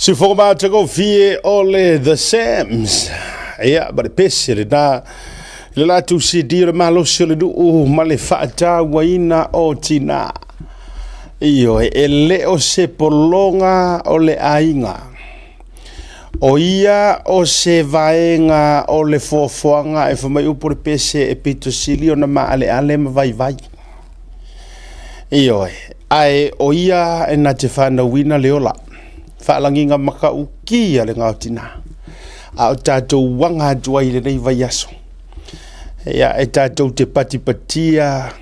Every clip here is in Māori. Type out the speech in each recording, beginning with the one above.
Si forma te go fie ole the Sams. Ia, ba le pese le na le la tu si dire malo se le du ma le fata waina o tina. Io e le o se polonga o le ainga. O ia o se vaenga o le fofoanga e fa mai upo le pese e pito silio na ma ale ma vai. Io ai o ia e na te whana wina leola. Whaalanginga maka ukia le ngau tina. A o tātou wanga duai le nei vai aso. Ia e tātou te patipatia,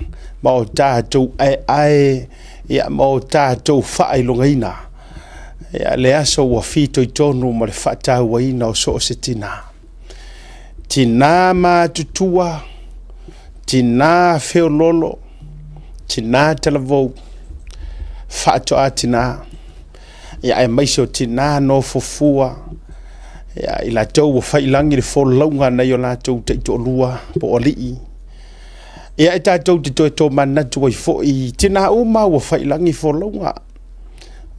ma o tātou ai, ia ma o tātou whaelongaina. Ia le aso ua fito i tonu ma le whaatau waina o so o se tina. Tina ma tutua, tina feololo, tina talavou, whaato a tina. Ia e maiso tina no fofua. Ia i la tau wa whailangi le wholaunga nei o la tau te ito lua po o lii. Ia e tātou te toi tō manatu wai fōi tina uma wa whailangi wholaunga.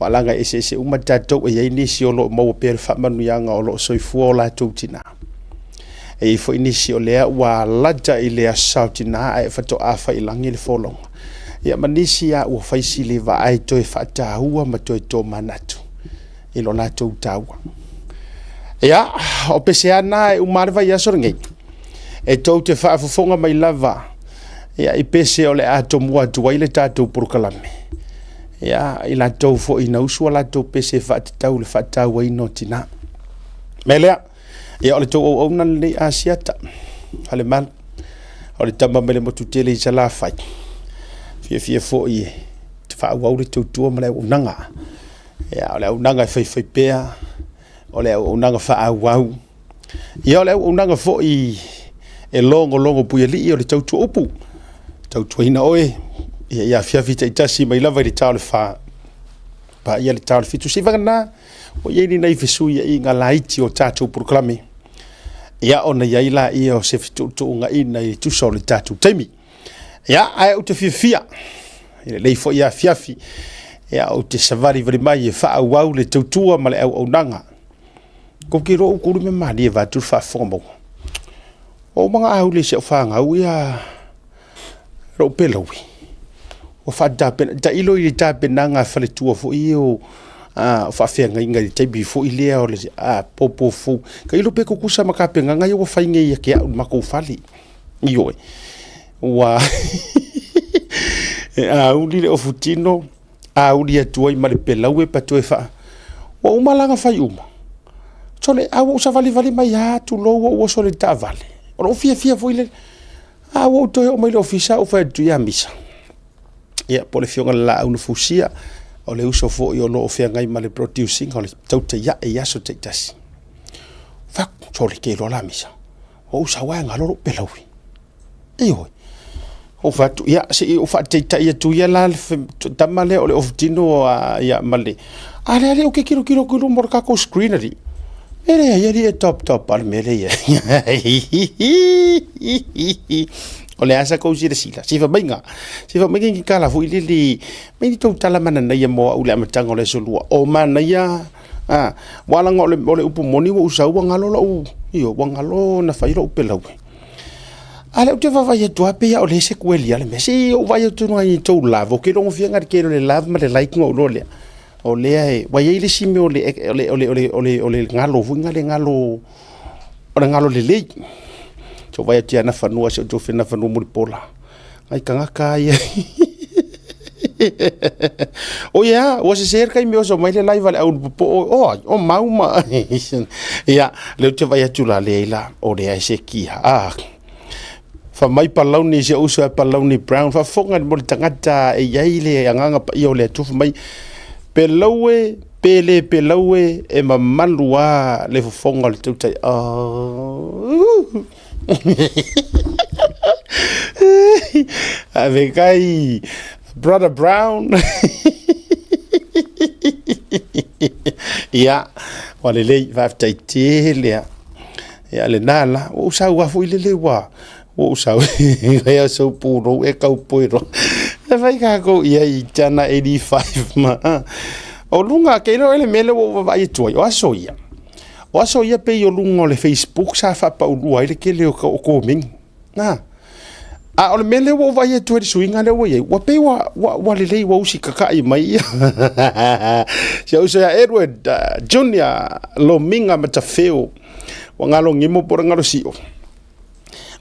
Walanga e se uma tātou e iei nisi o lo maua pere whamanu yanga o lo soifua o la tau tina. E i fōi nisi o lea wa lata i lea sau tina e whato a whailangi le wholaunga. Ia manisi a ua whaisi le wa ai toi whaatahua ma toi tō manatu. I lo la tau taua. Ia, o pese ana e umarwa i asor ngei. E tau te whaafafonga mai lava. Ia, i pese o le ato mua tuai le tātou purukalame. Ia, i la tau fo i nausua la tau pese whaatatau le whaatau ai no tina. Melea, ia o le tau au aunan le asiata. Hale man, o le tama mele motu tele i sala fai. Fia fo i te whaau le tau tua ma le unanga. Ia, o le unanga i whai pea. O le unanga whaau. Ia o le unanga fo i e longo puia li o le tautua upu. Tautua ina oe. Ia fiafi te itasi mai lava i le tau le wha. Pa ia le tau le fitu. Siwanga nā, o iei ni nei fesu ia i ngā laiti o tātou puruklame. Ia o na iei la ia o se fitu unga ina i tusa o le tātou taimi. Ia ai o te fia. Ia lei fo ia fiafi. Ia o te savari vari mai e whaau le tautua ma le au unanga. Ko ki ro ukuru me mali e vatu whaafonga. O mga ahule se o whaanga au ia ro pelawi. O whaatapena, ta ilo i tapena ngā whaletua fo i o whaafenga inga i taibi fo i lea o le popo fo. Ka ilo pe kukusa makapenga ngai o whainge i ake au mako whali. Ioe. Wa auli le o futino, auli atuai ma le pelawe patoe wha. O umalanga whai uma. Sole awo usa vali mai ha tu lo wo sole ta vale. O fia foi le awo to o mai le ofisa o fa tu ya misa. Ia po le fionga la unu fusia o le uso fo i o lo ofia ngai ma le producing o le tau te ya e yaso te tasi. Fa sole ke lo la misa. O usa wa ngalo pelawi. Iyo. O fa tu ya se o fa te ta ia tu ya la tamale o le oftino ya male. Ale o ke kilo morka ko screenery. Mele ia e top al mele ia. O le asa ko sila sila. Sifa mainga ki kala fu ili me ni tala mana na ia mo ule amatanga le solua. O mana ia wala ngole ole upu moni wo usau ngalo lo io ngalo na fairo upelawe. Ale o te vai e tua pe o le se kueli ale me si o vai tu no ai to lavo ke lo fianga ke le lavo ma le like ngo lo le. O lea e wai ele si me ole ngalo funga le ngalo le lei so vai tia na fanua se to fina fanu mo pola ai kanga kai o ya o se ser kai me o so mai le live ale o mauma ya le te vai tu la leila o le se ki fa mai palauni se usa palauni brown fa fonga mo tangata e yaile anga pa i ole tu mai Pelawe e mamalua le fofonga le tutai. Avec ai Brother Brown. Ia, wale lei vaftai te lea. Ia le nala, o sa wa fu ile le wa. O sa ia so puro e kau poiro. E vai ka ko ia i tana 85 ma. o lunga ke no ele mele o vai tu o aso ia pe o lunga o le Facebook sa fa pa u ai le ke le ko min na a o le mele o vai tu le swinga le o ye wa pe wa le wa usi ka i mai se o se Edward Junior lo minga matafeo wa ngalo ngimo por ngalo si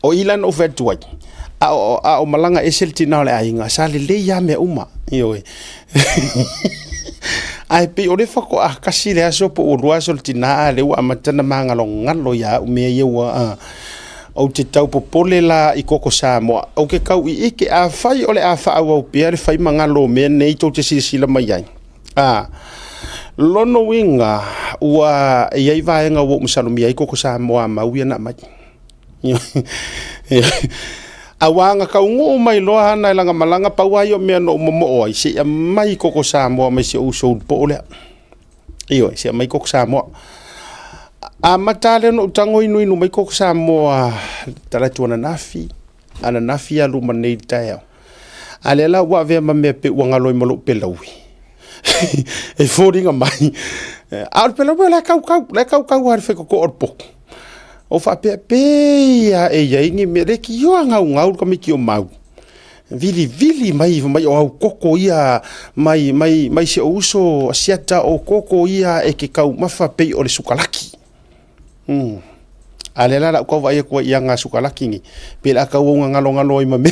o ilan o vetu a o malanga eselti na le ainga sa le ya me uma yo ai pe o le fako a kasi le aso po o rua sol tina le wa matana manga lo ngalo ya o me ye wa o te tau po pole la i koko Samoa o ke kau i ike a fai o le a fa au pe le fai manga lo me nei to te sila mai ai lono winga wa ye vai nga wo musalo mi ai koko Samoa ma wi na mai awanga ka ungo mai loa na langa malanga paua yo me no mo o se mai koko Samoa mai se uso po le io se mai koko Samoa a matale no tango inu mai koko Samoa tala tuana nafi ana nafi alu manei tae alela wa ve ma me pe wanga loi malo pelawi e foringa mai al pelawi la kau har fe ko orpo o fa pe ya e ya ingi me re ki yo ngau ka mi ki o mau vili mai o koko ia mai se uso siata o koko ia e ke kau mafa pe o le sukalaki alela la ko vai ko ia nga sukalaki ngi pe la ka wo ngalo i mame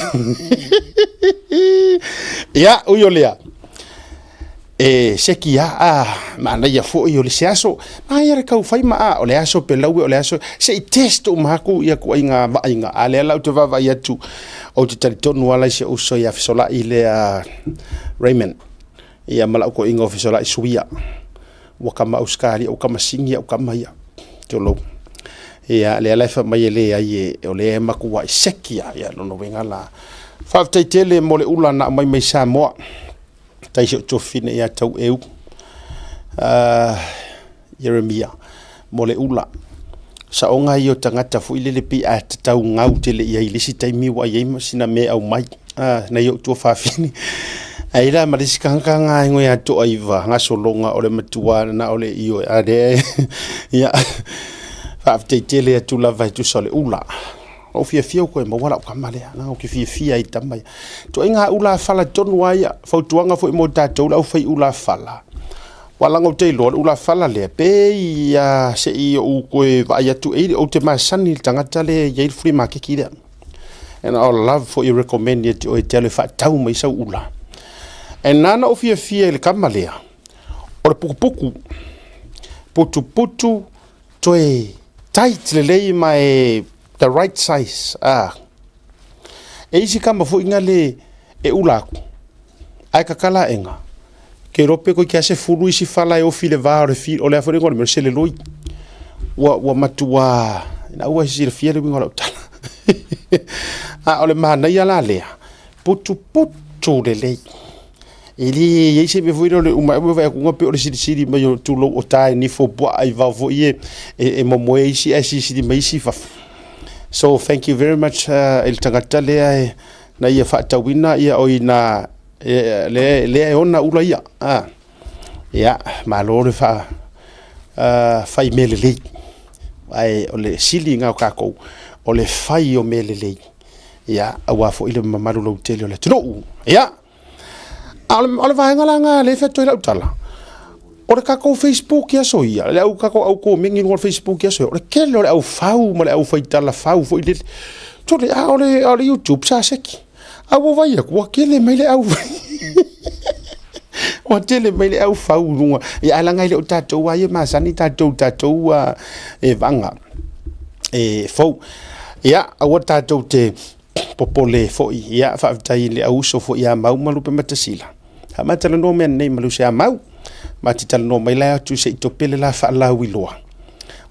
ya o yo lea sekia mana ia fo yo le seaso mai era kau fai ma o le aso pelau o le aso se test o maku ia ko inga ale la te va ia tu o te tonu wala se uso ia fisola ile Raymond ia mala ko inga fisola isuia wa kama uskali o kama singia o kama ia tolo ia le fa mai le ai o le maku wa sekia ia no venga la fa tele mo le ula na mai Samoa tai se tofine ia tau eu Jeremia mole ula sa onga io tangata fu ile le pi a tau ngau tele ia ilisi tai mi wa ye sina me au mai na yo to fa fini ai la ma diskanga nga ngo ya to aiva nga solonga ole matua na ole io ade ia fa tele tu la vai tu sole ula o fia ko mo wala ka male na o ki fia i tamai to inga ula fala tonu ai fo tuanga fo mo tatou la fai ula fala wala ngo te lo ula fala le pe ya se i o ko vai atu e o te masani tangata le ye free market kida and I love for you recommend it o tele fa tau mai sa ula and nana o fia le kamale o putu toe tight le mai the right size e isi kama fu ingale e ulaku ai kakala enga ke rope ko kia se fulu isi fala e o file vare fi o le afore ngor me se le loi wa matua na ua si le fia le wingo la utala ole mana ia la lea putu le lei ili ye se me foi le uma vai ku ngape o le siri mai o tu lo o tai ni fo bo ai va vo e mo isi si mai si fa. So thank you very much el tagata le na ia fa tawina ia o ina le ona ula ia ya malo le fa fai mele le ai o le sili nga ka ko o le fai o mele le ya awa fo ile mamalu lo tele le tno ya al va nga le fa to la utala o le kako Facebook ya so ia le au kako au ko mingi no Facebook ya so le kelo le au fau mo le au faitala fau fo ile to le ole YouTube sa seki au vai ko kele mai le au o tele mai le au fau no ya la ngai le tato wa ye masani tato e vanga e fo ya o tato te popole fo ya fa tai le au so fo ya mau malu pe matasila ha matala no men nei malu se mau matital no mai la tu se to pele la fa la wiloa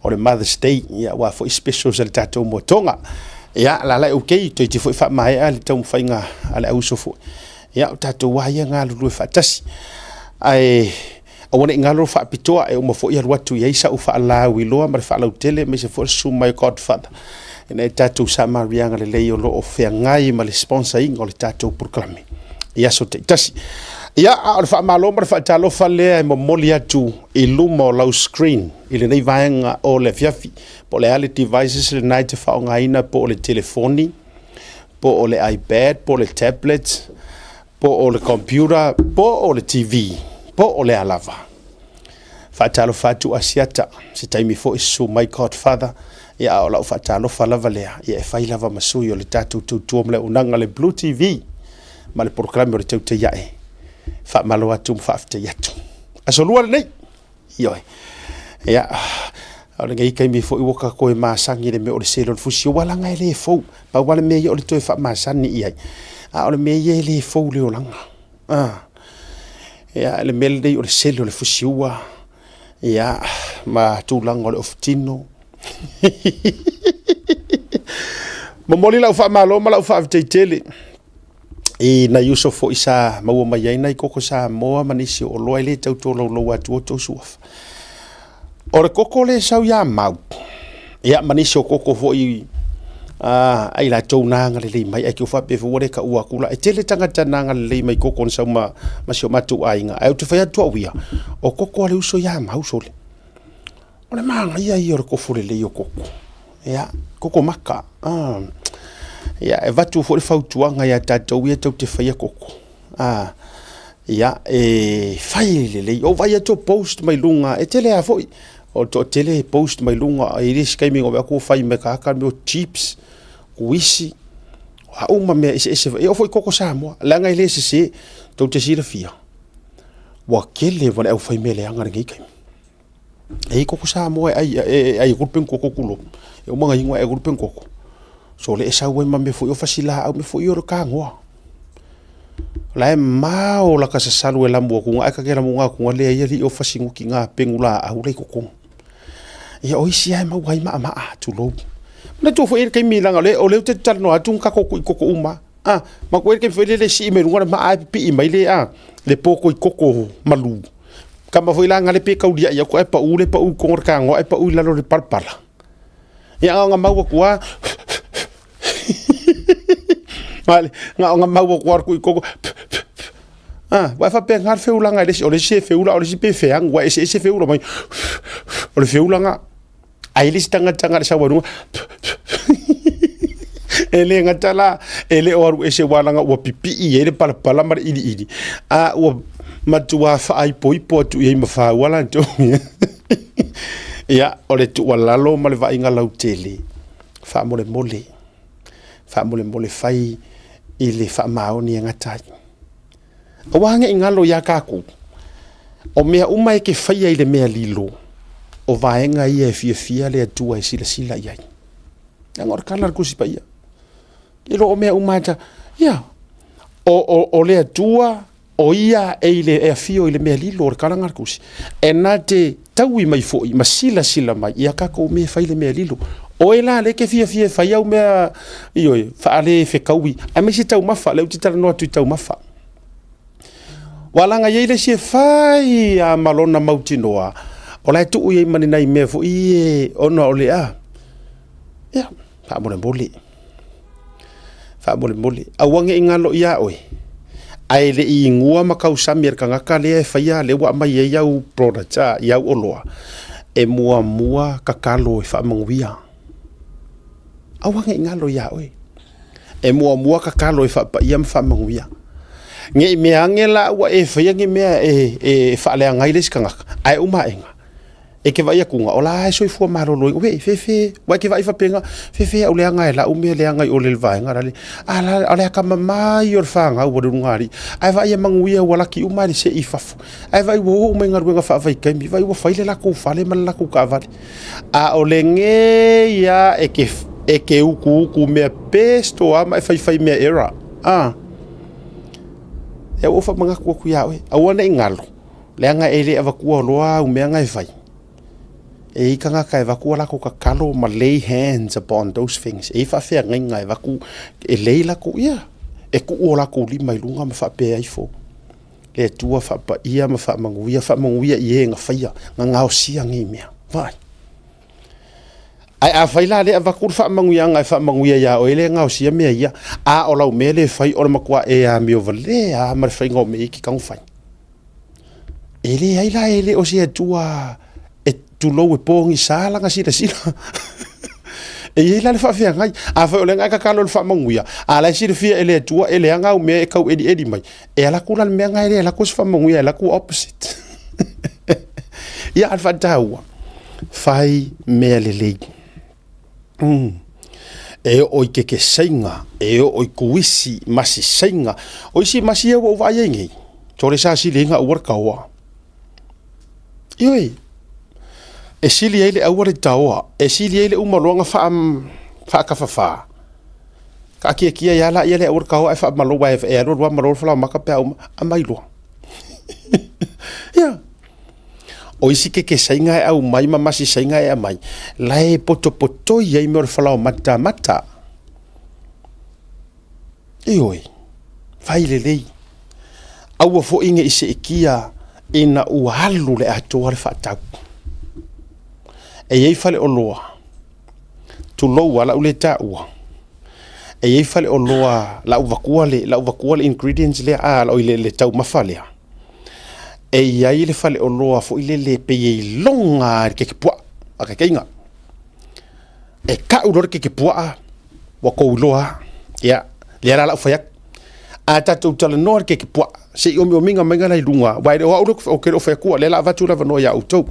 o le Mother's Day ya wa fo special sel tato mo tonga ya la okay to ti fo fa mai ali tau fainga ala au so fo ya tato wa ya nga lu fa tasi ai o wona ngalo fa pitoa e mo fo ia watu ya isa u fa la wiloa ma fa la tele me se fo su my godfather ina tato sa marianga le leo lo o fe ngai ma le sponsor ingo le tato proclame ya so te tasi ia o le faamalo ma le faatalofa lea e momoli atu i luma o lau screen i lenei vaega o le afiafi po le ale devices lenai te faaogāina po o le telefoni po o le iPad po o le tablet po o le computer po o le TV po o le alava faatalofa atu asiata se taimi foʻi su mai godfather ia o lau faatalofa lava lea ia e fai lava masui o le tatou tautua ma le unaga le Blue TV ma le programe o le tautaiaʻe faamalo atu ma faafetai atu asolua lenei ioe ia o le gai kaimi foʻi ua kakoe masagi le mea o le selo le fusi o alaga e lē fou paua le mea ia o le toe faamasani i ai a o le mea ia e lē fou le olaga ia le mea lenei o le selo le fusi ua ia ma tulaga o le ofitino momoli lau faamalo ma lau faafetaitele na yuso foʻi sa maua mai ai nai koko sa moa ma nisi o loa i le tautou laulou atu o tausuafa o le koko le sau ia mau ia ma nisi o koko foʻi ai latou naga lelei mai ai ke faapefua le kaʻua akula e tele tagata naga lelei mai koko ona sau ma sio matuaiga ae o te fai atu auia o koko a le uso ia mau sole o le magaia ia o le kofo lelei o koko ia koko maka ia e vatu fo le fautuanga ia tatou ia tau te faia koko ia e fai lelei o vai ato post mai lunga e tele a foi o to tele post mai lunga e ris kai mingo ko fai me ka me chips wisi a uma me ese e o foi koko sa mo langa ile se tau te sira fia wa kele von e fai me le anga ngai kai e koko sa mo ai grupen koko kulo e o manga inga e grupen koko so le esa we mame fo yo fasila au me fo yo ka ngoa la e mau la ka se salu e la mo ku nga ka ke la mo nga ku le ia li o fasingu ki nga pengula au le ko ia o isi ai mau ai ma tu lo na tu fo e ke mi langa le o le te tal no atu ka ko uma ma ko e ke fo le si me ngora ma ai pi mai le le poko koko malu kama fo ilanga le pe ka ulia ia ko e pa u le pa u ko ka ngo e pa u la lo le parpala ia nga mau ko vale nga mau ko ko vai fa pe ngar feula nga o le se feula o le se pe feang wa se feula mai o le feula nga ai le tanga sa wanu ele nga tala ele o ese wala nga o pipi i ele pala mar idi o matua fa ai poi tu i ma fa wala to ia o le tu wala lo ma le va inga lautele fa mole fai i le faamaoni agatai o wanga ingalo ya kaku o mea uma e ke fai ai le mea lilo o vaenga ia e fia le atua e sila iai angor kala kusi pa ia ilo o mea uma ta ia o le atua o ia e le e fio i le mea lilo o kala ngar kusi e na te taui mai foi ma sila mai ia kako me fai le mea lilo o ela le ke fia fai au mea ioi fa ale fe kaui a me si tau mafa le utitara no atu tau mafa walanga ye le si fai a malona mautinoa o la tu ye mani nai me fo i ona ole ya fa mole a wange ingalo ia oi ai le i ngua makau samir kanga kale fai a le wa mai ye au product ya oloa e mua kakalo e fa manguia awange ngalo ya oi e mua ka kalo e fa pa ia fa manguia nge me angela wa e fa nge me e fa le ngai les kanga ai uma enga e ke vai ku nga ola so fu maro lo we fe wa ke vai fa penga fe o le ngai la o me le ngai o le vai ngara le ala ka mama yor fa nga o ngari ai vai manguia wala ki uma se i fa ai vai wo me ngar nga fa vai kai mi vai wo fa le la ko fa le mal la ko ka vale a o le nge ya e ke uku me pesto a mai fai me era e o fa manga ku ya we a wona ingalo le anga ele ava ku loa o me anga vai e kanga ka ava ku la ko ka kalo ma lay hands upon those things e fa fe nga ava ku e leila ku ia e ku ola ku li mai lunga ma fa pe ai fo le tua fa pa ia ma fa manguia ie nga faia nga o sia ngi me vai ai a fai la le va kur fa manguia ngai fa manguia ya o ele ngau sia me ia a o lau mele fai o makua e a mi ovale a mar fai ngau me ki kang fai ele ai la ele o sia tua e tu lo e pongi sala nga sila sila e ia le fa fia ngai a fa o le ngai ka kalo fa manguia a la sila fia ele tua ele ngau me e kau edi mai e ala kula me ngai ele ala kus fa manguia ala ku opposite ia al fa taua fai me le le e o ke sainga e o kuisi masi sainga o isi masi e o vai ngi tore sa si lenga o worka wa ioi e sili ele a wore tawa e sili ele uma longa fa ka fa ka ki ya la ele o worka wa fa malo wa e ro wa malo fa ma ka pe a mai lo ya o isi ke sainga e au mai masi sainga e mai lai poto ye me fala mata ioi fai le au fo inge ise ikia ina u halu le ato al fatau e ye fale o loa tu lo wala ule ta ua e ye fale o loa la uvakuale ingredients le a o le tau mafale e ia ile fale o loa fo ile le pe ye longa ke pua aka keinga e ka ulor ke pua wa ko loa ya le ala fa yak a tatu tala no ke pua se o minga menga lai lunga vai o ke o fa ku le la va tu la no ya auto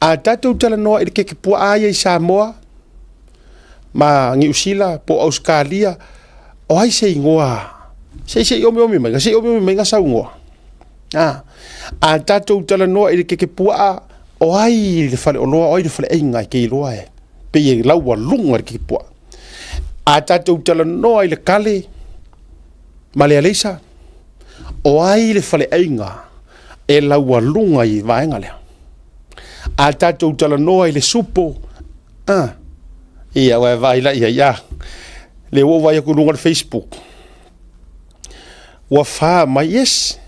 a tatu tala no ke pua ai Samoa ma ngi usila po Australia o ai se ngoa se o menga se o menga sa ngoa a tatu tala no ke pua o ai le fale o loa o le fale inga ke loa e pe ye la wa lunga ke pua a tatu tala no le kale Malia Lisa o ai le fale ainga e la walunga I vaenga le a tatou tala noa I le supo ia wa vai la ia le wo vai ku lunga Facebook wa fa mai yes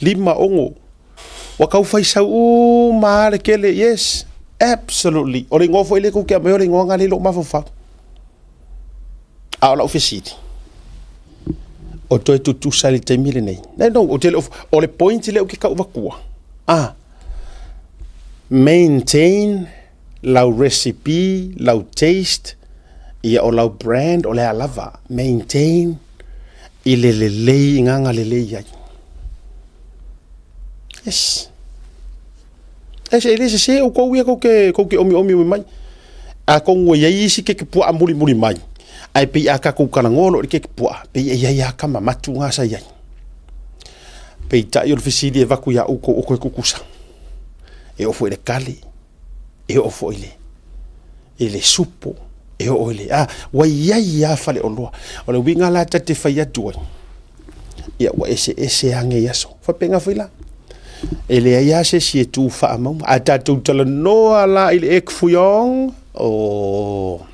lima ongo wa kau fai sau ma le kele yes absolutely o le ngofo ile ku ke me o le ngonga le lo mafofa a la ofisiti o toi tu sali te mile nei no o tele o le point le o ke ka wakua maintain lau recipe lau taste ia o lau brand o le alava maintain I le nganga le ia yes se o ko ia ko ke omi mai a ko ngwe isi ke pu ambuli muri mai ai pe aka ku kana ngolo ke pua pe ia ka mamatu nga sa ia pe ta yo fisidi evaku ya uko kukusa e o foi le kali e o foi ele supo e o ile wa ia fale o lo o le winga la tate fa ya tu ia wa ese ange yaso fa penga fila ele ia se si tu fa ma ata tu tala no ala ile ek fuyong o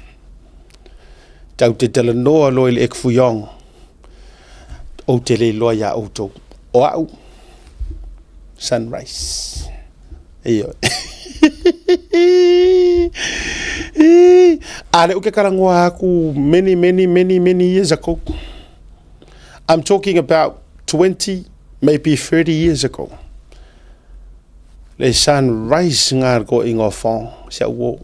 tau te tala noa loa le ekfuyong o te le loa ya auto o au sunrise iyo ale uke karangoa aku many years ago I'm talking about 20 maybe 30 years ago le sunrise ngar go ingofong sia wo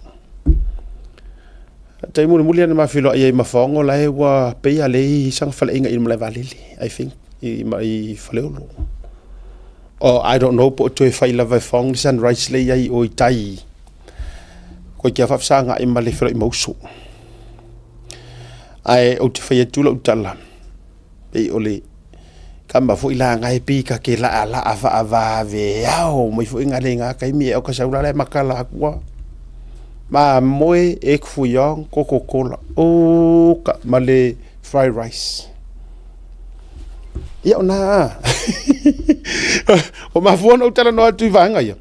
tai muli ana mafilo ai mafongo la e wa pe ya le sang fale inga in mala valili I think I fale lo oh I don't know po to fa la fong sunrise le ai o tai ko kia fa sanga I male filo I mausu ai o te fa tu lo tala pe ole kamba fo ila ngai pi ka ke la ava ve yao mai fo inga le nga kai mi o ka sa ula le makala kwa ma moe ek fuyong Coca-Cola o ka male fried rice ia ona o ma fona o tala no tu vanga ia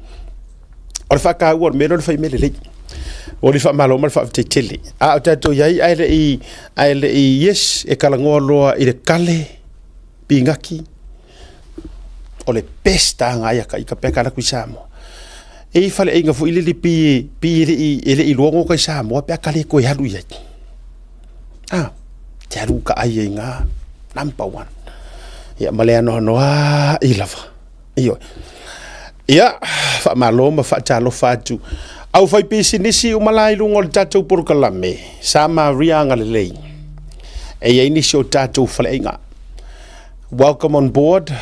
o fa ka wor me no fa me le o li fa malo mal fa te tele a ta to yai ai le yes e kala ngolo I le kale pingaki o le pesta nga ia ka peka la kuisamo e fale inga fu ile pi ile i luongo kai sa mo pe kale ko ya lu ya te aru ka ai nga number 1 ya male no i lava iyo ya fa maloma fa talo fatu au fai pisi nisi umalai lungo tatou por kalame sa Maria ngalei e ye nisi o tatou fale inga. Welcome on board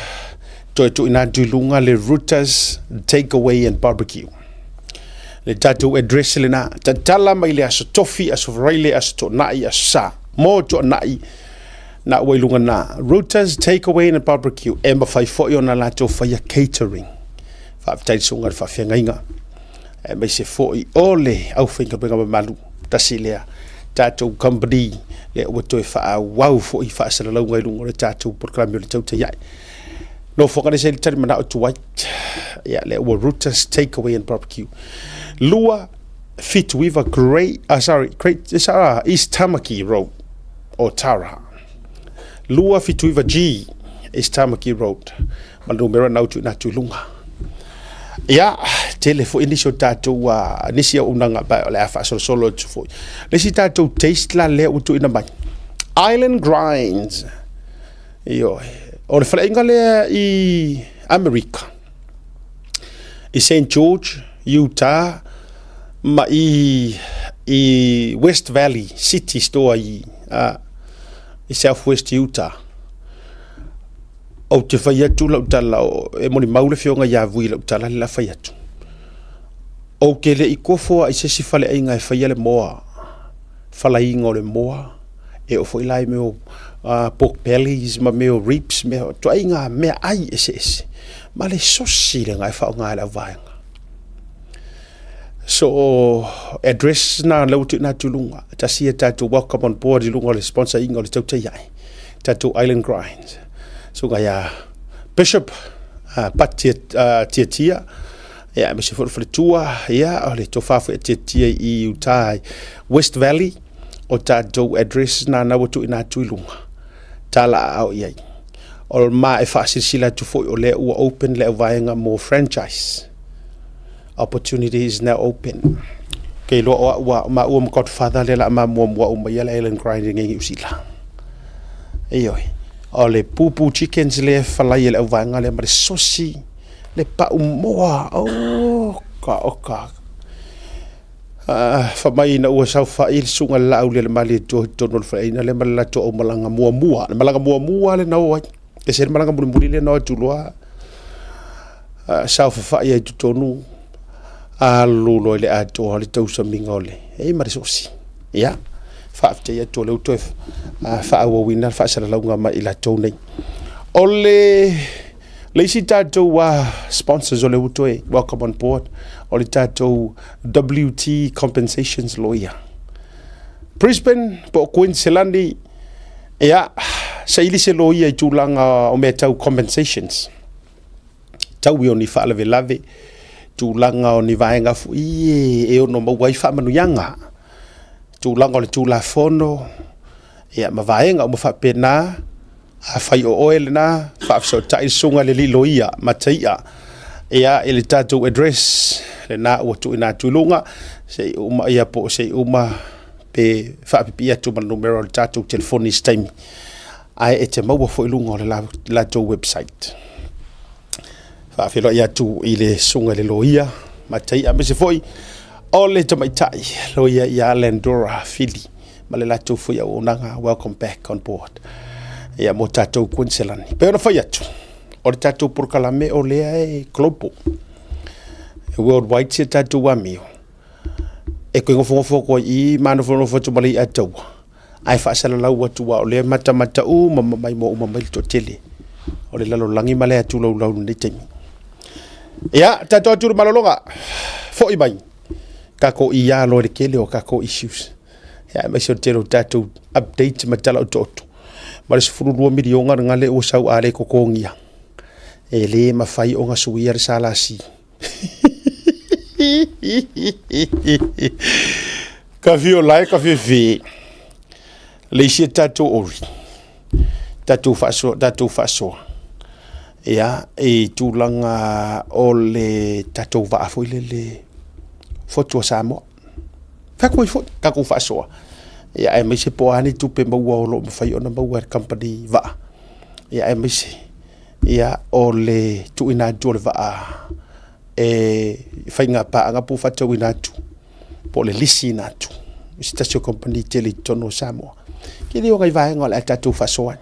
to ina dulunga le Rooters takeaway and barbecue le tatou address le na tatala mai le aso tofi aso raile aso to nai asa mo to nai na wailunga na Rooters takeaway and barbecue e ma fai fo ona la to fai catering fa tai sunga fa fenga e mai se fo I ole au finga benga malu tasilea tatou company le o to fa wow fo I fa sala la wailunga le tatou program le tau tai no focus se tell me now to white yeah le Rooters takeaway and barbecue lua fit with a great East Tamaki Road or Tara lua fit with a G East Tamaki Road malumera now to na tulunga ya telefo initial tato nisia unanga ba le afa solo fo le si tato taste la le utu ina mai Island Grinds yo o le fala ingale I America I St. George Utah ma I West Valley City store I Southwest Utah o te fai atu lau tala e moni maule fionga ya vui lau tala la fai atu o ke le I kofo I sesi fale inga e fai ale moa fala inga le moa e o foi lai meo pork bellies ma meo ribs meo to inga me ai ese ma le sosi le ngai fa nga la vainga so address na lautu na tulunga tasia tatu welcome on board lunga le sponsor inga le tauta yai tatu Island Grinds so ga Bishop Tiatia ya me se for tua ya ole to fa for Tiatia I Utah West Valley o tatu address na watu ina tulunga tala au yai ol ma e fa sila tu fo o le u open le vainga more franchise opportunities now open ke lo wa ma u godfather le la ma mo o ma yela Island Grinding ngi usila eyo ole pupu chickens le fala yela vainga le ma sosi le pa moa oka fa mai na u sa fa il sunga la u le mali to no fa ina le mala to o malanga mua le na o e ser malanga muri le no tulua sa fa ia tu tonu a lulo le ato le tau sa mingole e mari sosi ya fa te ia to le to fa o wina fa sala la nga ila to nei ole le si tato wa sponsors ole utoe welcome on board ole tato WT compensations lawyer Brisbane po Queensland ya sa ili se lawyer tulanga o me tau compensations tau wi oni fa lave tulanga o ni vaenga fu e o no mo wai fa manu yanga tulanga o le tulafono ya ma vaenga o mo fa pena a fai o oil na fa so tai sunga le loia matia ya ele tato address le na o tu ina tulunga se uma ia po se uma pe fa pia tu man numero tato telephone time ai e te mau fo ilunga le la to website fa filo ia tu ile sunga le loia matia me se foi ole to mai tai loia ya Landora Philly male la to fo ya onanga welcome back on board ya mo tatou Queensland pero fa yatu o tatou por kalame o le e globo worldwide se tatou amio e ko ngofo ko I mano fo to mali atou ai fa sala la watu wa o le mata u mama mai mo mai to tele o le lalo langi male atu lo ni temi ya tatou tu malolonga fo I mai ka ko I ya lo le kele o ka ko issues ya me so telo tatou update matala o toto mare se furu 2 miliona ngale o sau ale ko kongia e le mafai o ngasuia sala si ka vio lai ka vi le si tato ori tato faso ia e tūlanga o le tatou vaa foi le fotua Samoa whakoi foi kako whaasoa ia e maise po ani tupe maua o lo mawhai ona maua company vaa ia e maise ia o le tuina tu le vaa e whainga pa anga pu whatau inatu po le lisi inatu Stasio company tele tono Samoa kiri o ngai vaenga le tatou whasoa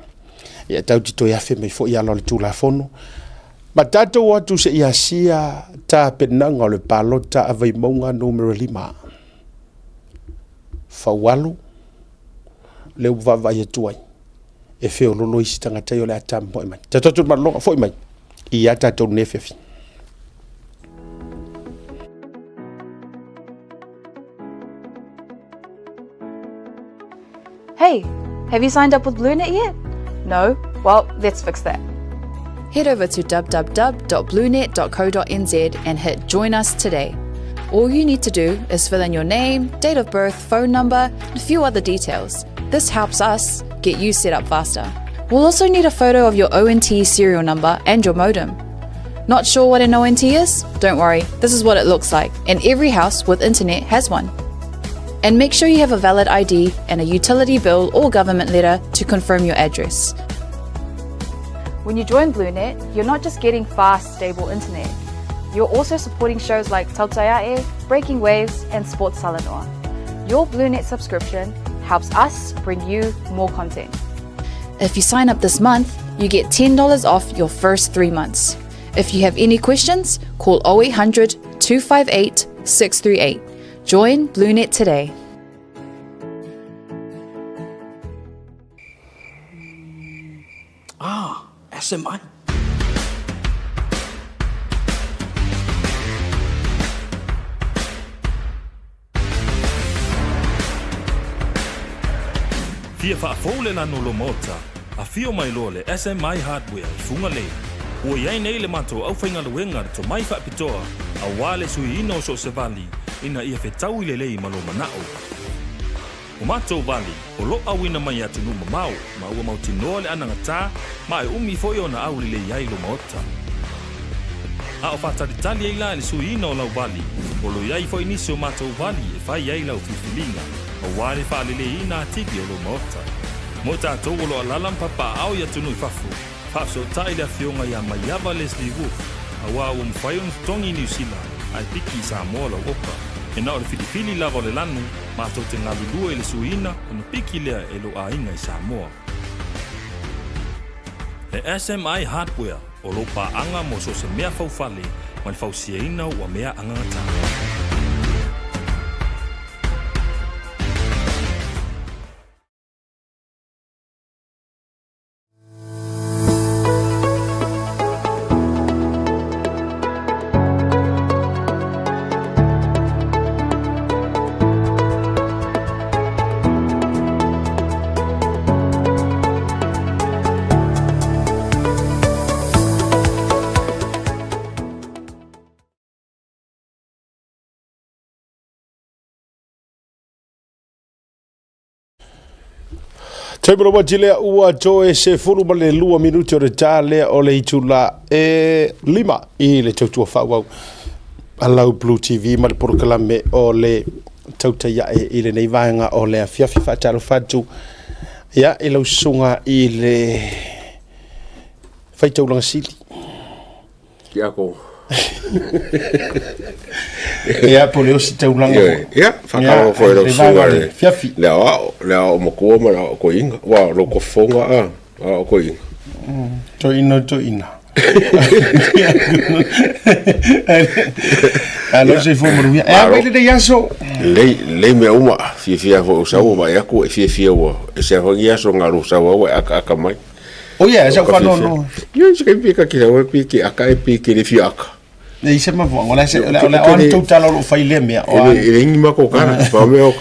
ia tau tito ia fe mai fo ia lo le tula fono ma tatou atu se ia sia ta penanga le palota avai maunga numero 5 fawalu le vavai tuai e fe o lolo isi tangata yo le atam po mai tatou malonga fo mai ia tatou nefefi Hey, have you signed up with BlueNet yet? No? Well, let's fix that. Head over to www.bluenet.co.nz and hit Join Us today. All you need to do is fill in your name, date of birth, phone number, and a few other details. This helps us get you set up faster. We'll also need a photo of your ONT serial number and your modem. Not sure what an ONT is? Don't worry, this is what it looks like, and every house with internet has one. And make sure you have a valid ID and a utility bill or government letter to confirm your address. When you join BlueNet, you're not just getting fast, stable internet. You're also supporting shows like Tautaiae, Breaking Waves, and Sports Salanoa. Your BlueNet subscription helps us bring you more content. If you sign up this month, you get $10 off your first 3 months. If you have any questions, call 0800 258 638. Join BlueNet today. SMI. Fia whaafole la no lo mota, a fio mai lo le SMI Hardware I funga le. Ua iai nei le mato au whainga luenga to mai whaapitoa, a wale sui ino so se vali, ina ia whetau I le lei malo manao. O mato vali, o lo awina mai atu numa mau, ma ua mautinoa le anangata, ma e umi foi ona au le iai lo mota. A o whataritali ei la le sui ino lau vali, o lo iai foi nisi o mato vali e whai iai lau fifilinga, o wale whaalele ina atigi o lo mota. Mota atou o lo alalam papa au ia tunu I fafu, faso tai le afionga ia maiava Leslie Wolf, a wa o mwhai on tongi New Zealand, ai piki Samoa lau opa. E na o le filifili lava le lanu, ma tau te ngalulua I le suina, ona piki lea e lo ainga I Samoa. Le SMI Hardware, o lo paanga mo so se mea faufale, ma le fausiaina ua mea angata. Taimura wati lea ua toe se furu ma le 2 minuti o re tā lea o le itula e 5 I le tautua whauau alau Blue TV ma le porokalame o le tautaiae I le nei vaenga o le afiafi whaatalo whatu ia I lau sunga I le whaitaulanga sili Kia ko. ia po le osi taulanga Ia, whakao foi lau sunga le. fiafi Lea o makua ma la o ko inga. Wa lo ko fonga o ko inga. to ina alo se fo mo ia e le yaso Le me uma fia fo usau ma ya ko fia wa. Se ho ia so ngaru sa wa aka mai. o ia sa fa no Ia se ke pika ki wa piki aka piki le fia aka. nei se ma vo ngola se la on total lo fai le mea o Ele ngima ko kana pa me o.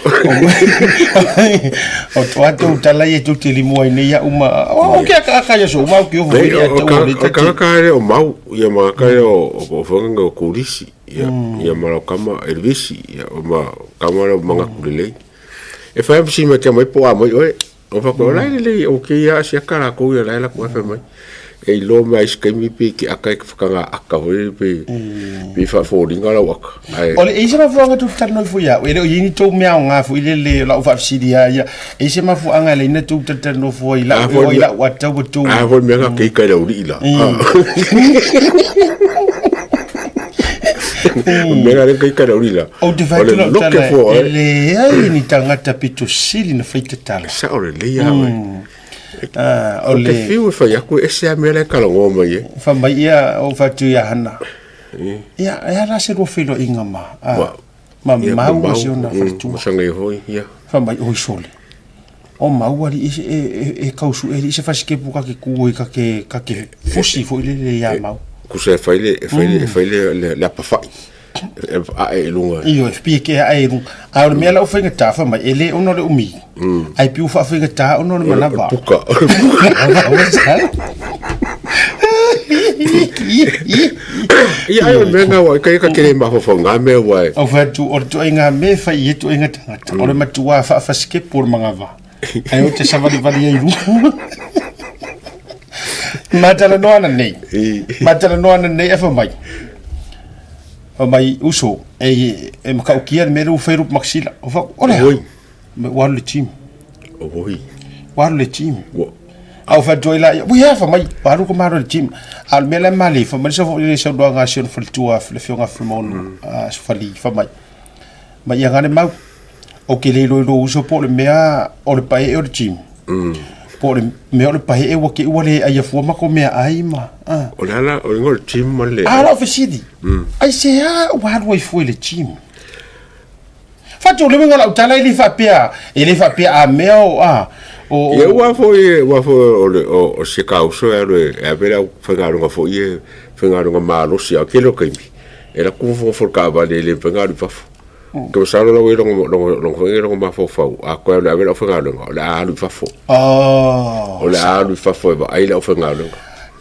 o toato tala ye tu te limo ai nei uma o ke aka ya so ma ke o vo ia to Kaka o mau ia ma ka o fonga o kurisi ia ma kama elvisi ia ma kama manga kulele e fa si me ke mai po a mai o fa ko lai le o ke ia sia kara ko ia la ko fa mai e lo mai skemi pe ki aka ke fkanga aka hoi pe fa foringa la waka ole e se mafuanga tu tano fu ya ele yini to mea nga fu ile le la ufa sidia ya e se mafuanga le ina tu tano fu ila wa tau tu a ho me nga ke ka la ila me nga ke ka la ila o de fa lo tala ele ai ni tangata pito sili na feita tala sa ole le ya ole ke fiu fa ya ko ese amele ka lo mai fa mai ia o fa tu ya hana ya la se ro filo inga ma mau se ona fa tu sanga hoi ya fa mai o sole o mau ali e kausu e se fa ske buka ke ku ka ke fusi fo ile ya mau ku se faile la pa fa e lunga io fpi ke ai lunga a me la ofenga ta fa mai ele ono le umi ai piu fa ofenga ta ono le manava puka ia ai menga wa kai ka kere ma fo nga me wa o fa tu o tu inga me fa i tu inga tangata o le matua fa ske por mangava ai o te savali vali ai lu matala no ana nei fa mai mai uso e makaukia me ru feru maxila o fa ole me war le team war le team au fa joila we have mai paru ko maro le team al mele mali fa mai so le so do nga sion ful tua le fionga fulmon fali fa mai ya ngane mau o ke le lo uso po le mea o le pai o le team por me ole pai e wo ke wale ai fu ma ko me ai ma o la o ngol team mole ala ofisidi ai se wa do fu le team fa tu le ngala utala ili fa pia a meo o ye wa fo o se causo e vera fengaro fo ye fengaro malo sia ke lo kemi era ku fo ka va le fengaro fa que salo lo lo ma fo a ko la vera fengaro la alu fa fo o la alu fa fo ba ai la fengaro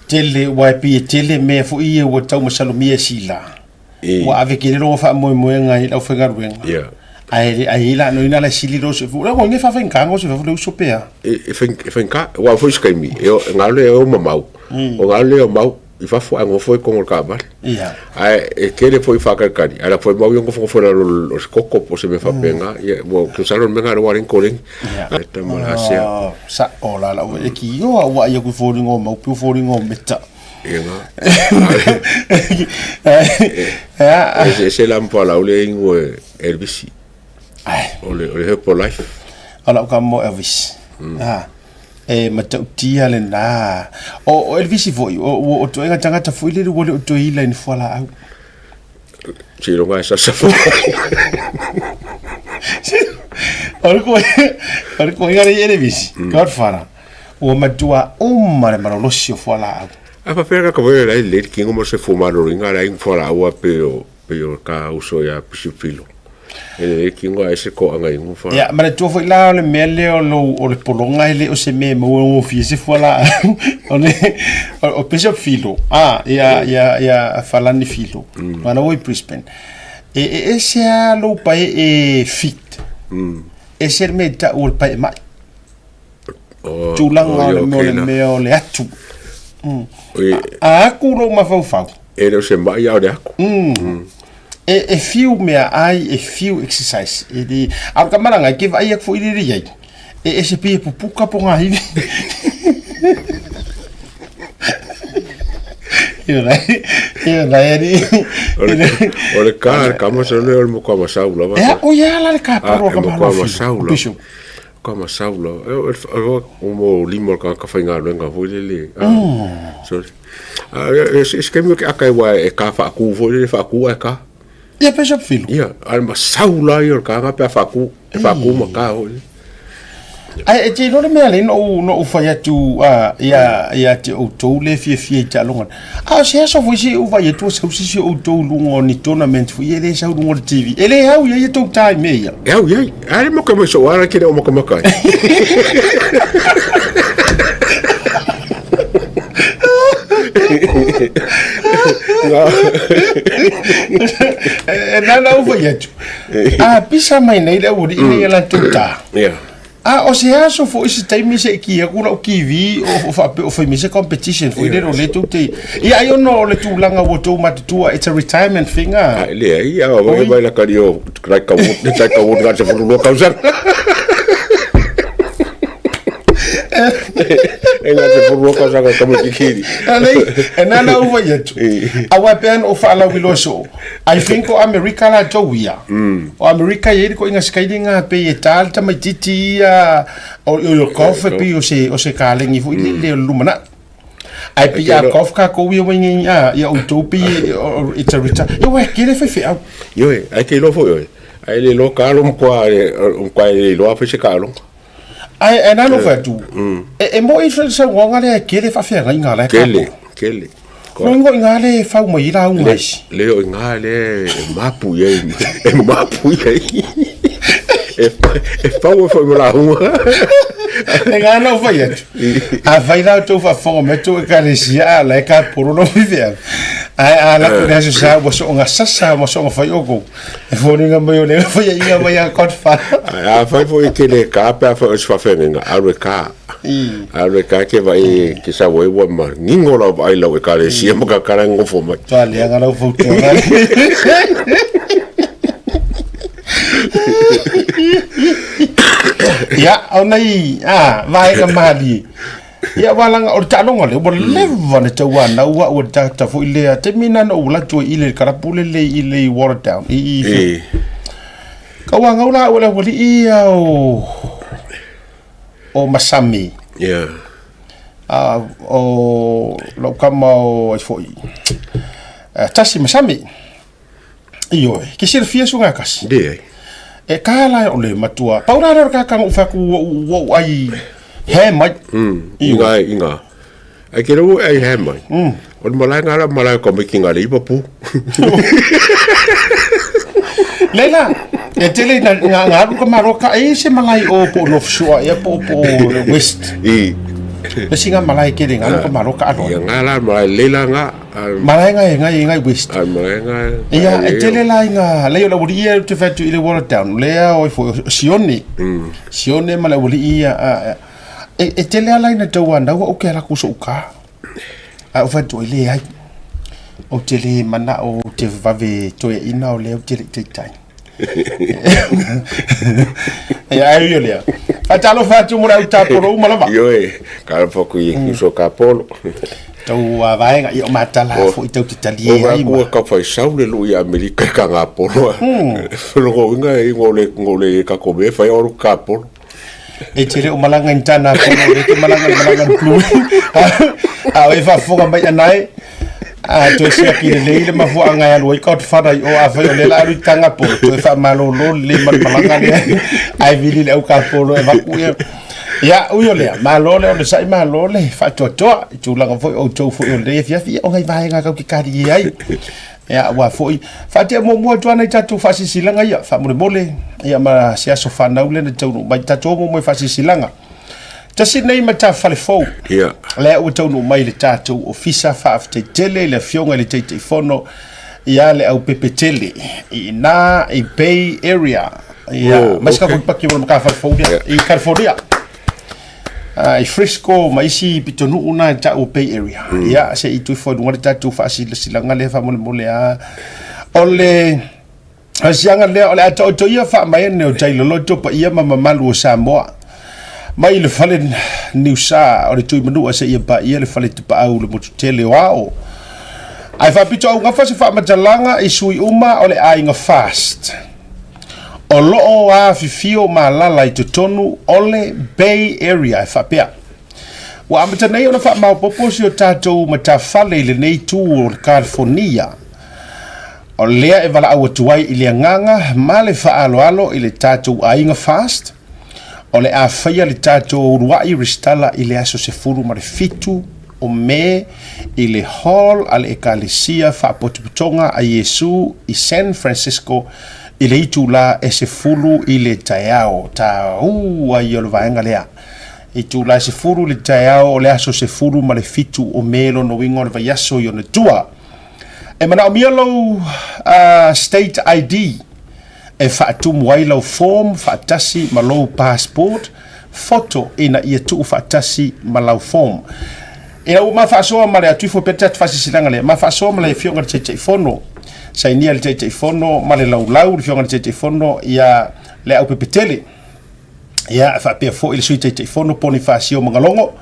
tele wa pi tele me fo ie wo tau mo salo mie sila wa ave ke lo fa mo ngai la fengaro yeah ai la no ina la sili ro se fu la ngi fa fenkango se fa le usopea fenka wa fo skemi yo ngale o mamau o ngale o mau i fa fo ngo fo ko ka ba ya ai ke le fo fa ka kani ala fo mau ngo fo lo skoko po se me fa penga ye bo que salo me ngaro warin koling ta mala sia sa ola la e ki yo wa ye ku fo ngo mau pu fo ngo meta c'est l'emploi là où les Elvis on le pour life ala ka mo Elvis e mata tia le na o Elvis o to nga tanga ta fuile le o to ila ni fola au si lo nga sa ko nga le Elvis Godfather o matua mare marolosio fola au a fa pega ka voy la le kingo mo se fumaro ringa la in fola au pero ka uso ya pisipilo e kingo a ese ko anga in fola ya mare to foi la le mele o le polonga ile o se me mo fi se fola o peso filo ya falani filo mana o Brisbane e ese lo pai e fit e ser meta o pai mai tu langa le meo le atu aku lo ma fau e se mai ya de aku e fiu me ai e fiu exercise e di al kamara nga ke vai fu iri ri e se pi pupuka po nga hivi yo dai ni ole ka kama se le mo ko ma saula ba o ya la ka pro ka ma saula kama saula o mo limo ka fainga nga volele so es que me akai wa e ka fa ku volele fa ku ka ya peso filo ya alma saula yo ka pa fa ku ma ka o ai e no le mele no fa ya tu ya te o to le fie ta longa se so fu si u va ye tu so si o to lungo ni tournament fu ye le sa lungo TV ele hau ye to time me ya ai mo ka mo so ara ke mo ka mo ka na u va ye tu pisa mai nei le uri ni la tuta o se aso fo isi taimi se ki kula o kiwi o fa mise competition fo ile le tu te ia yo no le tu langa wo tu matutua it's a retirement thing le ia o vai la cario crai ka wo ga se fo lo causa ela se fo lo causa ka mo kikiri ana uva yetu awa pen o fa la wiloso I think o America la towia o America yeri ko inga skaidinga pe etal ta matiti o kofe pe o se kalengi fu ile lumana ai pe ya kof ka ko wi wengi ya utopi it's a return yo we kile fe yo ai ke lo fo yo ai le lo kalo kwa le lo fa se kalo ai ana no fa tu e mo influence wonga le kile fa fe nga la kele Ngo ngale fa mo ila un mais. Leo ngale mapu ye. Mapu ye. E fa wo fa la un. Ngana fa ye. A vai lá tu fa fome tu carecia la ka por no viver. A la que já já você unha sassa mo so fa yogo. E fo ninga mo le fa ye inga mo ya kot fa. A fa fo que le ka pa fa fa ninga a ka. Alwe ka ke vai ki sa wo wo ma ningo la ai la we ka le si mo ka karango fo ma tale nga la fo to ya onai vai ka mali ya wala o talo ngole bo leva ne tawa na wa o ta fo ile te mina no la to ile karapule le ile water down ka wa ngaula wala wali ia o Masami. Yeah. O lo kama o foi. Tasi Masami. Iyo, ki sir fia sunga kas. De. E kala o le matua. Paura ro ka kang ufa ku wo ai he mai. Inga. Ai ke ro ai he mai. O malai ko me kinga le ipapu. Leila, e tele nga ko maroka e se malai o po no fsua e po west. Le singa malai ke nga ko maroka alo. Ya nga la malai leila nga. Malai nga west. Malai nga. Ya e tele la nga le la wuri e te fatu ile water down. Le o fo sione. Sione malai wuri e tele la ina tawanda o ke la kusuka. A o fatu ile ai. O tele mana o te vave to ina o le o tele te tai. Ya yo le. Fatalo fatu mura uta poro malama. Yo ka foku i so ka polo. Tau vai nga o matala fo i tau te tali ai. O ka fa saule lu i Amerika ka nga polo. Lo nga i ngole ka ko be fa o ka polo. E tele o malanga intana polo e te malanga plu. A e fa foga mai anai. To sia ki le mafu anga ya lo ka fada o a fa le la ri tanga po to fa malo lo le malanga le ai vili le ka polo e va ku ya u yo le malo le o sai malo le fa to tu la fo o to fo le fia o ngai vai nga ka ki kari ai ya wa fo fa te mo to na ta tu fa si silanga ya fa mo le ya ma sia so fa na u le to ba ta to mo fa si silanga Tasi nei mata fale fou. Yeah. Le o tonu mai le tatou ofisa fa afte tele le fionga le te fono ia le au pepetele na i Bay Area. Ya, mas ka ko pakki mo ka fale fou i California. I Frisco maisi pitonu una ta o Bay Area. Ya, se i tu fo ngore tatou fa silanga le fa mo le a ole asianga le ole ato to ia fa mai ne o tailo loto pa ia mama malu Samoa. Mai le fale niusa o le tui manua se ia pa ia le fale te pa au le motu tele wao. Ai fa pito au ngafa se fa matalanga i sui uma o le ainga fast. O loo a fifio ma lala i tonu o le Bay Area e fa pia. Wa amata nei o na fa mau poposi o tatou matafale le nei tu o California. O lea e vala au atuai i le nganga ma le fa alo i le tatou ainga fast. O le a faia le tatou ruai ristala i le aso se furu ma le fitu o me i le hall ale ekalesia fa potuputonga a Yesu i San Francisco i le itu la e se furu i le taiao ta a i olo vaenga lea i tu la se furu le taiao o le aso se furu ma le fitu o melo no wingo le vaiaso i ona tua e mana o mialo state ID e fa tu muai lo form fa tasi ma lo passport foto ina ia tu fatasi malau form ina uma faso male atu fo peta fasisilanga le ma faso male fionga tete fono sai ni al tete fono male lau fionga tete fono ia le au pepetele ia fa pe fo il sui tete fono poni fasio mangalongo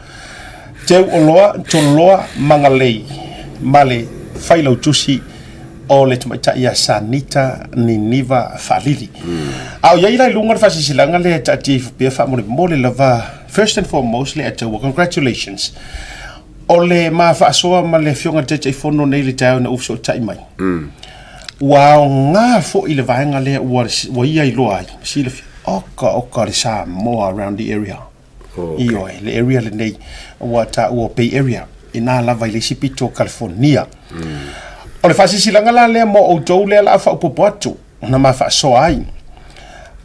te oloa toloa mangalei male failo tusi o le tumaita ia sanita ni niva falili au ia ila lunga fasisilanga le tati pe fa mole lava first and foremost le atu congratulations ole ma fa soa ma le fionga tete fono nei le tau na ufso tai mai wow nga fo ile vaenga le wa ia iloa si le oka le sa more around the area io le area le nei wata o Bay Area ina lava ile sipito California ole fa si silanga la le mo o tou le la fa popoto na ma fa soa ai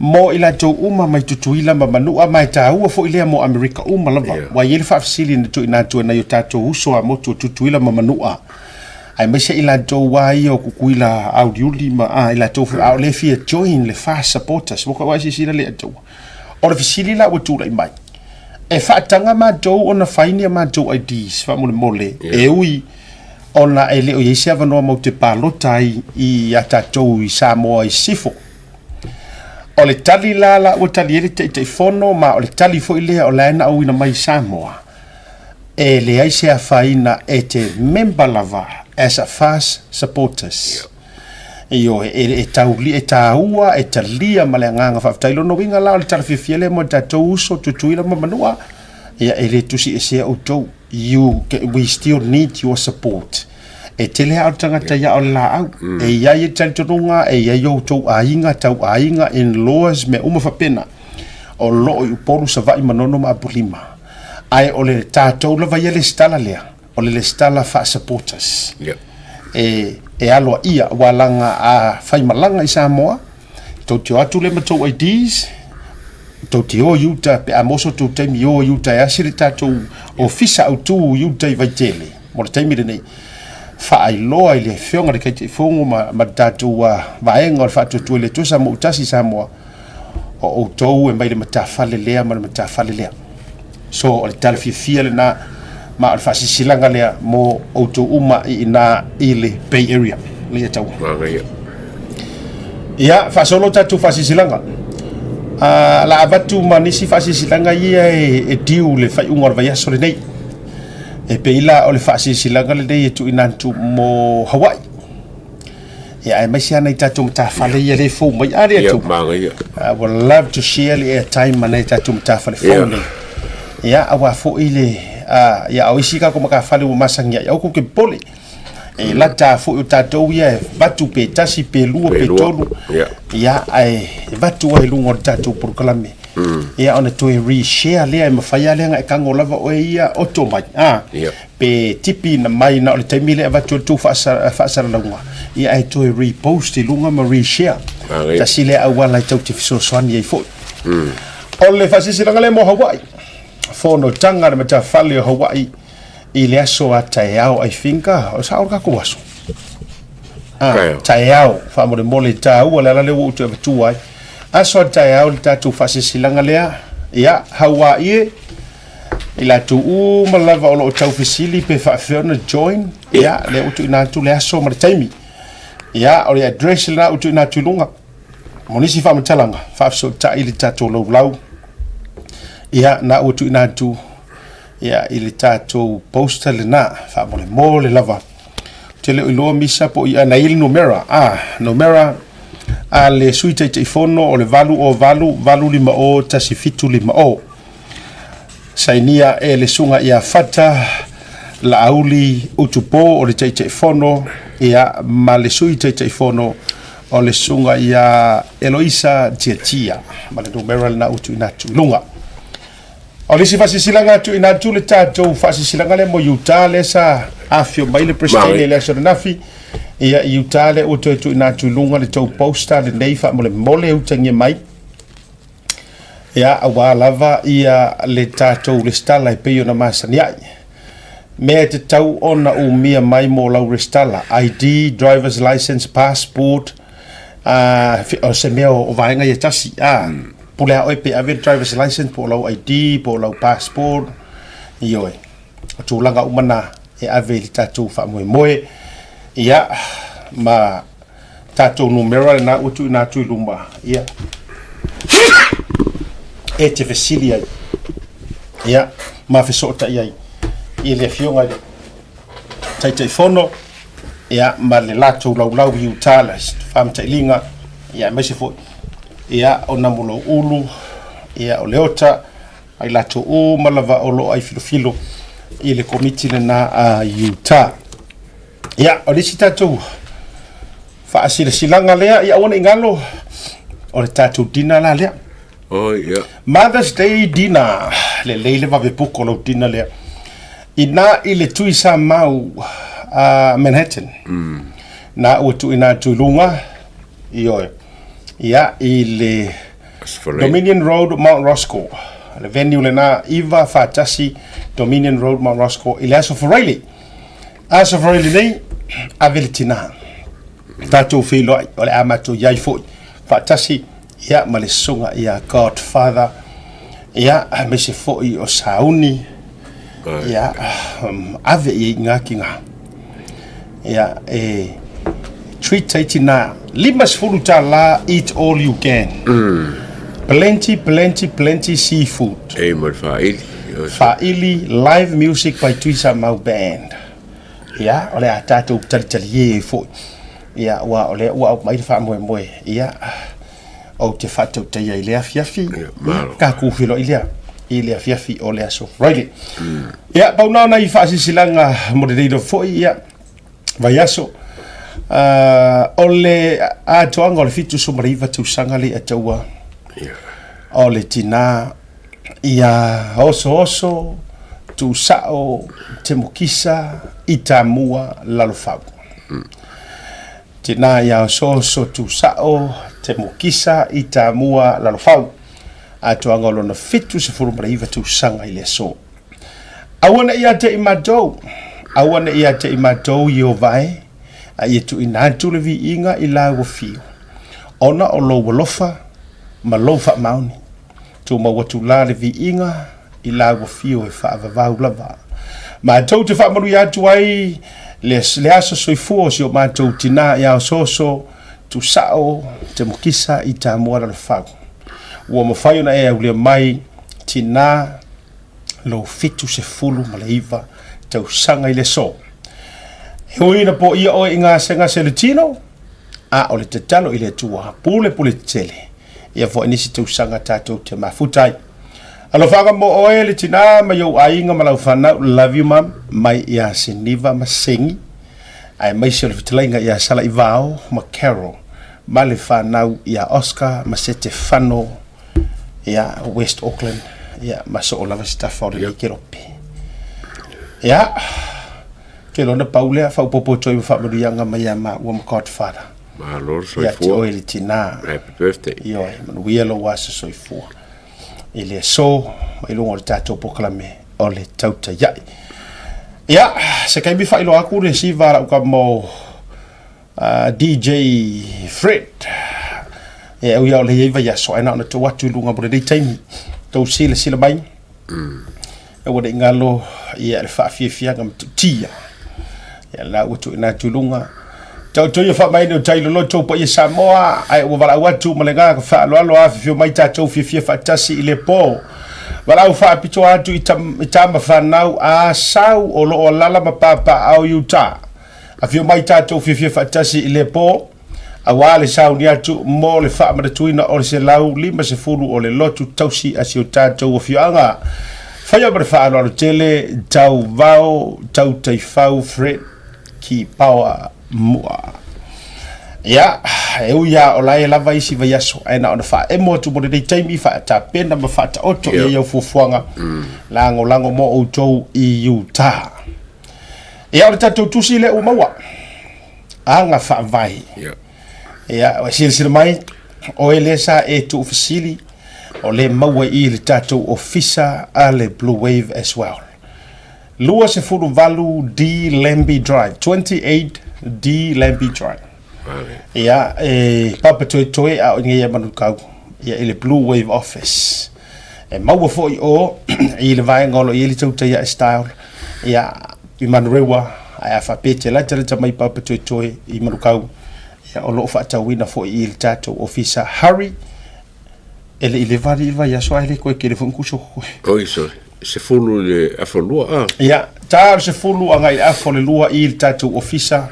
mo ila to uma mai tutuila manu mai tau fo ile mo America uma lava wa ile fa fasili to ina to na yota to uso a mo tutuila manu ai me se ila to wa io kukuila audiuli ma ila to au le fia join le fa supporters mo ka si sila le to o fasili la tu lai mai e fa tanga ma to ona faini ma to IDs fa mo mole e ui ona ele o yesi ava no mo te palotai I ata to I Samoa I sifo o le tali lala o tali ele te fono ma o le tali fo ile o laina au ina mai Samoa e le aise a faina e te member lava as a fast supporters io e tauli e taua e talia malenganga fa tailo no winga la o le tali fiele mo tato uso tutuila mo manua ia ele tusi e se o to we still need your support e tele au tangata ya o la au e ia i tantonga e ia yo to ainga tau ainga in laws me uma fapena o lo I poru sa vai manono ma apulima ai o le tatou lava ia le stala lea o le stala fa supporters e aloa ia walanga a fai malanga I Samoa to te atu le matou IDs to te o yuta pe amoso to te mi o yuta ya siri tatou ofisa au tu yuta I vaitele mo le taimi le nei fa ai loa ile fionga ke te fongo ma tatou vaenga o fa tu le tusa mo utasi Samoa o tou e mai le matafale lea ma le matafale lea so o le tala fia le na ma o fasi silanga lea mo o tou uma ina ile Bay Area le tau ia fa solo tatou fasi silanga la avatu manisi fasi silanga ia e diu le fai unga vai aso le nei e pe ila o le fasi silanga le nei e tu inantu mo Hawaii ia e mai siana I tatou matafale ia le fo mai are atu I would love to share the airtime mana tatou matafale fo nei ia awa fo ile ia o isika ko makafale o masangia ia ko ke pole e la ta fo o tatou ia batu pe tasi pe lua pe tolu ia ai batu ai lungo tatou por kalame ia ona to reshare le ai mafaya le nga kango lava o ia otomai pe tipi na mai na o taimi le batu tu fa sa lunga ia ai to repost lunga ma reshare ta sile awala tau te so swani ai fo ole fa sisi le mo Hawaii fono tanga na mata fale o Hawaii I le aso a taeao ai finka o sa orka ko aso taeao fa mo le tau la le o tu tu ai aso a taeao le tatu fa sisilanga lea ia Hawaii ila tu u malava o tau fisili pe fa fiona join ia le o tu na tu le aso ma taimi ia o le address la o tu na tu lunga monisi fa mtalanga fa so ta ili tatu lo lau ia na o tu na tu ia ili tatou posta le na fa mole lava tele ilo misa po ia na il numera numera le suite te fono o le valu lima o tasifitu lima o sainia e le sunga ia fata la auli utupo o le te fono ia ma le suite te fono o le sunga ia Eloisa Tiatia ma le numera na utu inatu lunga o le fasi silanga tu ina tu le tatou fasi silanga le mo yuta le sa afio mai le presidente le so nafi ia yuta le o tu ina tu lunga le tau posta le nei fa mo le mole utangi mai ia awa lava ia le tatou le stala e pe ona masani ai me te tau ona o mia mai mo lau le stala ID driver's license passport o se meo o vaenga ia tasi pule oi pe ave driver's license po lau ID po lau passport io e tu langa umana e ave li tatu fa moe ia ma tatu numero na utu na tu lumba ia e te fesilia ia ma fe sota ia ile fionga tai fono ia ma le lato lau Utah fam tailinga ia mesi fo ia ona mulo ulu ia o leota ai lato o malava o lo ai filo ile komiti na Utah ia o le sitato fa silanga lea ia ona ingalo o le tatu dina la lea oh ia Mother's Day dinner le leile va vepuko lo dinner lea ina ile tuisa mau Manhattan na utu ina tulunga io ia ile Dominion Road Mount Roscoe le venue le na Iva Fatasi Dominion Road Mount Roscoe ile aso Riley nei avelitina tatu filo ole amato yai fo Fatasi ia malesunga ia Godfather ia mese fo i o sauni ia ave i ngakinga ia treat na limas fuluta la eat all you can plenty seafood faili live music by Tuisa Mau Band ia ole atatu tali fo ia wa ole wa mai fa moe ia o te fatu te ia ile afiafi ka ku filo ile afiafi ole aso right ia pauna na i fa silanga moderator fo ia vai aso ole atoanga ole fitu somariva tu sangale ataua ole tina ia oso tu sao te mukisa itamua lalofau tina ia oso tu sao te mukisa itamua lalofau atoanga ole na fitu se somariva tu sanga ile so awana ia te imatou yo vai ai tu inatu le vi inga ila wo fio ona o lo wolofa ma lofa mauni tu ma watu la le vi inga ila wo fio e fa va lava ma tau te fa maru ya tu ai le aso soifo si o ma tau tina ya soso tu sao te mukisa ita moa le fa wo mo faio na e ule mai tina lo fitu se fulu malaiva tau sanga ile so Huina po ia o inga senga seletino a ole te talo ile tua pule tele ia fo inisi tu sanga tato te mafutai alo faga mo o ele tina ma yo ainga malau fana love you mam mai ia seniva masengi ai mai sel fitlenga ia sala ivao ma Carol male fana ia Oscar ma Stefano ia West Auckland ia ma so lava Stafford ia kerope ia ke lona paule fa popo toi fa murianga mayama wa Godfather ma lor so ya to ele tina happy birthday yo we yellow was so for ele so mai lo tato proclame ole tauta ya se kai bi fa ilo aku receiver ka mo DJ Fred ya u ya le yeva ya so ana na to watu lunga bore dei time to sila bai e wode ngalo ya fa fia ngam tia ya la utu na tulunga to yo fa mai no tailo lo to po Samoa ai o vala watu malenga fa lo afio mai ta to fia fatasi ile po vala fa pito atu itama fa nau a sau o lo lala mapapa au Utah afio mai ta to fia fatasi ile po awale sau ni atu mo le fa ma tuina o se lau lima se fulu o le lotu tausi asio tato o fianga faya bre fa lo tele tau vao tau taifau Fred ki power mua ya eu ya olai lava isi va yaso ana ona fa e mo tu mo de time fa ta penda ma fa ta oto ye fufuanga lango mo o to i Utah ya o tatu tusile o mawa anga fa vai ya o sil mai o elesa e tu ofisili o le mawa i le tatu ofisa ale Blue Wave as well Lua se furu valu D Lambie Drive 28 D Lambie Drive ya papa toe a nge ya manukau ia i le Blue Wave Office e maua fo'i o i le vaenga o lo i le tauta ia style ia i Manurewa ai a whapete la tera mai papa toi i Marukau ia o lo whaatawina fo'i i le tātou ofisa Harry ele i le vari i vai aso ai le koe ke le whankuso koe. Oi, sorry. Se fulu le afolua, Ia, tāru se fulu anga i le afo le lua i le tātou ofisa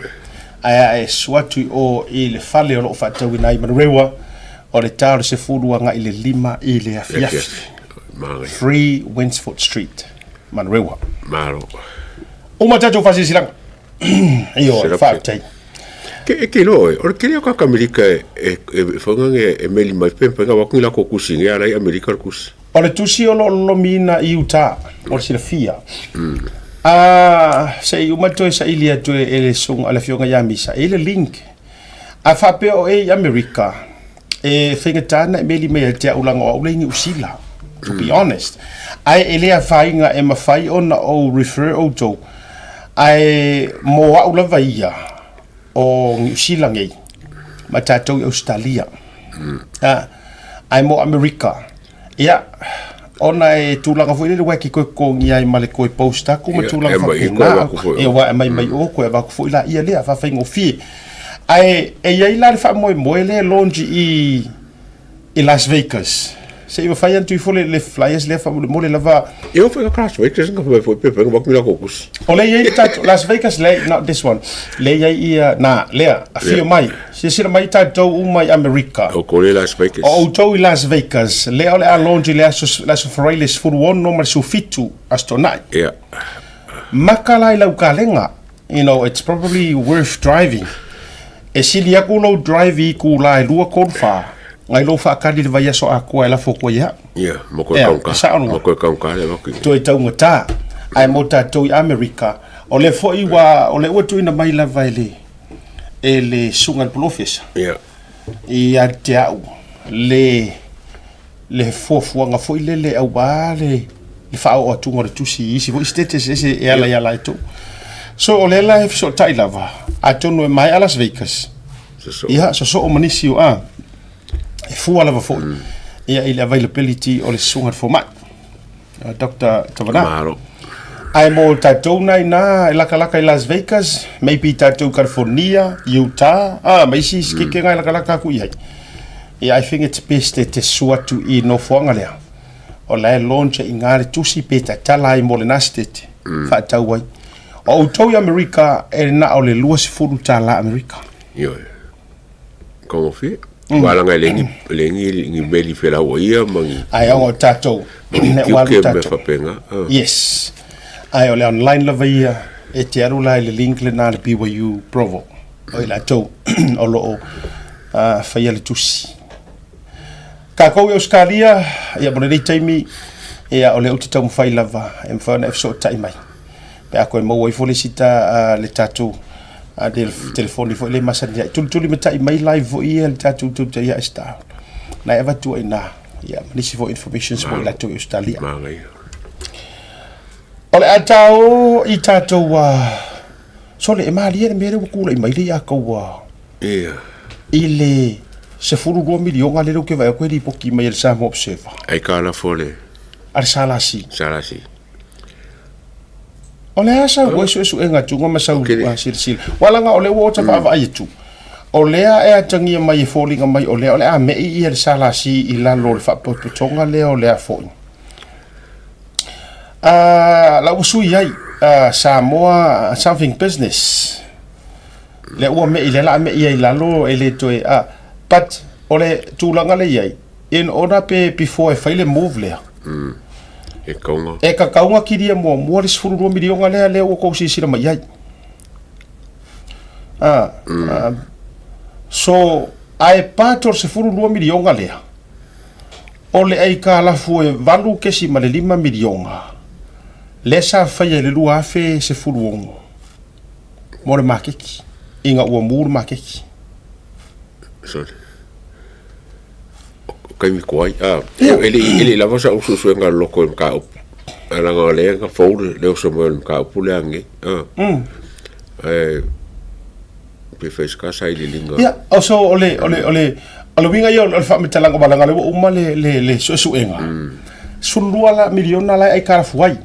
aia e suatu o i le fale o lo whaatawina i Manurewa o le tāru se fulu anga i le 5 i le afiafi. 3 Winsford Street, Manurewa. Maro. Uma tātou whasisilang. Io, whaatai. Ke no, o ke leo ka Amerika e whangange e meli mai pempe nga wakungi la kokusi nge arai Amerika kusi. O le tusi o lo mina i Utah, o le sila fia. Se i umatoe sa ili atoe e le song ala fionga yamisa, e le link. A whape o e Amerika, e whingatana e meli mea te aulanga o aulengi usila, to be honest. Ai e lea whainga e mawhai ona o refer o tau, ai mo aula vaia, o usila ngei, ma tātou i Australia. Ai mo Amerika, ia, ona e tūlanga fo ile waki koe kongi ai male koe posta ko ma tūlanga fa e wa mai o koe wa ko ila ia le fa faingo fi ai e ia ila fa mo le longe i Las Vegas se eu fai antu fo le flyers le fa mo le lava eu foi a Las Vegas nga foi pepe nga bakula ko kus ole ia tat Las Vegas le not this one le ia na le a fio mai se mai tato mai America o ko le Las Vegas o to Las Vegas le ole a longe le aso forailes for one normal so fitu astonai yeah makala ila ukalenga you know it's probably worth driving e silia ku lo drive ku la lua konfa ngai lo fa kali le vai so a ko ela fo ko ya yeah mo ko kaunka le loki to e taunga ta ai mota to America o le fo i wa o le o tu ina mai la vai le e le sunga le professor yeah i a te au le fofuanga fo i le au ba le fa o tunga le tusi isi fo stete se e ala ya la to so o le life so tai lava a tonu mai a Las Vegas ia so o manisi o a e fu ala fo ia ile availability o le sunga fo mai Dr. Tavana Maro ai mo tatou nai na laka i Las Vegas maybe tatou California Utah mai si skike ngai laka ku ia I think it's best te suatu i no fonga lea o lai launch i ngare tusi peta tala i mo le nastet fa tau wai o tau America e na o le lua si furu tala America yo como fi wala ngai lengi meli fela o ia mangi ai o tatou ne wala tatou yes ai o le online la vai e te aru lai le link le na le BYU Provo o ila tau o lo faia le tusi ka ko Australia ia mo le taimi ia o le uti tau mfai lava e mfana e so tai mai pe a ko mo i fo le sita le tatu a del telefoni fo le masanja tuli meta mai live vo ia le tatu tu ia sta na eva tu ina ia nisi for information so la tu Australia ole atao i tatu so le mali e mere ku le mai le ya ko ia ile se furu 2 miliona le ke vai ko di poki mai el samo observa ai kala fole ar salasi ole asa wo so enga tu ngoma sa sil wala nga ole wo ta va ai tu ole a e tangi mai falling mai ole a me i el salasi i la lo fa potonga le ole a fo la usu yai Samoa something business le wo me i le la me i la lo ele to but ole tulanga le yai in order pe before I fail move le e ka kaunga kiria mo le sfuru 2 miliona le o ko sisira mai ai so ai pator sfuru 2 miliona le ole ai ka la fu e valu ke si male 5 miliona le sa faia le lua fe sfuru mo le makeki inga o mur makeki sorry kai mi koi ele la vosa usu nga loko ka ala nga le nga fold le so mo ka pulangi pe fes ka sai le linga ya also ole Ala winga yo al fa metala ko balanga le uma le so enga. Sulua la miliona la ai kara fuai.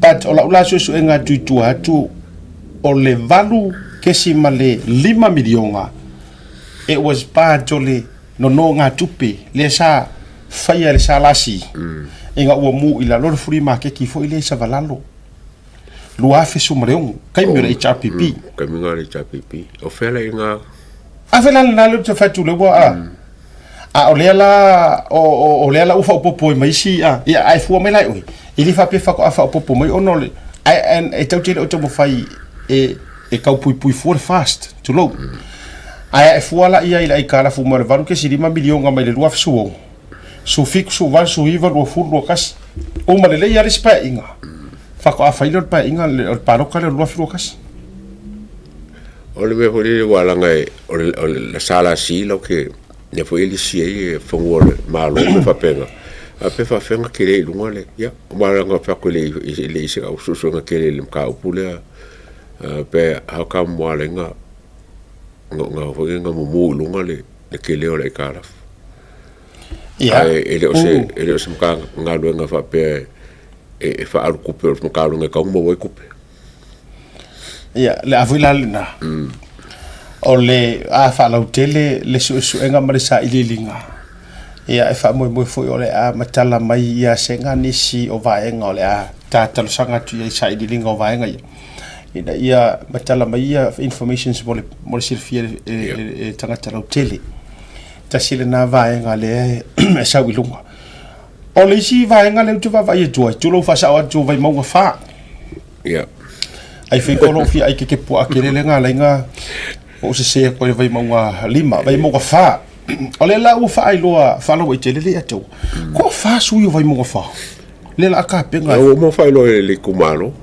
But ola so enga tu atu o le valu kesi male 5 miliona. It was bad jole no nga tupe le sa faya le salasi. Inga ua mu ila lo free market ki fo ile sa valalo. Lua fe sumreung kai mira HRPP. Kai minga le HRPP. O fela inga afela na lo te fatu le wa a o lela ufa popo mai si a ia ai fu mai lai oi ili fa pe fa ko afa popo mai onole ai e tau tele o tomo fai e kau pui for fast to low ai fu ala ia ila ikala fu mar varu ke si 5 miliona mai le lua fu so fik so van so iva lo fu lo kas o ma le ia respa inga fa ko afa ilo pa inga le paro ka le lua fu kas ole me hori wala ngai ole la sala si lo ke ne foi ele si e fongo malo me fa pena a pe fa fenga ke le lunga le ya wala nga fa ko le se au so nga ke le ka upule pe ha ka mo ale nga foi nga mo lunga le ke le ole kala ya ele o se ka nga lo nga fa pe e fa al coupe mo ka lo nga ka mo wo coupe ia le avila lina o le a fa la tele le su enga mare sa ililinga ia e fa mo foi o le a matala mai ia senga nisi o vaenga o le a tata sanga tu ia sa ililinga o vaenga ia ia matala mai ia information mo le sirfia e tanga tala tele ta sile na vaenga le sa wilunga o le si vaenga le tu va ia tu lo fa sa o tu vai mo fa ia ai fai kolo fi ai ke po akele nga lenga o se ko vai maunga 5 vai mo fa ole la u fa ai loa fa lo tele le atu ko fa su yo vai mo fa le la ka penga o mo fa lo le kumalo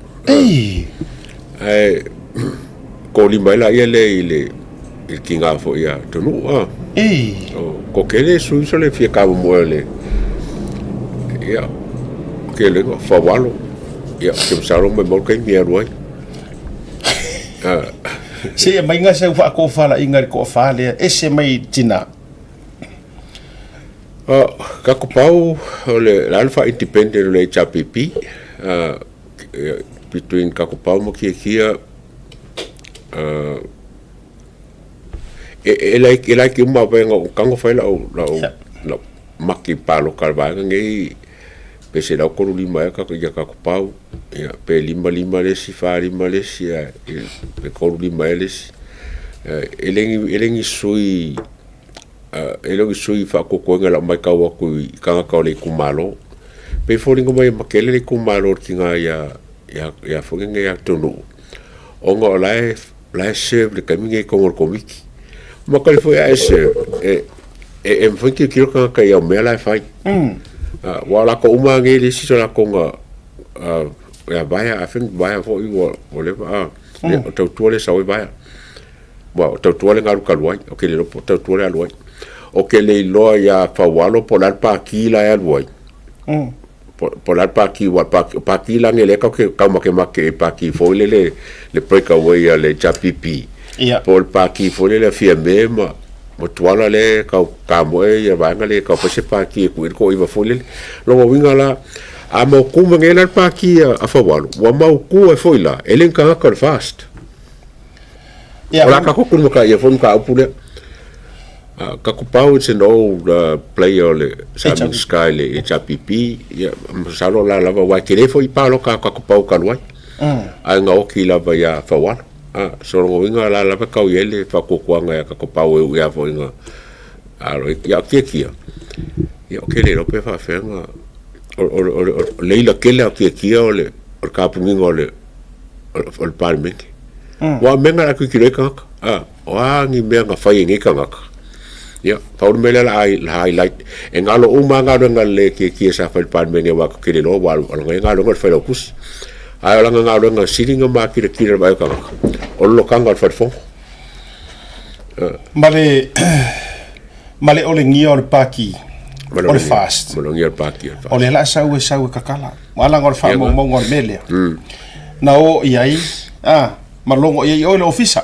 ko li mai la ile il kinga fo ia to no ko kele su so le fi ka mo le ia kele fa walo ia ke saro me mo kai mi aroi se mai nga se fa ko fa la inga ko fa le ese mai tina ka ko pau le alfa independent le HRPP between ka ko pau mo kia e like uma venga ka ngo fa la maki palo kalva ngai pese la ko lima ka ko pau ya pe lima le si fa lima le si pe ko lima le si elengi sui fa ko ngala mai ka wa ku ka le kumalo pe fo lingo mai makele le kumalo kinga ya fo nge ya tonu ongo la chef le kaminge ko komiki ma ka fo ya chef e fo ki kilo ka ya me la fa wala ko uma nge le si la ko nga ya vaya afin vaya fo i wole to tuole sa vaya wa to tuole ngaru kalwai o ke le to tuole alwai o ke le lo ya fa walo polar pa kila ya alwai polar pa ki wa pa kila ngele ka ke ka ma ke pa ki fo le breakaway ya le chapipi pol pa ki fo le fie mema mo tuala le ka mo ya va ngale ka pa se pa ki ko i va fo le lo winga la a mo kuma ngela pa ki a fawalo wa mau ku e foila elen ka fast ora ka ko kuma ka ye fon ka upule ka ko pau it's an old player le Simon Sky le HRPP ya salo la wa kele fo I palo ka ko pau ka loi a nga o ki la ya fawalo so ngo winga la ka yele fa ko kwanga ya ka ko pau ya fo nga aro ya ki ya kele lo pe fa fenga o leila kele a kia o le ka pungi ole o parliament wa menga ku kile ka wa ngi menga fai ngi ka ngaka ya pa mele la highlight e ngalo uma ngalo ngale ki sa fa parliament wa ku kile lo wa ngalo ngalo fa lo kus ai la ngalo ngalo sitting ma ki kile ba ka o lo ka ngalo fa fo male ole ngi or paki ole fast molongi paki ole la sau kakala wala ngor fa mo ngor mele na o iai malongo iai o le ofisa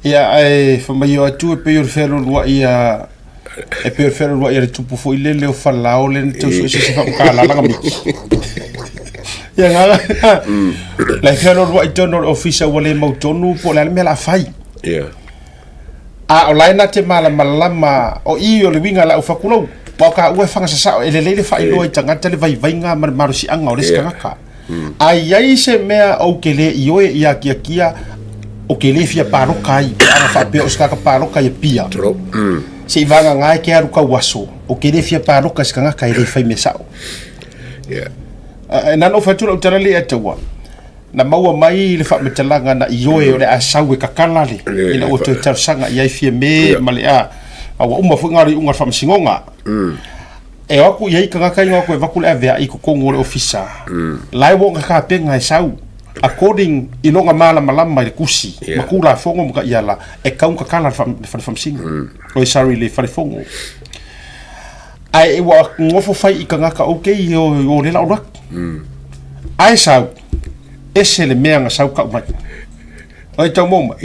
ia ai fa mai o atu pe o fero lua ia e pe fero lua ia tupu fo ile le o falao le te so se fa kala la mi ia ngala la fero lua i tono official wale mau tonu po la me la fai ia a o laina te malama o i o le winga la o fakulo pa ka ua fanga sa ele le fai lo i tangata le vai vainga marusi anga o le skanga ai ai se mea o kele i o ia kia o ke le fia paroka i ana fa pe o ska ka paroka i pia se vanga ngai ke aru ka waso o ke le fia paroka ska nga kai le fai mesao na no fa tu o tara le atawa na maua mai le fa metalanga na ioe o le asau e kakala le ina o te tarsanga i ai fia me male a wa uma fu ngari unga fa msingonga e aku i ai ka kai ngako e vakule ave i ko kongo le ofisa lai wo ka pe ngai sau according ilonga malama i kusi makula fongo mga iala e kaunga kala fa msinga o sorry le fa fongo ai wa ngofo fai i kanga ka okay o le la ora ai sau ese le mea nga sau ka mai ai tau moma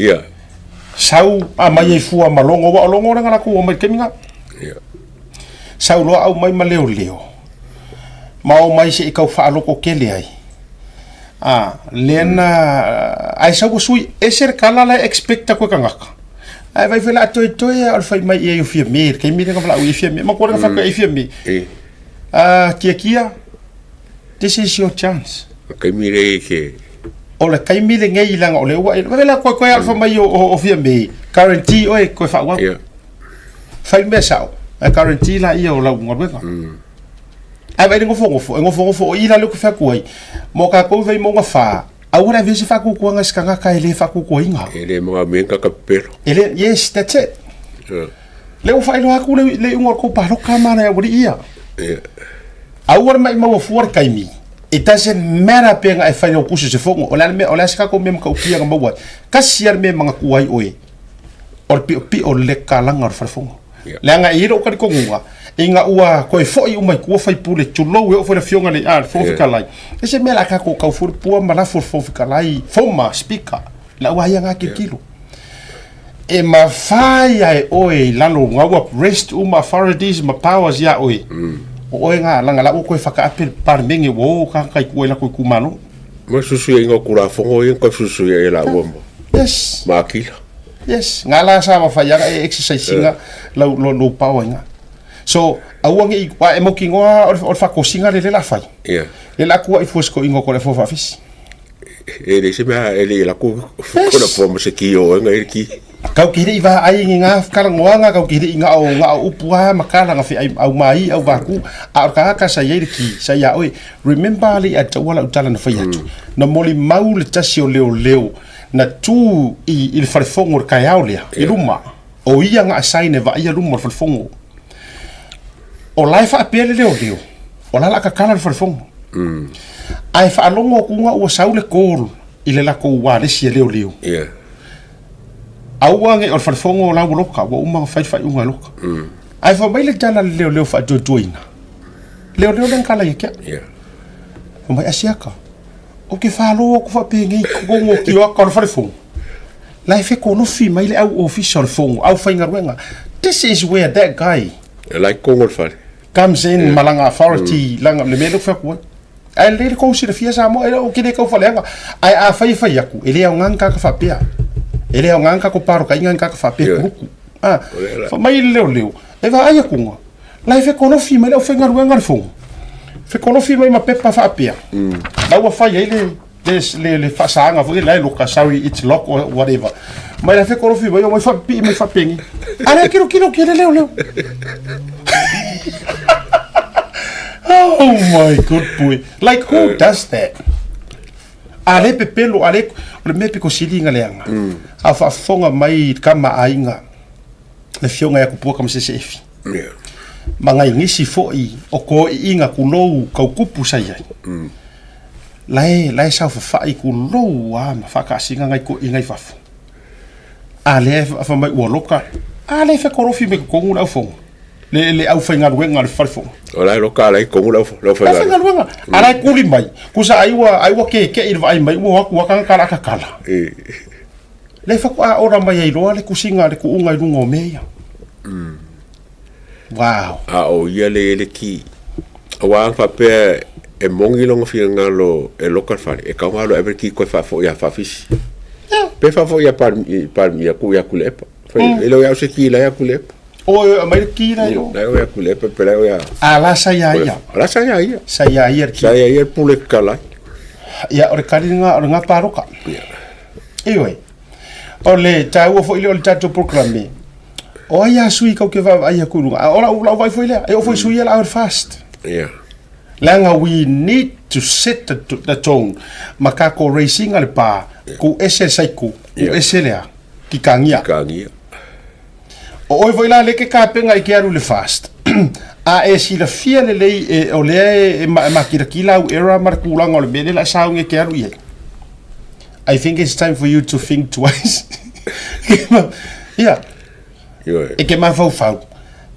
sau a mai e fua malongo wa longo nga la ku o mai keminga sau lo au mai maleo mau mai se i kau fa loko kele ai lena ai sa ko sui eser kala la expecta ko kangaka ai vai fela toi al fai mai e fia me ke mi nga fala u fia me ma ko nga fa ko e fia me kia this is your chance ke mi re ke o le kai mi le ngai langa o le wa vela ko al fa mai o fia me guarantee o ko fa wa fai me sao guarantee la ia o la ngorwenga ai vai ngofo ila le ko fa koi mo ka ko vai mo nga fa awura visi fa ku nga skanga ka ele fa ku ko inga ele mo me ka kapero ele yes that's it le o fa ilo aku le ngor ko pa ro kamana ya wuri ia awura mai mo fuor kai mi it doesn't matter pe nga e fa no kusu se fongo o la ska ko mem ka upia nga mo ka siar me manga kuai oe or pi o le kalanga or fa fongo le nga iro ka ko ngua inga ua ko e foi umai ko fai pule chulo we fo le fionga le fo fika lai ese mela ka ko ka fur pu ma la fo fika lai foma speaker la wa yanga ke kilo e ma fai ai oi lalo ngawa rest uma authorities ma powers ya oi o nga langa la ko faka apel par mengi wo ka kai ko la ko kumano ma susu inga kura fongo inga susu ya la wo yes ma kila yes ngala sa ma fai ya exercise singa lo power nga so awangi wa emoki ngoa or fa ko singa le la fai le la ku i fosco ingo ko le fo fa fis ele se ma ele la ku ko la fo mo se ki o nga ki kau kiri va ai nga kala ngoanga kau kiri nga o upua makala nga fi au mai au vaku a ka sa ye ki sa ya oi remember li at wala utala na fai atu na moli mau le tasio leo na tu i il farfongo ka yaulia i luma o ia nga asaine va ia luma farfongo o life apele leo o la ka kala farfongo ai fa longo ku nga o saule kol ile la ko wa le si leo awange o farfongo la loka wa uma fai unga loka ai fa mai le tala leo fa doina leo den kala yake o mai asiaka o ke fa lo ko fa pengi ko ngo ki wa ko farfongo life ko no fi mai le au official fongo au fa ngarwenga this is where that guy like Congo fa comes in malanga authority langa le melo fa ko ai le ko si le fia sa mo o ke le ko fa lenga ai a fa yaku ele o nganga ka fa pia ele o nganga ko paro ka nganga ka fa pia kuku fa mai leo e va ai kunga life ko no fi mai o fa ngarwenga fongo fe ko no fi mai ma pepa fa pia la wa fa ele le fa sanga fu le lo ka sawi it's lock or whatever mai la fe ko no fi mai o fa pi mai fa pengi ale kilo ke leo oh my good boy like who does that ale pepelo ale le mepe ko silinga leanga a fa fonga mai kama ainga le fionga ya kupua kama se sefi manga ngisi foi o ko inga kulou ka kupu sai lai sa fa i kulou a ma fa ka singa ngai ko ingai fa ale fa mai woloka ale fe ko rofi me ko ngula fonga le au fainga wenga le farfo ola lo kala ko ngula lo fa fainga wenga ala kuli mai kusa aiwa ke il vai mai mo ku kala le fa ko a ora mai ai roa le kusinga le kuunga i lungo meia wow a o ia le ki wa fa pe e mongi longa finga lo e local fare e ka ngalo e ki ko fa fo ya fa fish pe fa fo ya par ya ku lepa e lo ya se ki la ya ku lepa o mai ki la yo la ya ku lepa pe la ya ala sa ya pule kala ya ore kalinga ore nga paroka iwe ole tau fo ile ole tatu programme o ya sui ka ke va ai ku lunga ora u la vai fo ile e fo sui la hour fast langa we need to set the tone makako racing al pa ku ese saiku ku ese lea ki kangia o oi voi la le ke ka penga i ke aru le fast a e si la fia le lei e o le ma kila u era mar kulanga o le bene la saunge ke aru ye I think it's time for you to think twice yeah e ke ma fau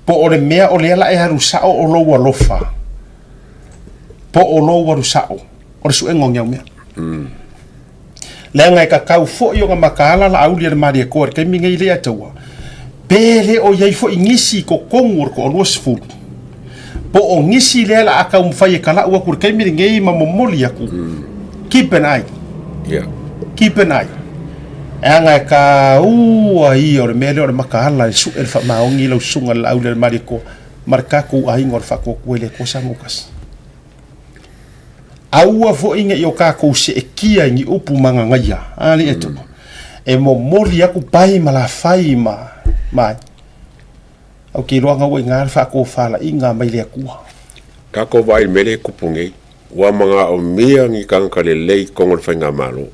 po o le mea o le la e haru sao o lo wa lofa po o lo wa sao o le su engong ya mea le ngai ka kau fo yo nga makala la au le mari ko ke mi ngai le atawa pele o yai fo ingisi ko kongur ko no sfu po o ngisi le la aka fai kala wa kur ke mi ngai ma momoli aku keep an eye keep an eye anga ka ai o me le makala su el fa ma ongi lo sunga la au le mari ko marka ku ai ngor fa ko le ko samukas aua fo inga yo ka ko se kia ngi upu manga ngaya ali eto e mo moli aku pai mala fai mai au ki roanga wo ngar fa ko fala inga mai le ku ka ko vai mele kupungi wa manga o mia ngi kan kale lei kongol fa nga malo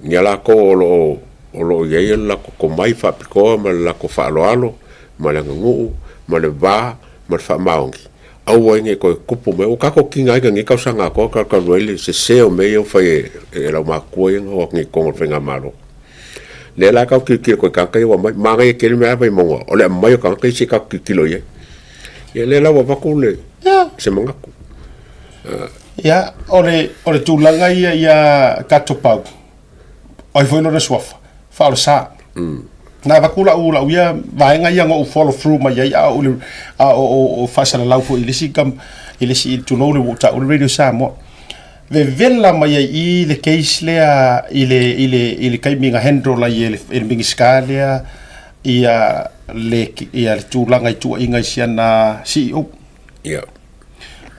nyala ko lo ye la ko mai fa ko ma la ko fa lo alo ma la ngu ma le va ma fa maongi au nge ko kupu me o ka ko kinga ngi ka sanga ko ka roile se o me o fa e la ma ko ngo ngi ko ngo nga malo le la ka ki ko ka ka wa ma nge ke me ba mo o le mai ka ka si ka kilo ye le la wa ko le se manga ko ya ore tu langa ya ka to pau ai foi no resofa fa sa na vakula ula uia vaenga ia ngo follow through mai ia o fasala lau fo ilisi kam ilisi to know le ta o radio samo ve vela mai i le case le ile kai minga handle la ile minga skalia ia le tu langa tu inga siana CEO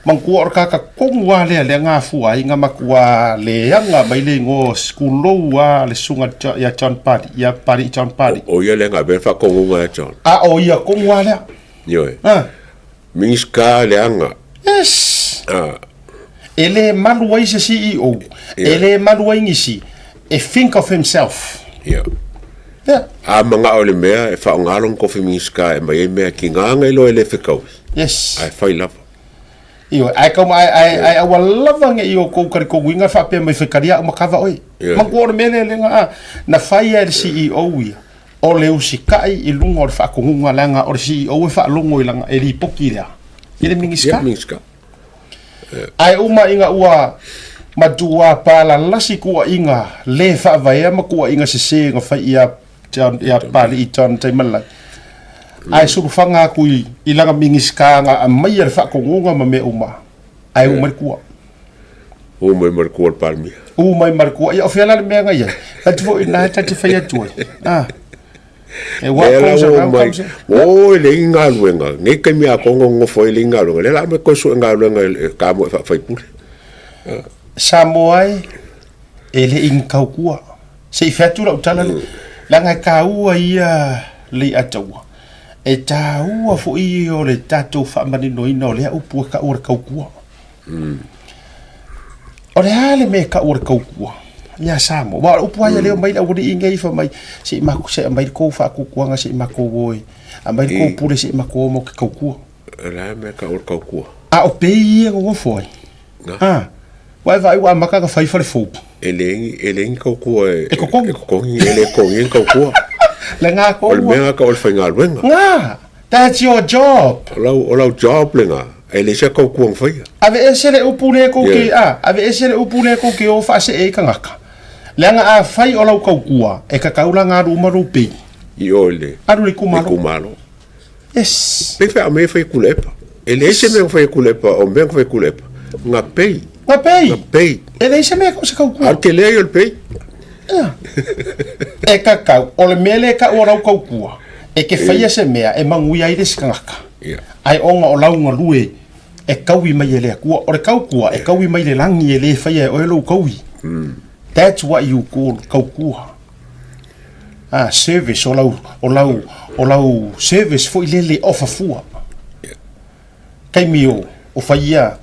mangku or kaka kongwa le nga fua inga makua le anga mai le ngo skulo wa le sunga ya John Party ya Party John Party o ia le nga be fa kongwa John o ia kongwa le yo minska le anga yes ele maluai se CEO ele maluai ngisi think of himself manga o le mea e fa ngalong ko minska e mai mea ki nganga ilo ele fikau yes I feel love io ai como ai wala nge io ko kar ko winga fa pe mai fekaria ma kava oi ma ko mele le nga na fai el CEO ia o le usikai i lungo fa ko nga langa o CEO fa lungo i langa e li pokira ile mingiska ai uma inga ua madua pala lasi ko inga le fa vai ma ko inga se nga fa ia pali i ton te mala ai suru fanga kui ilanga mingiska nga mai er fa ko nga ma me uma ai uma ku o mai marco palmi o mai marco ia ofela me nga ia atu vo ina tati fa ia tu e wa ko se o le inga luenga ne ke mi a kongo ngo foi le inga luenga le la me ko su inga luenga ka mo fa pule samoai ele inka ku se fetu la utala langa ka ua ia le atawa e taua fo i o le tatou whaamani ina o lea upu ka ora kaukua. O le hale me ka ora kaukua. Ia samo. Wa upu aia leo mai la uri inga ifa mai. Se i mako se mai ko wha kukuanga se i mako woi. A mai ko pure se i mako mo ke kaukua. La me ka ora kaukua. A o pei e ngongo foi. Wai vai wa maka ka fai fare fo. Ele kaukua e kokongi ele kongi kaukua. Le nga ko. O me ka o whainga luenga. Nga. That's your job. O lau job le nga. Ele se kaukua mwhai. Ave esele upule ko ke ave esele upule ko ke o fa se e kangaka. Leanga a fai o lau kaukua, e ka kaulanga aru umaru pei. I ole. Aru le kumalo. Kumalo. Yes. Pe fa me fa kulepa. Ele se me fa kulepa, o me fa kulepa. Nga pei. Nga pei. Nga pei. Ele se me ko se kaukua. Al ke le yo pei. E ka kau, o le mele ka o lau kaukua. E ke faia se mea, e mangui ai le skangaka. Ai onga o lau nga lue, e kaui mai ele akua. O le kaukua, e kaui mai le langi ele faia o elo kaui. That's what you call kaukua. Service, o lau service fo ilele ofa fua. Kai mio, o faia,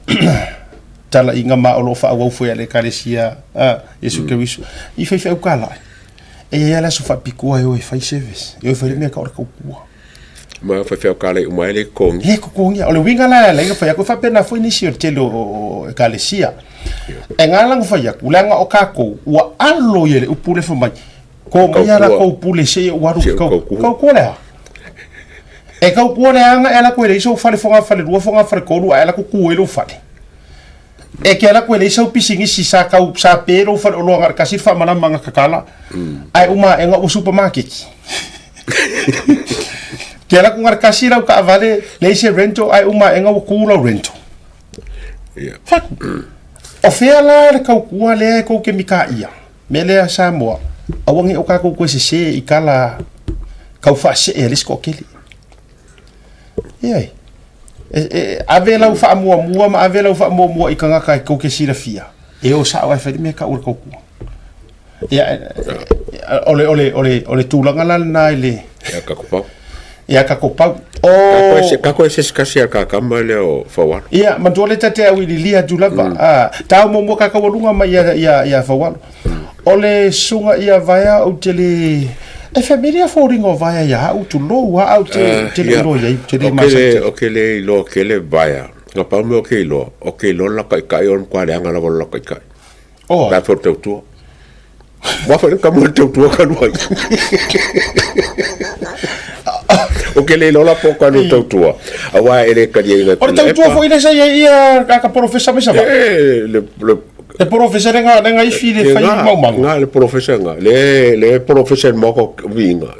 tala inga ma o lo fa au fo ele kalesia, Yesu Keriso. I fai fai ukala. E ia la so fa pikua e fai service. E fai me ka o kaukua. Ma fa fai ukala o mai le kongi. Le kongi, o le winga la le fa ko fa pena fo inisio telo o kalesia. E ngalang fa ya kulanga o kako, wa allo yele upule fo mai. Ko mai ala ko upule se waru ko ko le. E ka ko le anga ela ko le so fale fonga fale ru fonga fale ko ru ela ko ku elo fale. E ke ala ko le so pisingi si sa ka sa pero fale o longa ka si fa mana manga kakala. Ai uma e nga o supermarket. Ke ala ko ngar kasira ka vale le se rento ai uma e nga o ku lo rento. Faku. O fea la le kaukua le kou ke mika ia. Me lea Samoa. Awangi o kako koe se i kala kau wha se e lisko keli. Iai. Ave lau wha mua ma ave lau wha mua i ka ngaka i kou ke sira fia. E o sa awai whaidi mea ka ura kaukua. Ia, ole tūlanga lana nai le. Ia kakopau. Ia kakopau. Kako e se skasi a kakama le o whawalo. Ia, mantua le tate au ili lia tulava. Tau mo kakawalunga ma ia whawalo. Ole sunga ia vaya au tele... E familia fōringo vaya ia au tu lo au tele lo ia tele masa. O ke le ilo, ke le vaya. Nga paume o ke ilo. O ke ilo la kai kai on kwa le anga la wala kai kai. Oh. Da fo tau tua. Wafa ni kamo tau tua kanuai. O ke le lola po kanu tau tua. Awa ele kadia ina. O tau tua fo ina sa ia ka professor me sa. Le professor nga I file fai mau mau. Nga le professor nga. Le professor moko vinga.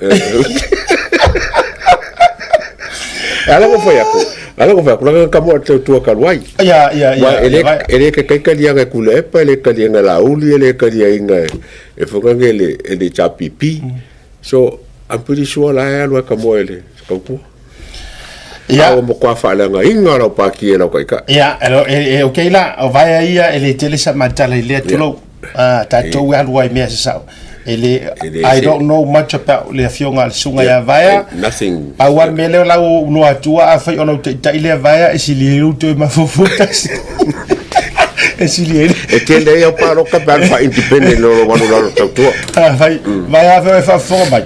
Ala ko foi ako. Ala ko foi ako nga kamo tau tua kanuai. Ya. Ele ke kai kadia nga kule pa ele kadia nga lauli ele kadia inga. E fo nga ele chapipi. So I'm pretty sure la ya lo kamo ele. Kaupu. Ya. O mo kwa fala nga inga ro pa ki ela kai ka. Ya, okay la, o vai ia ele tele sa matala ile tulo. Tatou alu ai mea sa. I don't know much about le fionga sunga ya vaya. Nothing. Awan mele la no atua a fai ona ta ile vaya e sili u to ma fofutas. E sili e ke le o paro ka ba fa independent no wanu la tatua. Vai vai fa forma.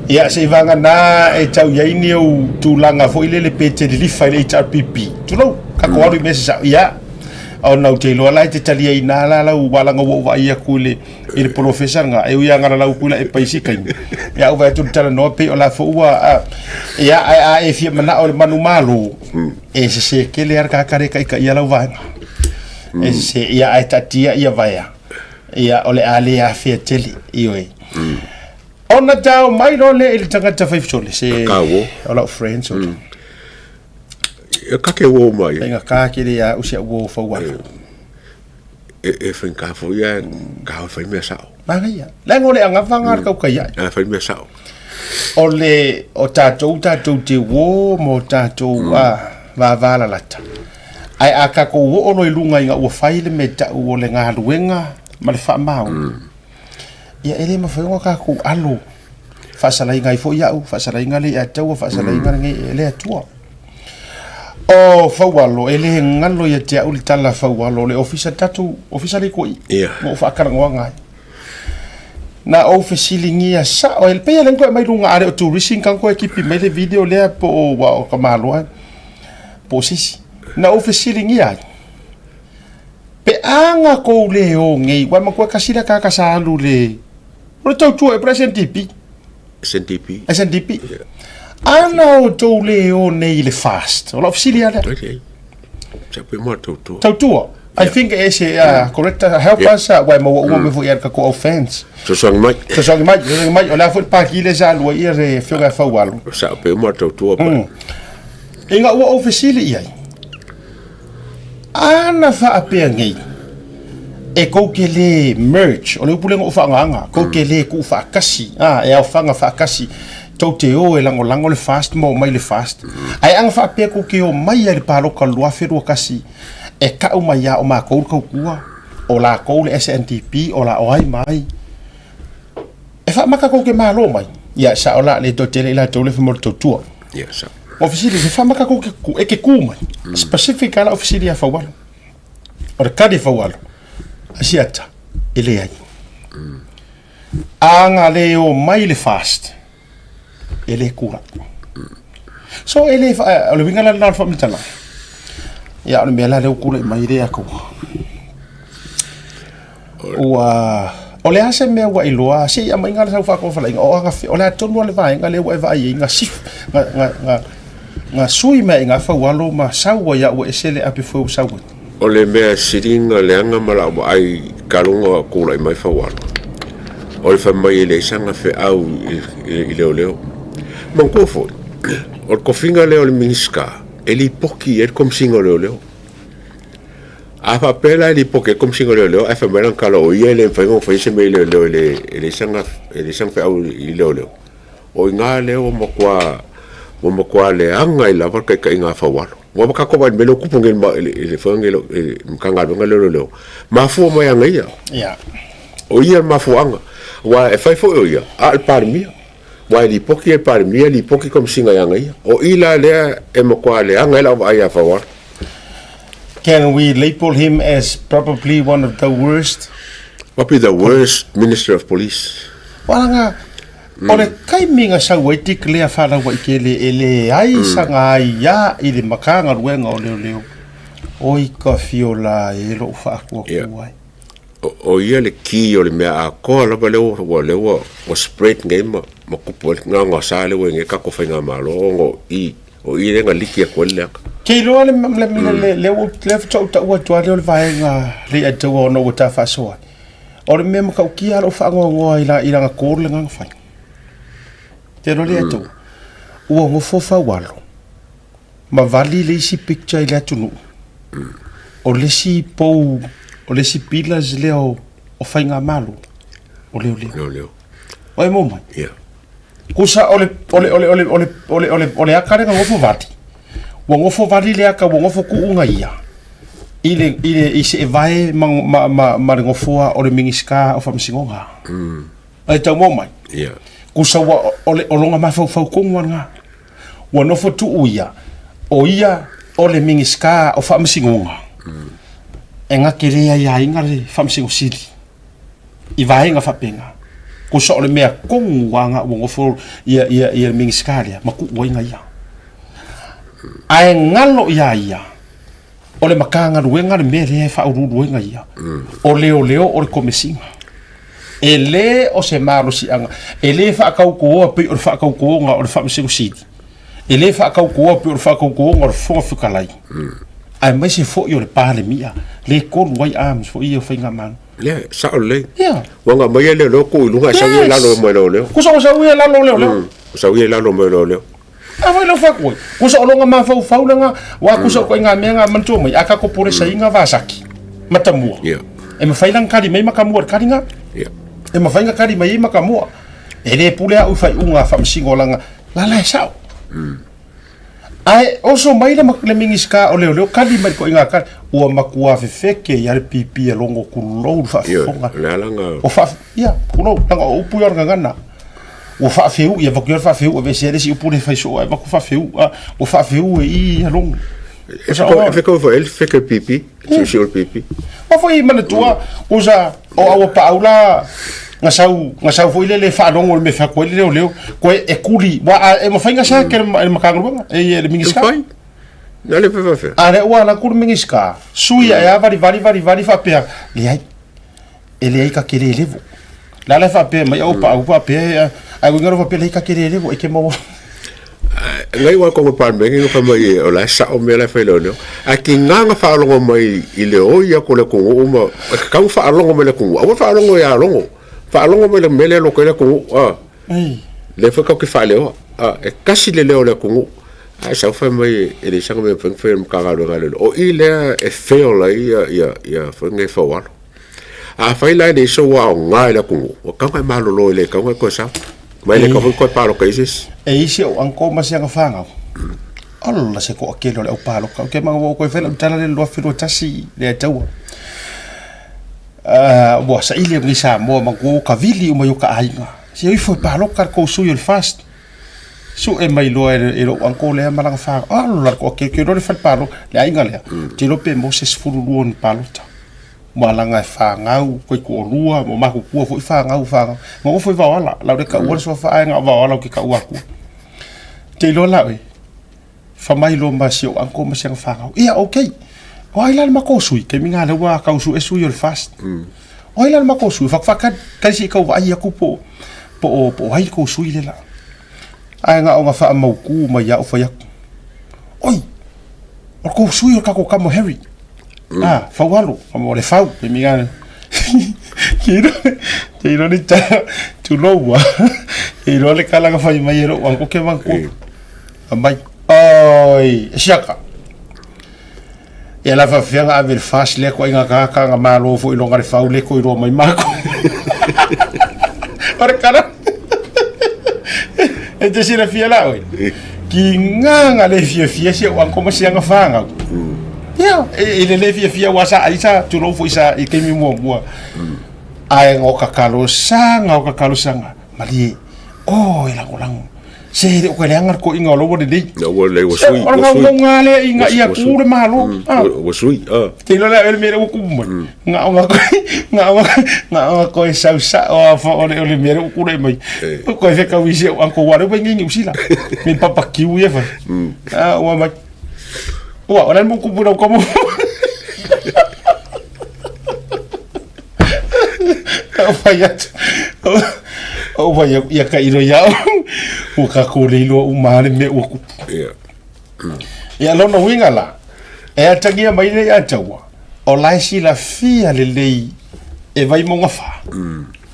Ia se vanga na e tau yaini o tūlanga fo ile le pete li fa le HRPP. Tulo ka ko aru mesa sa ia. O na te lo la te tali ai na la wala nga wa ia kule il professor nga e ia nga la kula e paisi kai. Ia o vai tu tala no pe o la fo wa ia e fi mana o manu malu. E se ke le ar ka kare kai ka ia la wa. E se ia ai tatia ia vai. Ia ole ale a fi tele ioi. Ona tau mai no le il tangata fai sole se o la friends o ka ke wo mai nga ka ke ya usia wo fo wa e fen ka fo ya ka fai me sa banga ya la ngole anga fanga ka ka ya fai me sa ole o tatou te wo mo tatou va la lata ai aka ko wo no ilunga inga o fai le meta o le nga luenga ma le fa mau ia ele ma foi ka ku alo fa sala inga fo ya fa sala inga le atau fa sala inga le atua o fa walo ele ngalo ya te ul tala fa walo le officer tatu officer ko mo fa ka ngwa na officer lingia sa o el pe len ko mai lunga are to racing kan ko ekipi mai le video le po wa ka malo po sisi na officer lingia pe anga ko le o ngai wa ma ko kasira ka sa lu le o tau tu e presentipi SNDP ana o tau le o nei le fast o la ofisilia le sa pe mo tau tau I think it's correct. Help us why mo mo vo ia ka ko offense. So mai. So mai ola fu pa ki le za lo ia re fio ga fa walo. Sa pe mo to tu pa. Inga o officially ia. Ana fa ape ngai. E ko ke le merch o le pulenga o fa nganga ko ke le ku fa kasi e o fa kasi to te o e lango le fast mo mai le fast ai anga fa ape ko ke o mai le palo ka lua feru kasi e ka o mai ya o ma ko kua o la ko le SNTP o la o ai mai e fa maka ko ke malo mai ya sa o la le to tele la to le mo to tua ya sa officially se fa maka ko ke e ke ku mai specific ala officially ya fa walo o ka di fa walo asiata ele ai anga le o mai le fast ele kura so ele o le vinga la fa mitala ya o me la le kura mai le ako o le ase me wa iloa si ya mai ngala sa fa ko fa o anga o le tonu le vai ngale wa vai nga sif nga sui me nga fa walo ma sa wa ya o esele ape fo sa wa o le mea siringa le anga mala o ai kalunga kula i mai whawalo. O le whamai le sanga whe au i leo leo. Mangko fo, o le kofinga leo le mingiska, e li poki e komsinga leo leo. A whapela e li poki e komsinga leo leo, e whamai lang kala o ia le whaingo whaise mei leo leo le sanga whe au i leo leo. O i ngā leo mo makua le anga i lawar kai ngā whawalo. Wa ka ko ba melo ku pungen ba le fangelo kanga nga lelo ma fu mo ya ngai ya o ia ma fu anga wa e fai fo o ia al parmi wa li poki e parmi li poki kom singa ya ngai o ila le e mo kwa le anga la va ya fa. Can we label him as probably one of the worst? Probably the worst minister of police. Wala ole kai minga sa weti klea fala wa ikele ele ai sanga ia ile makanga ruenga o leo oi ka fiola e lo fa ko kuai o ia le ki o le mea a ko la leo o spread game mo kupo nga sale we nge ka ko fa nga malo i o i nga liki ko le ke lo le o le to o to le vai nga le a to no ta fa so o le me ka ki alo fa ngo ila nga ko le nga fa te no le ato ua ngofo walo ma vali le si picture ile atu o le si pou o le si pillars leo o fainga malu o leo o e moma kusa ole akare nga ngofo vati ua ngofo vali le aka ua ngofo ku unga ia ile ise e vai ma ngofo o le mingiska o famsingonga ai tau moma kusa wa ole olonga mafau konga nga wa no fotu uia o ia ole mingiska o famsingonga enga kerea ya inga le famsingo sili i vai nga fapenga kusa ole mea konga nga wo fo ia mingiska le maku wa inga ia ai ngalo ia ole makanga ruenga le mere fa ruenga ia ole ole komisinga ele o se maro si anga ele fa ka ko pe o fa ka ko nga o fa mse sidi ele fa ka ko pe o fa ka ko nga o fo kalai ai mai se fo yo le pale mia le ko wai arms fo io fa ngaman le sa le ya wanga mai le lo ko lu nga sa ye la lo mo le ko sa ye la lo le sa ye la lo mo le a vai lo fa ko sa lo nga ma fa nga wa ko sa ko nga me nga man to mai aka ko pore sa inga vasaki matamua e me fa lang kali mai makamua kali nga e mafainga kari mai makamua ele pule au fai unga famsingo langa la sao ai oso mai le mingiska o leo kali mai ko inga kali o makua fefeke ya pipi longo kulo fa fonga o fa ya kulo langa o puyo ngana o fa feu ya vakio fa feu o vesere si o pule fai so ai maku fa feu o fa feu i longo Fait quoi elle fait que pipi, c'est le pipi. O foi mana tua usa o au paula ngasau foi le fa longo me fa ko le ko e kuli wa e mo fainga sa ke e makangru e le mingiska na le fa fa are wa la kur mingiska suia ya vari fa pe le ai ele ai ka kere levo la fa pe mai o pa pe ai ngaro fa pe le ka kere levo e ke mo ngai wa ko pa me ngi fa mai o la sa o me la fa lo no a ki nga fa lo mai I le o ya ko le ko uma ka fa lo me le ko o fa lo ya lo fa lo me le mele lo ko le ko le fa ka ki fa le o e kasi le le ko a sa fa mai e le sa me fa fa ka ga lo o ile e feo la ya fa ngai fa wa a fa ila de so wa nga le ko o ka mai malo lo le ka ko sa mai le ko pa lo ka isis e isi o anko masianga fanga alla se ko akelo le o palo ka ke mango ko fela tala le lo firo tasi le tau bo sa ile ngi sa mo mango ka vili o mayo ka ainga se i fo palo ka ko su yo fast su e mai lo e lo anko le malanga fa alla ko ke lo le fa palo le ainga le ti lo pe mo se furu luon palo ta malanga fa ngau ko rua mo ma ko fo fa ngau fa mo fo va wala la de ka wo so fa nga va wala ki ka wa ku te lo la e fa mai lo ma si o anko ma siang fa ngau ia okay o ai la ma ko sui ke minga le wa ka su e su yo fast o ai la ma ko sui fa ka si ka wa ia ku po ai ko sui le la ai nga o nga fa ma ku ma ya o fa ya oi o ko sui ka ko ka mo Harry fa walo mo le fa e mi gana kiro ni ta tu lo wa e lo le kala ka fa mai ro wa ko ke man ko mai oi shaka e la fa fianga a ver fas le ko inga ka nga malo fo ilo ngare fa le ko ro mai mako ora cara e te sira fiala oi ki nga le fia se wa ko ma sianga fanga ya ele le fia wasa aisa tu lo fo isa I ke mi mo ai ngo ka kalo sanga mali ela ngolang se ko le angar ko inga lo bo de no wo le wo sui ngo ngale inga ia ku de malo wo sui te lo la el mere wo ku nga ko sa o fo le mere ku de mai ko fe ka wi se anko wa ba ngi usila min papa ki wi fa wa mai wa ora mo ku bu como vaya ya caído ya o cacolilo o mar me o ya lo no winga la e atagia mai le atawa o lai si la fia le lei e vai mo ngafa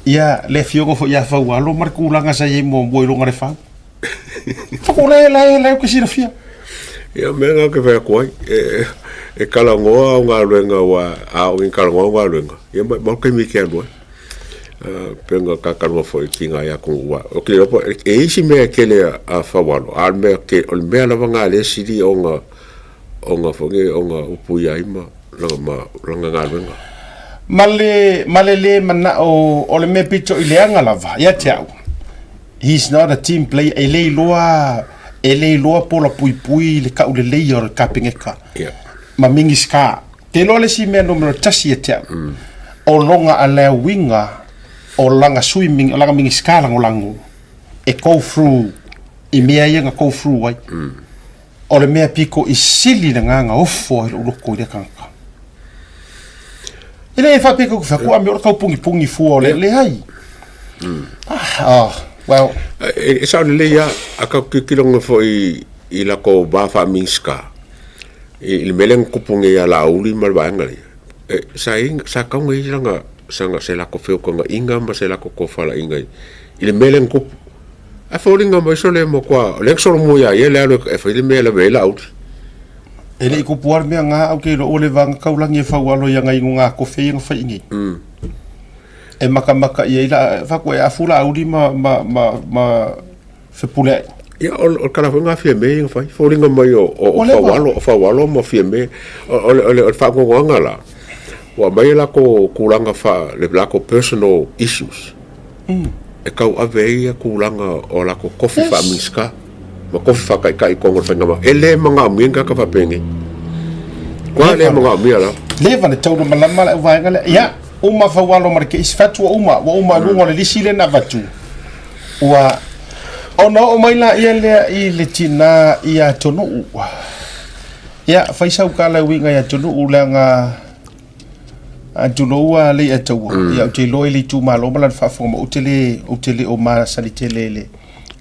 ya le fio go ya fa wa lo mar kulanga sa ye mo boilo ngare fa ko la ko si la fia ya menga ke fa ko e kala ngoa nga luenga wa a o kala ngoa luenga ya ba ke mi ke ando penga ka kalwa fo kinga ya ko wa o ke opo e isi me kele a fa walo al me ke o me la vanga le sidi onga fo nge onga upu ya ima langa nga luenga malele mana o le me pito ile anga lava ya tiau he's not a team player ele loa pola pui le ka ule leio ka pingeka ma mingi ska te lo le si me numero tasi etia o longa ale winga o langa swimming o langa mingi ska lango e go through I mea nga go through wai o le mea piko I sili na nganga ofo e lo ko de kanka ele e fa piko fa ko ame o ka pungi fu o le hai well e sa le ya aka kilonga fo I la ko ba fa minska il melen kupunge ya la uli malbanga sa ka ngai langa sanga se la ko feo ko inga ma se la ko fala inga il melen kup a folinga ma so le mo kwa le so mo ya ye le e fa il mela vela out ele ko puar me nga au ke lo le vanga ka ulangi fa walo ya ngai nga ko fe nga fa ingi e maka ye la fa ko ya fula uli ma fe pule ya o kala nga fie me fa folinga mai o fa walo mo fie me o fa ko nga la wa mai la ko kulanga fa le la ko personal issues e ka ave ko kulanga o la ko kofi fa miska ma kofi fa kai ko ngor nga ele manga minga ka fa penge kwa le manga mi la le va ne tau malama va nga ya uma fa walo mar ke isfatu uma lu le lisile na vatu wa ono o mai la I le tina ia tonu ya faisa ukala winga ya tonu ulanga atuloa le atau ya te loi le tu malo mala fa fo mo utele o ma sali tele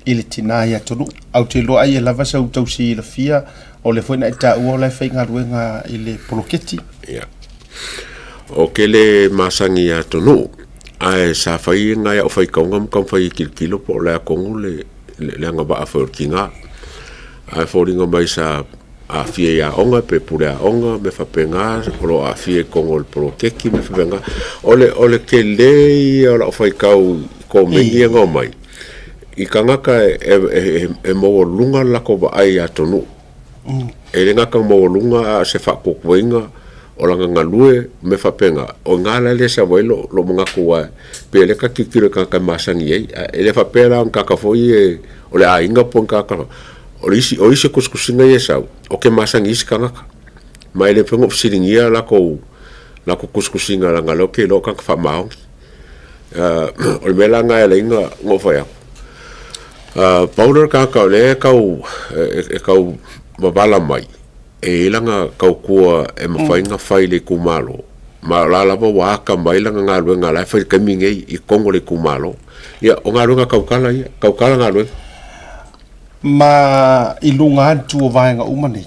ile tina ia tonu au te loa ia lava sa utau si la fia o le foi na ta o la fai ngaruenga ile poloketi ya o ke le masangi ia tonu ai sa fai nga ia o fai kaunga kam fai kilo po la kongu le nga ba fa kinga ai foringa mai sa a fie ya onga pe pura onga me fa penga pro a fie kongo pro keki me fa penga ole ke le o fai kau ko me ia ngomai I kangaka e mo lunga la ko ba ai atonu e lenga ka mo lunga se fa ko kuinga o langa ngalue me fa penga o ngala le sa boilo lo mga kuwa pe le ka kikire ka masangi e le fa pera on ka foi o le ainga pon ka o isi kuskusinga yesa o ke masangi is kangaka mai le pengo siringia la ko kuskusinga la ngalo ke lo ka fa maong o me la nga le inga ngo fa ya powder ka le kau mabala mai e langa kau kua e mawhainga whai le kumalo ma lalava waka mai langa ngā ruenga lai whai kaminge I kongo le kumalo ia o ngā ruenga kaukala ngā ruenga ma I lunga tu o vaenga umane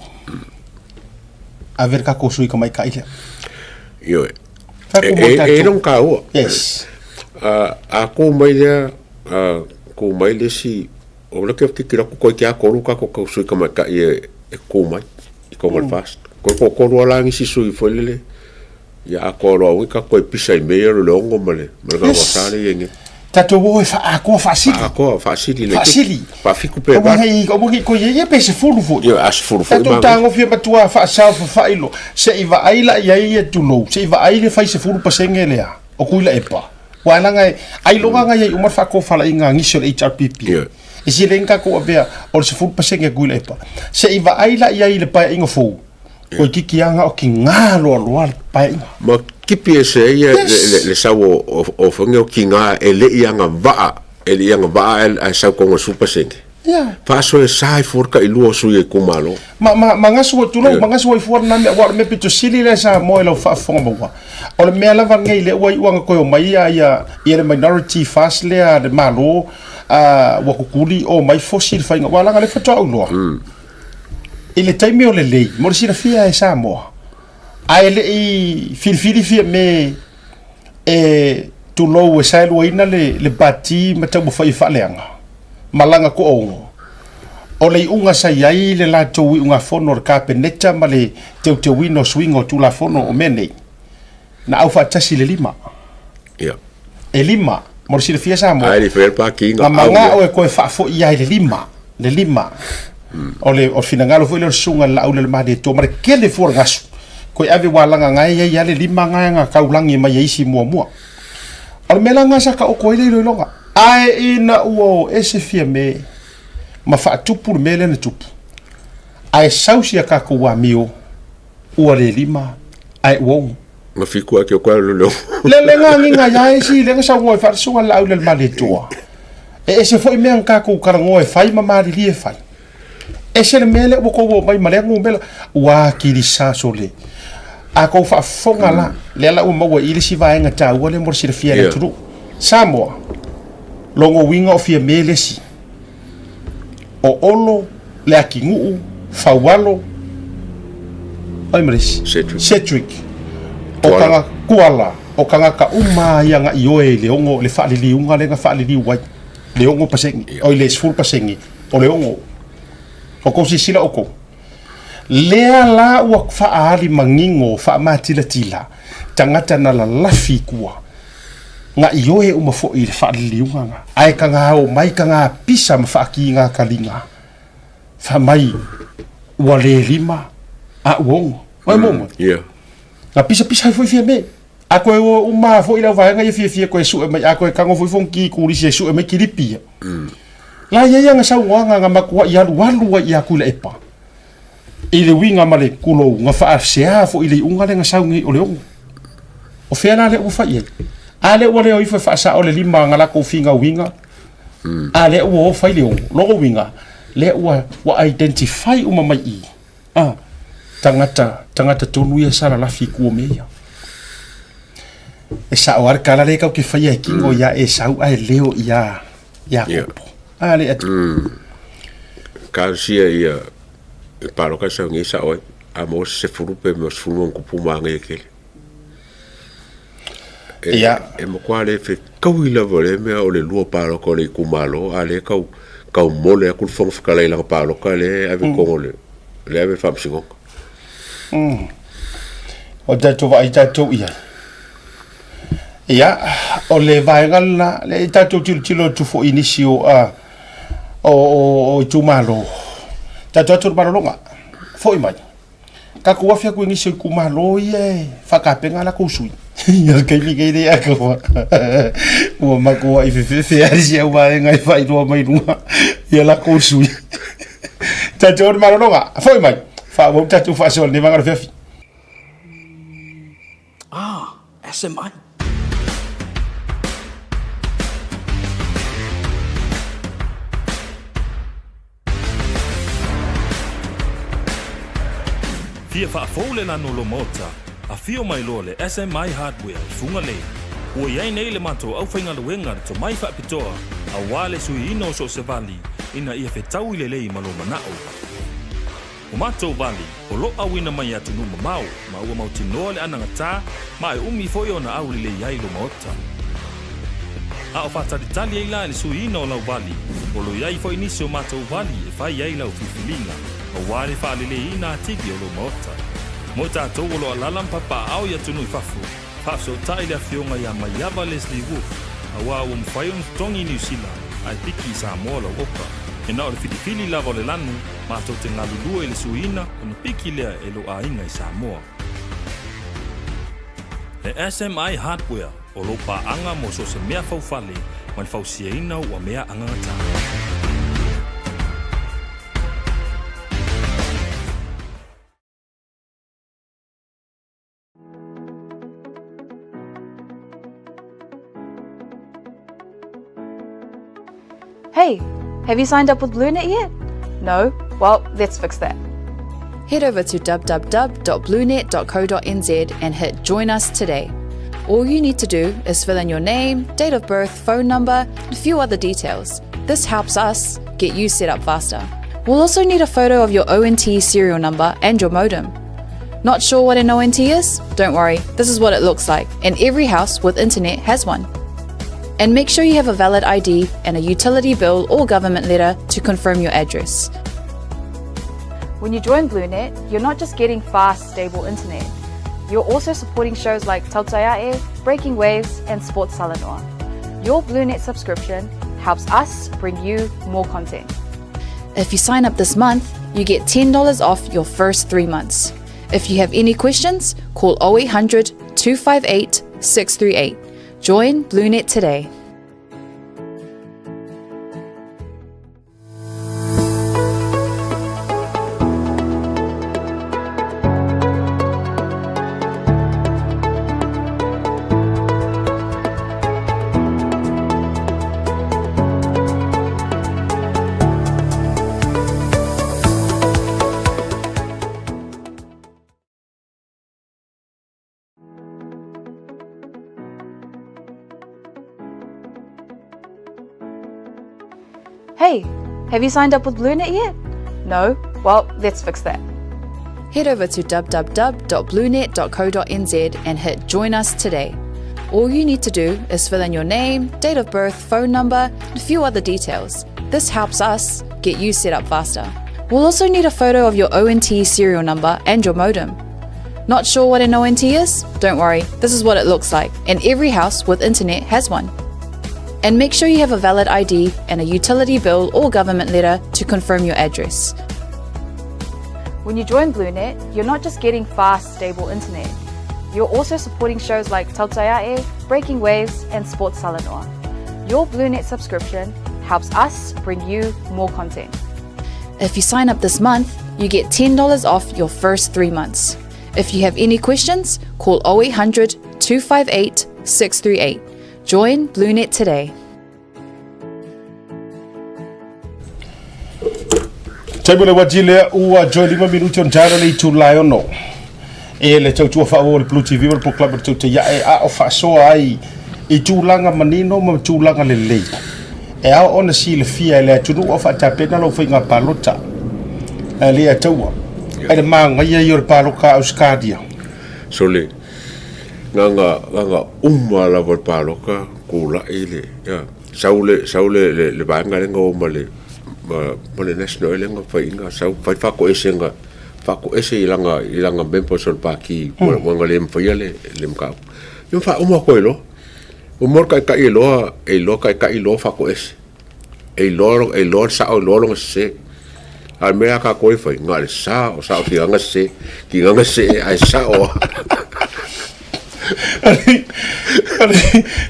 a ver ka kosui ka mai ka ile io e non ka ua yes a ko mai le ko mai le si o le ke kira ko ke a ko ka ko sui ka mai ka e ko mai I ko mal fast ko la ngi si sui folele ya ko ro ka ko pisa I me lo longo male ga wasale yenge tato wo fa ko fasili ko fasili le fasili pa fiku pe ba ko ko ye pe se fulu fo yo as fulu fo tato tango fi batua fa sa fa ilo se iva aila ia tu lo se iva aile fa se fulu pa sengele o kuila epa wala ngai ai longa ngai umar fa ko fala inga ngisho HRPP isi lenka ko avea o se fulu pa senge kuila epa se iva aila ia ile pa inga fo o kikianga o ki ngalo lo pa inga ma kipi ese ia le sawo o fonge o kinga ele ianga va e sa ko super senge ya paso e sai forka I luo su e kumalo manga so tu lo manga so I for na me wa me pito sili le sa mo lo fa fonga ba o le me la va ngai le wa wanga ko mai ia le minority fast le de malo wa kukuli o mai fossil fa wala ngale fa to lo ile taimi o le lei mo si la fia e sa mo ai le I fil fia me e tu lo we sa lo ina le bati ma tau fa I fa leanga malanga ko o le unga sa yai le la to unga fono ka peneta ma le te wino swingo tu la fono o mene na au fa tasi le lima ya e lima mo si le fia sa mo ai le fer pa kinga manga o ko fa fo ia le lima o finangalo foi le sunga la au le ma de to ma ke le for gasu ko ave wala ngai ia le lima nga kaulangi mai isi mua o melanga sa ka o ko ile longa ai ina uo ese fia me ma fa tupu mele na tupu ai sausia ka ko wa mio o le lima ai wo ma fiku ake ko lo le nga ya isi le sa wo fa so la au le ma de to ese foi me an ka ko karango e fai ma li e fai ese le mele o ko mai male ngumela wa kilisa sole a ko fa fonga la le la o mo ile si va nga ta o le mo si le fia le tru Samoa longo winga o fia mele si o olo le akingu fawalo ai mres Cedric o kanga kuala o kanga ka uma ia nga ioe le ongo le fa li unga le nga fa li wai le ongo pasengi o le sful pasengi o le ongo o ko si sila o ko lea la ua fa ali mangingo fa matila tila tangata na la lafi kua nga ioe uma fo I fa liunga nga ai kanga o mai kanga pisa ma fa ki nga kalinga fa mai wale lima a wong mai momo yeah nga pisa foi fia me a ko uma fo ila va nga fia ko su mai a ko kango foi fonki ku ri se su me kilipia la ia nga sa nga makua ia walu ia kula epa ile winga male kulo nga fa afsia fo ile unga le nga sa ngi o le o fena le o fa ye ale wale o fa sa o le lima nga la ko finga winga ale o fa ile o lo winga le wa identify uma mai tangata tonu ia sala la fi ku me e sa o ar kala le ka ke fa ye kingo ya e sa ai leo ya ale atu Kansia ia palo ka sa ngi sa oi a mo se furu pe mo furu ko puma ngi kele ia e mo kwale fe kawila vole me o le luo palo ko le kumalo ale ka mole ku fong fkala ila palo ka le ave ko le ave fam singo o tatu vai tatu ia o le vai gala le tatu tilo tu fo inisio a o tumalo tatu malo nga foi mai ka ku afia ku inisio kumalo ye fakapenga la kusui ya kai ligei ya ko o mako ai fe ari ya wa ngai fai do mai nua ya la kusui tatu malo nga foi mai fa bo tatu fa sol ni manga fe SMI. Fia whaafole na nolo mota, a fio mai lole SMI Hardware funga le. Ua iai nei le mato au whainga luenga to mai whaapitoa, a wale sui ino so se vali, ina ia whetau i le lei malo manao. O mato vali, o lo awina mai atu numa mau, ma ua mautinoa le anangata, ma e umi foi ona au le iai lo maota. A o whataritali ei la le sui ino lau vali, o lo iai foi nisi o mato vali e whai iai lau fifilinga, o wale whaalele ina atigi o lo maota. Mo tātou o lo alalam papa au ia tunu i whafu, whafso tai le fionga ia maiava Leslie Wolf, a wā o mwhai on tongi New Zealand, ai piki sa moa lau oka. E nao le filifili lava le lanu, mātou te ngalulua i le suina, o na piki lea e lo a inga i Samoa. Le SMI Hardware, o lo paanga mo so se mea faufale, ma le fausia ina ua mea angangata. Hey, have you signed up with BlueNet yet? No? Well, let's fix that. Head over to www.bluenet.co.nz and hit Join Us today. All you need to do is fill in your name, date of birth, phone number, and a few other details. This helps us get you set up faster. We'll also need a photo of your ONT serial number and your modem. Not sure what an ONT is? Don't worry, this is what it looks like, and every house with internet has one. And make sure you have a valid ID and a utility bill or government letter to confirm your address. When you join BlueNet, you're not just getting fast, stable internet. You're also supporting shows like Tautaiae, Breaking Waves, and Sports Salanoa. Your BlueNet subscription helps us bring you more content. If you sign up this month, you get $10 off your first 3 months. If you have any questions, call 0800 258 638. Join BlueNet today. Hey, have you signed up with BlueNet yet? No? Well, let's fix that. Head over to www.bluenet.co.nz and hit Join Us today. All you need to do is fill in your name, date of birth, phone number, and a few other details. This helps us get you set up faster. We'll also need a photo of your ONT serial number and your modem. Not sure what an ONT is? Don't worry, this is what it looks like, and every house with internet has one. And make sure you have a valid ID and a utility bill or government letter to confirm your address. When you join BlueNet, you're not just getting fast, stable internet. You're also supporting shows like Tautaiae, Breaking Waves, and Sports Salanoa. Your BlueNet subscription helps us bring you more content. If you sign up this month, you get $10 off your first 3 months. If you have any questions, call 0800 258 638. Join BlueNet today. Taibule wajile ua join 5 minuti on jara le tu laiono. E le tau tua wha le Blue TV, le Pro Club le tau te ia e a o wha soa ai i tūlanga manino ma tūlanga le lei. e ao ona sile fia le tunu o fa tapena lo finga palota le atawa ele manga ia yor paloka auskadia so le nganga la vor paloka kula ile ya saule le banga le ngo male male national le ngo fa inga sau fa ko esenga fa ko ese ilanga bempo sol paki wanga le mfia le mka yo fa ko ilo umor ka ilo ka ilo fa ko ese ilo sa o lo se al mea ka ko fa ngal sa o sa ki nga se ai sa o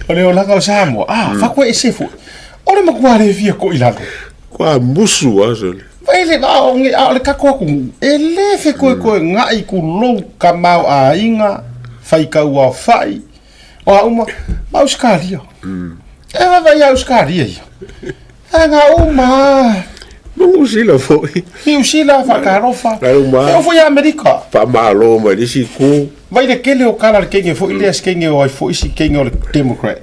ale o langa o sa mo fa ko ese fu ole makwale via ko ilalo kwa musu azole ele ale ka ko ele fe ko ngai ku lo ka mau a inga fai ka wa fai o uma auskalia vai auskalia nga uma usila foi usila fa karofa eu fui a America fa malo ma disi ku vai de kele o kala kenge foi ile skenge o foi si kenge o Democrat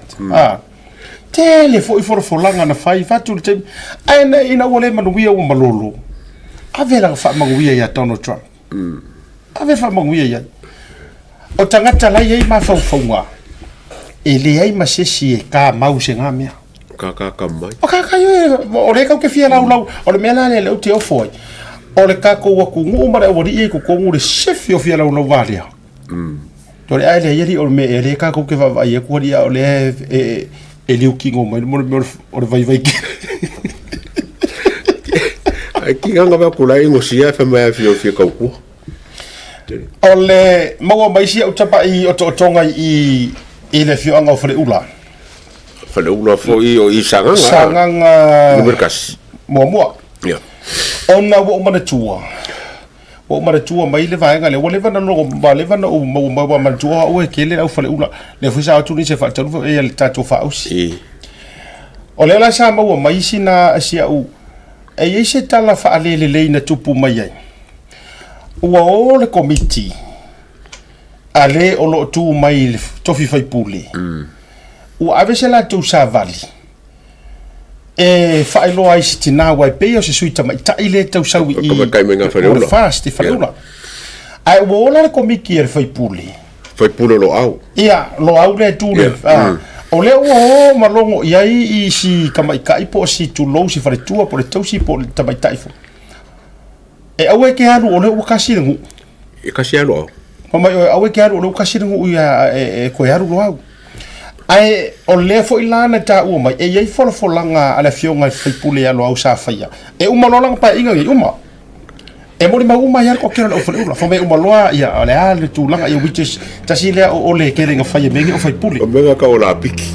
tele foi for langa na fai fatu te ana ina wole manuia o malolo avela fa manuia ya Donald Trump ave fa manuia ya o tangata la ye ma fa fa ele ai masesi e ka mause ngamia ka mai o ka yo o le ka ke fia lau o le mela le te o foi o le ka ko ku ngu mara o ri ko ngu le chef o fia lau valia to le ai le yeri o me le ka ko ke va ye ko ri o le e liu kingo mai o le vai ai ki nga ba kula ingo sia fa mai fio ka ku o le mo mai sia o tapa I o tonga I le fio anga o fre ula fale ula foi o isanga merkas mo ya ona wo mana tua mai le vaenga le wole vana no ba le vana o mo ma tua o kele au fale ula le fusa tu ni se fa tanu e le tato fa usi o le la sa mo mai sina sia u e se tala fa le na tupu mai ai o le committee ale o lo tu mai tofi fai pule o avese la tu sa vali e fai lo ai stina wa pe o se suita mai ta ile tu sa wi kai menga fareula fast fareula ai o la komiki fai pule lo au ia lo au le tu le o le o malongo ia I si kama kai po si tu lo si fare tu po le tu si po ta mai taifo e awe ke haru o le o kasi ngu e kasi alo Mama awe ke haru o le o kasi ngu ia ko haru lo au ai o le fo ilana ta u mai e ye fo langa ala fionga fai pule ya lo au sa faia e uma lo langa pa inga ye uma e mo ma uma ya ko kera o fo ula fo me uma lo ya ale ale tu langa ye which tasile o le ke lenga faia mengi o fai pule o menga ka o la piki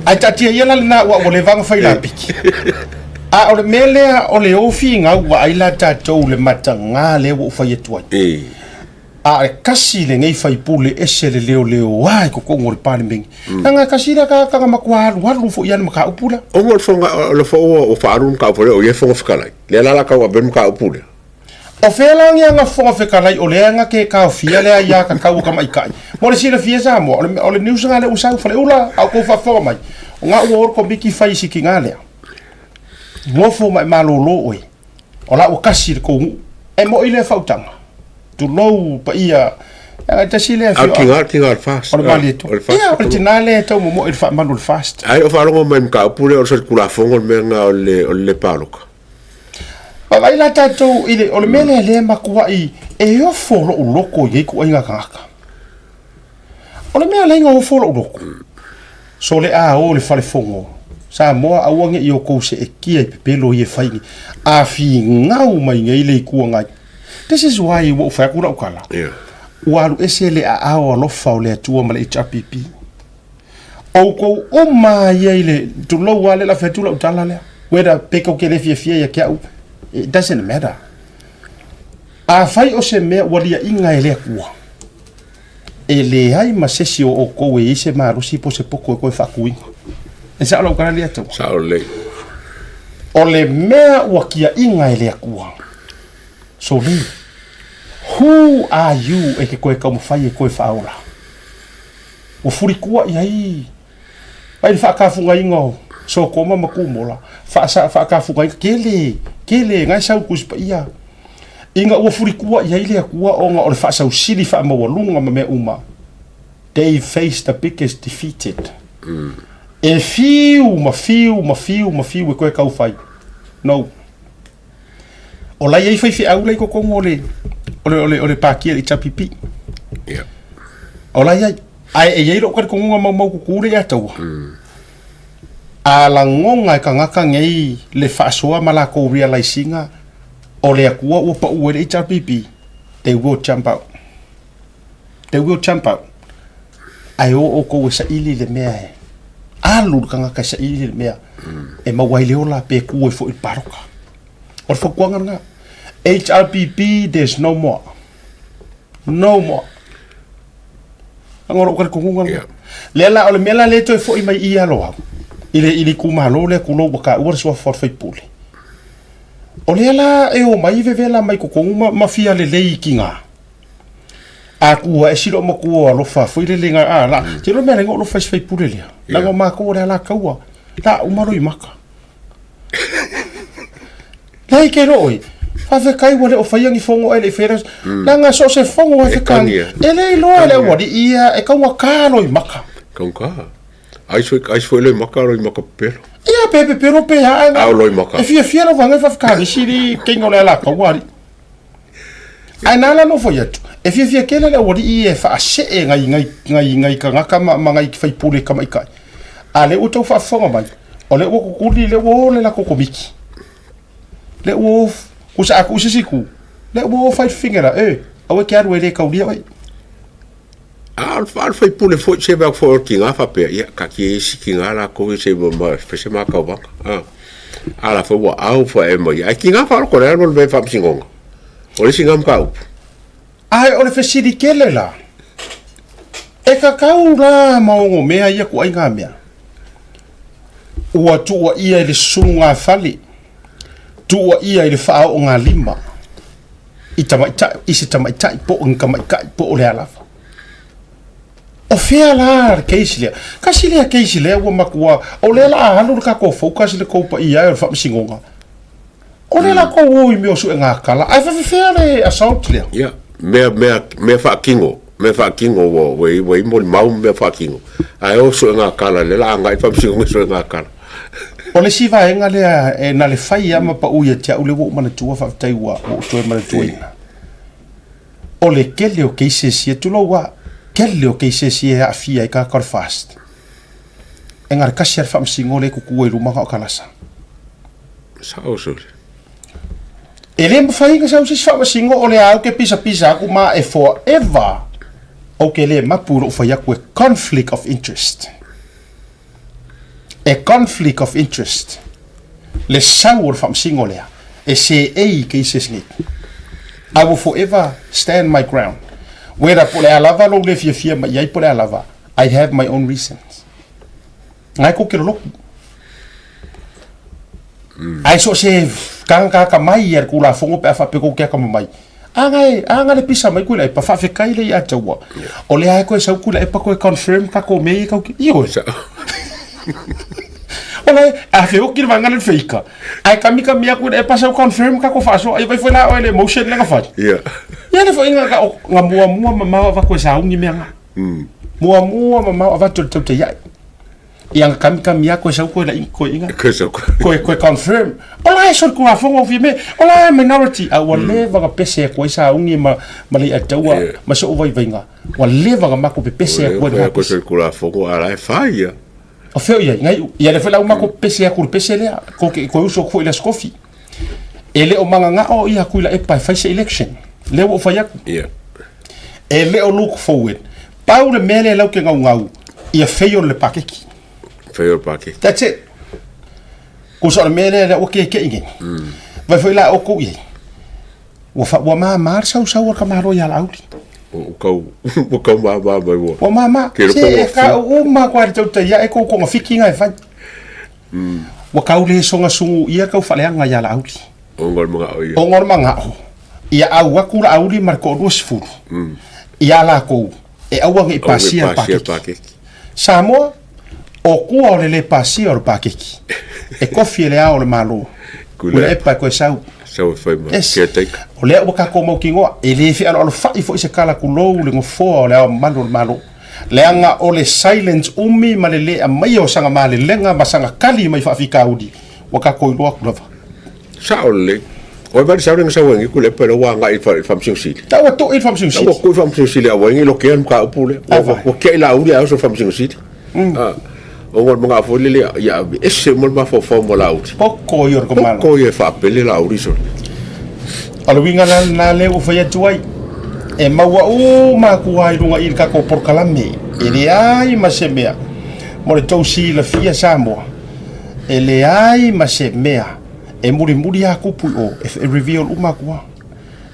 ai tatia ye la na o le vanga fai la piki a o le mele o le ofi nga wa ai la ta to le matanga le o fai tu a kasi le ngai fai pule ese le leo ai ko ngor pa mengi nga kasi la ka makwa walu fo yan maka upula o mo fonga lo fo o farun ka fo o ye fo fkala le la ka wa ben ka upula o fela nga fo fkala o le nga ke ka fia le ya ka ka mai kai mo le sila fia sa mo o le news nga le usa fo le ula a ko fa fo mai nga o ko biki fai siki nga le mo fo mai malolo oi o la o kasi ko e mo ile fautanga tu lo pa ia ta sile a kinga fast o malito ia o tinale to mo il fa manul fast ai o falo men ka pure o se kula fongo menga o le paloka pa vai la tato ile o le mele le makua I e o folo o loko ye ko inga kaka o le mele ngo folo o loko so le a o le fale fongo sa mo a wange I o ko se e kia pelo ye faingi a fi ngau mai ngai le ku ngai. This is why wo fa ku ra ukala. Yeah. Walu esele a o lo fa o le tu o male HPP. O ko o ma ye le tu lo wale la fe tu lo tala le. Whether peko ke le fie ya kia it doesn't matter. A fai o se me walia inga ele ku. Ele ai ma sesi o ko we se ma rusi po se poko ko fa ku. E sa lo kana le to. Sa le. O le mea wakia inga ele ku. So le, who are you e ke koe kamufai e koe whaora? O furi kua I ai. Ai ni whakafunga ingo. so ko ma makumola fa ka fu kai kele ngai sau kus pa ia inga o furi kua ia ile kua o nga o fa sau sili fa ma walunga ma me uma they faced the biggest defeated e fiu e koe kau fai no o lai ei fai fi au lai ko kongo ole pakia i tapipi o lai ai e ei ro ka kongo mau kukure ya tau a la ngonga ka ngaka ngei le fa soa mala ko realizinga o le akua o pa ue i tapipi they will jump out ai o ko sa ili le mea e alu kanga ka sa ili le mea e mawai leo la pe ku e fo i paroka o fo kuanga nga HRPP there's no more angoro ka kunga le la o le mela le to fo i mai ia lo ile ku malo le ku lo ka o so for fai puli o le la e o mai vevela mai ko kunga mafia le kinga aku e siro mo ku lo fa foi le linga la ti lo mele ngo lo fa fai pule le la ngo ma ko la kaua la o maro i maka lai ke roi fa fe kai wole o fa yangi fongo ele feras la nga so se fongo fa kan ele lo ele wodi ia e ka wa ka lo i maka Kau ka. Ai foi le maka lo i maka pero. Ia pero pe ha. Au lo i maka. E fia lo vanga fa ka siri kengo la kaua ai nala no foi atu e fia kele le wodi e fa se ngai ka ngaka ma ngai fai pule ka mai kai ale o to fa fonga mai o le o kuli le o le la kokomiki le o kusa aku sisiku le o fai fingera o ke aru le ka ulia ai al fai pule foi se ba for kinga fa pe ya ka ki sikinga la ko se bo ma se ma ka ba ala fo wa au fo e mo ya kinga fa ko le no be fa singonga o le singam kau ai o le fesiri kele la e ka kau la maongo mea ia ku ai ngā mea ua tua ia i le sunga fali tua ia i le whao o ngā lima i se tamaitai po o nkamaikai po o le alafa o fea la keisi lea kasi lea keisi lea ua makua o le la ahalu ka ko focus le koupa ia e le whamisingonga o le la ko ui me o su e ngā kala ai fea le assault lea ya me fa kingo wo we mo mau me fa kingo ai o su e ngā kala le la ngai whamisingonga su e ngā kala o le siva e ngale e na le fai ama pa uia tia ule wo mana tua fa tai wa o toe mana tuina o le kele o keise sia tulo wa kele o keise sia a fia i ka kar fast engar kasiar fa msingo le kuku e ruma ka kalasa sa o su ele mfai ka sa usi fa msingo o le au ke pisa ku ma e forever o ke le mapuro fa ya ku conflict of interest a conflict of interest le saur from singolea e se cases ni I will forever stand my ground whether pole alava lo le fia ma yai pole alava I have my own reasons ngai ko ke lo ai so se ka mai er kula fongo pe fa pe ko ke ka mai anga le pisa mai kula pa fa fe kai le ya tawa o le ai ko sa kula e pa ko confirm ka ko me ka io Ola a fe o kir vanga le feika ai kamika mia ku e pasa confirm ka ko faso ai vai foi lá o ele motion le ka fa ya le foi nga mua mama va ko sa ungi menga mua mama va to ya yang kamika mia ko sa ko la ko inga ko confirm ola so ko afo o vi me ola minority a wale va ka pese ko sa ungi ma le atawa ma so vai venga wale va ka ma ko pese ko so ko afo ko ala fa ya o feo ngai ia le fela uma ko pese a kur pese le ko uso ko ile skofi ele o manga nga o ia kuila e pa face election le o fa yak ele o look forward paule mele lau ke ngau ia feo le pakeki that's it ko so mele le o ke ingi vai foi la o ko ia o fa wa ma sa ka ma ro ya lauli o kau ma wo o mama se ka o ma kwa te ya e ko fikinga e fa o ka ule songa sungu ia ka fa le nga ya la auli o ngor manga ia au akura auli marko rosfu ia la ko e au ngi pasia pakeki samo o kua o le pasi o le pakeki e kofi le ao le malo kule e pa ko sau foi ma ke take o le o ka ko mo kingo e le fi alo fa i fo se kala ku lo le ngo fo le ao malo le anga o le silence umi ma le a mai o sanga ma le lenga ma sanga kali mai fa fika udi o ka ko lo ku lava sao le o ba sa ring sa wengi kule pero wa nga i fam sing si ta wa to i fam sing si ta ko fam sing si le wengi lo ke ka pule o ke la udi a so fam sing si o ngol mga fo le ya ese mo ma fo mo la udi poko yor ko mal ko ye fa pele la udi so alo winga na le o fa ya tuai e maua ma kuai runga i ka ko por kalame e le ai ma se mea mo le tausi la fia Samoa e le ai ma se mea e muri a kupu o e reveal uma kua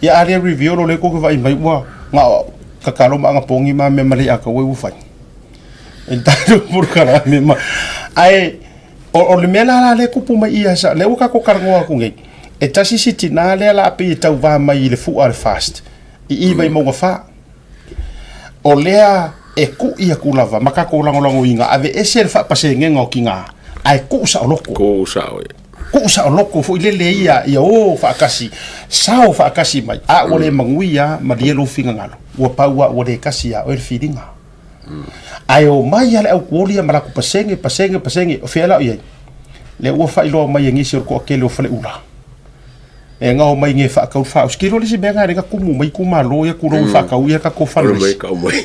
ya ale reveal o le ko vai mai wa nga kakalo ma nga pongi ma me mali aka we ufai e tado por kalame ma ai o le mela la le kupu mai ia sa le ka ko karangoa ku ngai e tasi sitina le la pe tau va mai le fu al fast i vai mo fa o lea e ku ia ku lava maka ko lango inga ave ese fa pasenge ngo kinga ai ku sa loko ko sa ku sa loko fo ile ia o fa kasi sao fa kasi mai a o le manguia ma dia lo finga ngalo o pa o le kasi a o le feedinga ai o mai ale au ko lia mala ku pasenge o fela ia le o fa ilo mai ngi sir ko ke lo fa le ula e nga o mai nge fa ka fa skiro le se benga re ka kumu mai ku malo ya ku ro fa ka uia ka ko fa le mai ka mai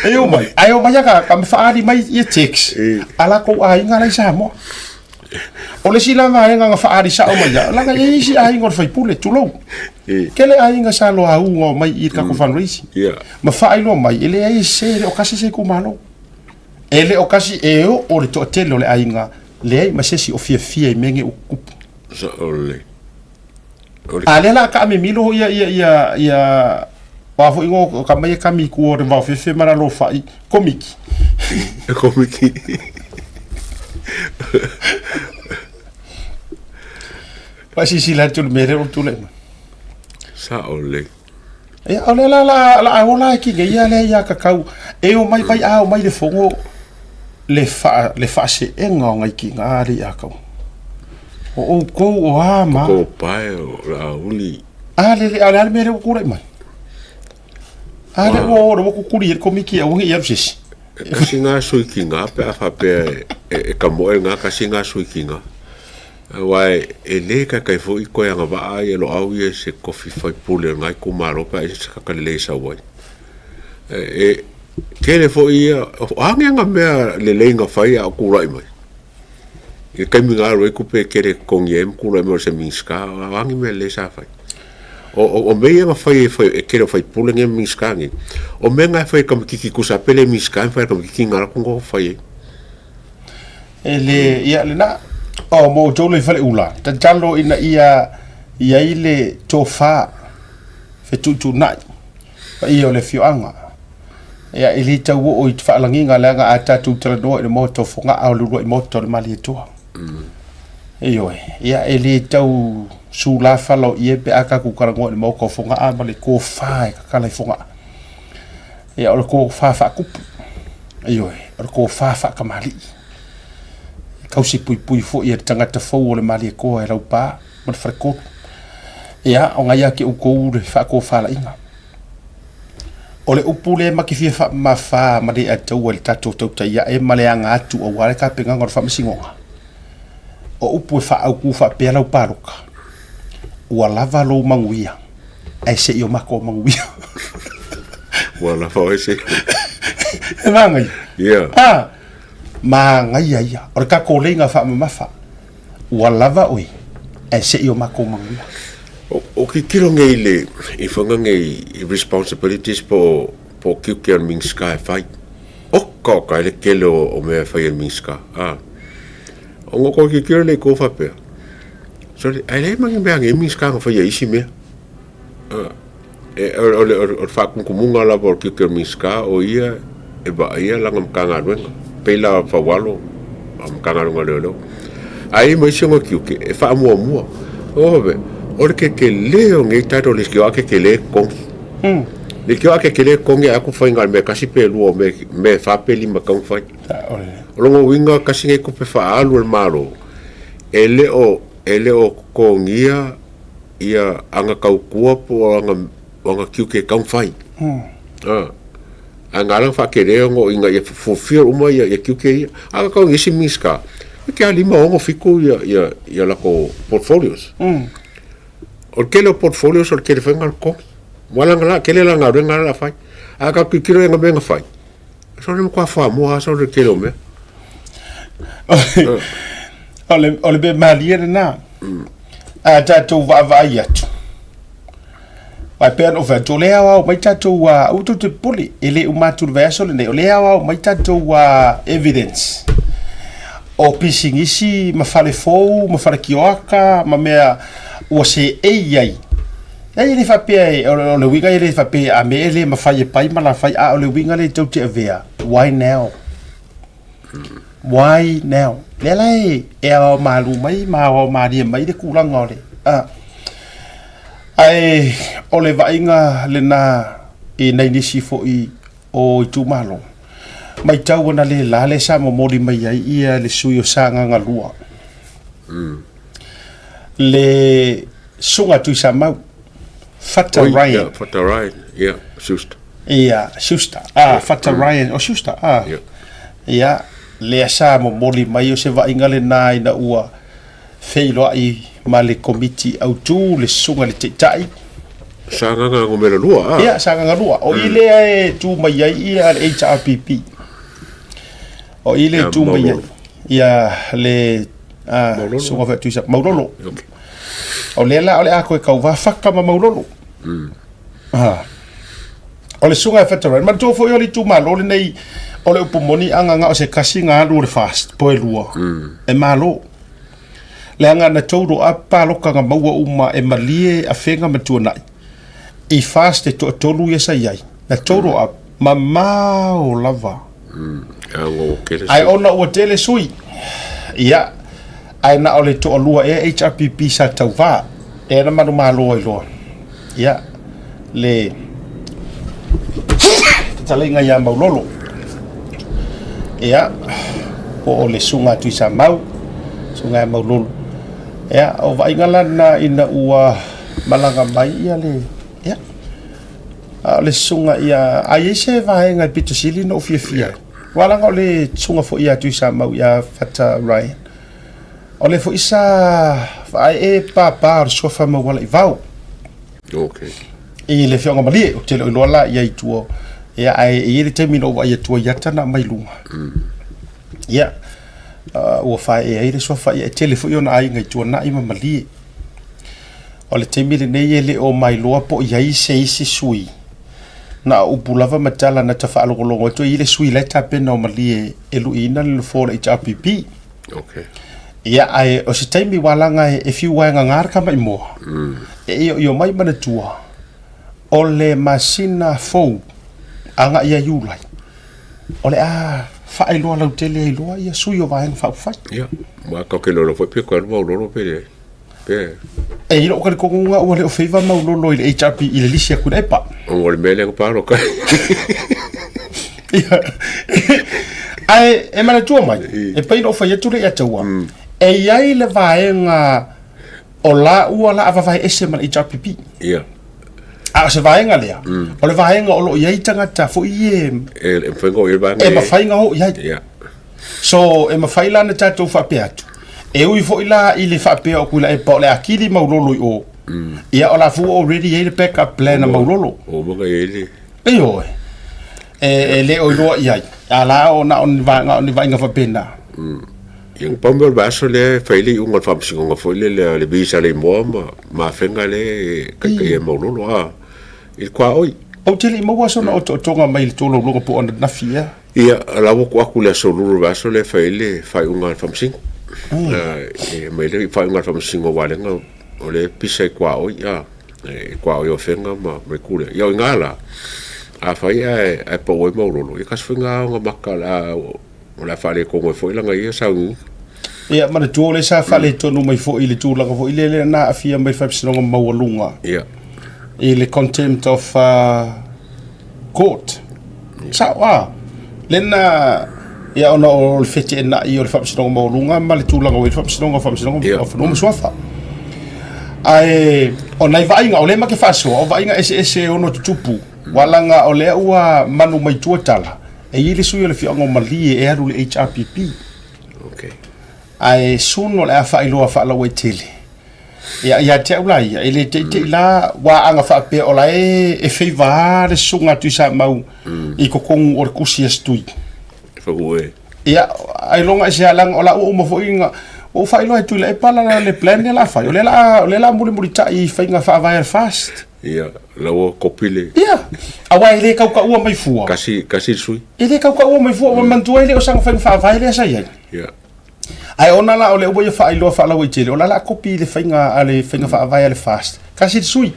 eu mai ai o mai ka me fa ari mai e text ala ko ai nga lai sa mo o le sila mai nga fa ari sa o mai la nga i si ai ngor fa pule tu lo ke le ai nga sa lo au ngo mai i ka ko fa risi ma fa ai lo mai ele ai se o kasi se ku malo ele o kasi e o le to tele le ai nga le ai ma se si o fia mengi o so ole ale la ka me milo ya wa fo ingo ka mai ka mi ku o va fe mara lo fa komiki pa si la tu mere o tu le sa ole e ole la ola ki ge ya le ya ka kau e o mai pai a o mai le fongo le fa se enga ngai ki ngari a kau o ko o ama ko pai o la uli ale mere ko re mai ale o ro ko kuri ko miki o ngi yapsis singa sui kinga pe fa pe e ka mo nga ka singa sui kinga wai e le ka kai fo i ko nga ba ai lo au ye se kofi fai pule ngai ko maro pa se ka le sa wai e kele fo i nga me le nga fai a ku rai mai e kai mi ngaro e ku pe kere kong yem ku rai mo se minska angi me le sa fai o me nga fai e kere fai pule nge minska ngi o me nga fai kam kiki ku sa pele minska fai kam kiki ngara ko fai ele ya le na o mo jo le fale ula ta jalo ina ia ile tofa fe tu na pa ia le fioanga ya ili ta wo o fa langi nga la nga ata tu tra do le moto fonga au lu le moto le mali to iyo ya ili tau su la falo ie pe aka ku karango le mo ko fonga a mali ko fa ka kala fonga ya o ko fa ku iyo o ko fa ka mali kausi pui fo ia tangata fo le mali ko e lau pa mo freko ia o nga ki u ko le fa ko fa la inga o le upule ma ki fa ma fa ma de atu el tatu to ia e male anga atu o wale ka penga ngor fa msingonga o upu fa au ku fa pe lau pa roka o lava lo manguia ai se yo mako manguia wala fa ese e mangai yeah ma ngai ia o ka ko lenga fa ma fa lava oi e se yo mako manguia o ki kiro ngai le i whanga ngai responsibilities po kiu kia mingska e whai o ka ele kelo o mea whai e mingska o ngoko ki kiro le ko whapea so ele mangi mea ngai mingska nga whai e isi mea o whakunkumunga la po kiu kia mingska o ia e ba ia langa mkanga ruenga peila whawalo mkanga runga leo ai mai singo kiu ke e wha mua o be o ke leo ngai tato le skio ke le kongi le kio ake kele konge aku fainga me kasi pe luo me fa pe lima kang fai longo winga kasi ngai ko pe fa alu el malo ele o kongia ia anga kau kua po anga kiu ke kang fai anga lang fa kele ngo inga ia fulfill uma ia kiu ke anga kau ngisi miska ke ali ma ngo fiku ia la ko portfolios o kele portfolios o kele fainga ko wala ngala kele la ngau ngala la fai aka kikiro nga benga fai so nem kwa fa mo so de kele me ole be malia na a tatou vai atu vai pen o to le awa mai tatou u to te puli ele u matu verso le le awa mai tatou evidence o pisingisi ma fale fou ma fale kioaka ma mea o se ai ele fa pe o le winga ele fa pe a me ele ma fai pai ma la fai a o le winga le tau te avea why now le lai e o malu mai ma o mari mai de kulanga ole ai o le vainga le na e nei ni sifo i o tu malo mai tau na le la le sa mo moli mai ai ia le suyo sanga ngalua le sunga tu sa mau Fata Ryan. Fata Ryan, yeah, Schuster. Yeah, Schuster. Fata Ryan, o Schuster. Yeah, le sa mo moli mai o se va ingale na ina ua feilo ai ma le komiti au tu le sunga le tai. Sanga ngo mera lua. Yeah, sanga ngalua. O ile e tu mai ai ia le HRPP. O ile tu mai ai. Ia le sunga fa tu sa maulolo. Okay. O le la o le a koe kau wa whaka ma maulolo. O le sunga e whetara. Ma tō fo i o le tū malo le nei o le upomoni anga nga o se kasi ngā lua le fast po e lua. E malo. Le anga na tōro a pāloka ngā maua uma e malie a whenga matua nai. I fast e tō tōlu i esa iai. Na tōro a ma mao lava. Ai ona ua tele sui. Ia. Ai na ole to lua e HRPP sa tau va e na manu malo i loa ia le talinga ya maulolo ia o le sunga tu sa mau sunga maulolo ia o vai ngala na ina ua malanga mai ia le ia le sunga ia ai se vai ngai pitusili no fia wala ngole sunga fo ia tu sa mau ia Fata Ryan ole fo isa vai e papa so fa mo wala i vau okay e le fionga mali o te lo la ia tuo e ai e le termino wa ia tuo ia tana mai lunga ia o fa e le so fa ia telefone ona ai ngai tuo na i mali ole termino nei ele o mai loa po ia i se isi sui na upulava matala na tafa alogolongo to ile sui le tapena o mali e luina le fo le HRPP okay ia ai o se taimi walanga e fiu wanga ngar ka mai mo e yo mai mana tua o le masina fou anga ia yulai o le fa ai loa lau tele ai loa ia suyo wanga fa fa ia ma ka ke lo foi pe ko lo lo pe e ilo ka ko nga o le o feiva ma lo le HRP ile lisia ku dai pa o le mele pa ro ka ai e mana tua mai e pe no fa ia tu le atua e iai le vaenga o la ua la avavai ese ma HRPP. Ia. A se vaenga lea. O le vaenga o lo iai tangata fo i e whengo i vaenga. E mawhainga ho iai. Ia. So e mawhaila na tatou whape atu. E ui fo i la i le whape o kuila e pa o le akili maulolo i o. Ia o la fu already e le backup plan a maulolo. O mga e le. E oe. E le o i loa iai. A la o na o ni vaenga whape na. Yang pambol baso le faili unga famsingo nga foi le bisa le mo ma fenga le ka mo lo il kwa oi o tele mo waso na o tonga mai le tolo lo po ona na fia ia la wo kwa kula so lu baso le faili fai unga famsingo e mai le fai unga famsingo wale nga o le pisa kwa oi kwa oi o fenga ma me kule ia ngala a fai a po oi mo lo i kas fenga nga makala o la fale ko mo foi langa ia saungi ia mana tu le sa fale tonu mai foi le tu langa foi le na afia mai fa psino mau lunga ia e le contempt of court sawa lena ia ona o le fete na i o le whapsinonga maulunga ma le tūlanga o le whapsinonga whapsinonga suafa ai o nei vainga o le ma ke whasoa o vainga ese ono tutupu walanga o le ua manu mai tuatala e ili sui o le whionga o malie e aru le HRPP okay ai suno le a whailoa whaalawa i tele ia te aulai ele te la wa anga fa pe ola e feiva le sunga tu sa mau I kokong o kusi stui fa goe ia ai longa se alang ola o mo foinga o failo ai tu le pala le plan de la fa le la muri ta I fainga fa vai fast ia la o kopile ia awa ile ka ka mai fua kasi sui ile ka mai fua o mantu ile o sang fa vai le sa ia ia ai ona la ole o fa ilo fa la o tele ona la kopi le fainga ale fainga fa vai le fast kasi sui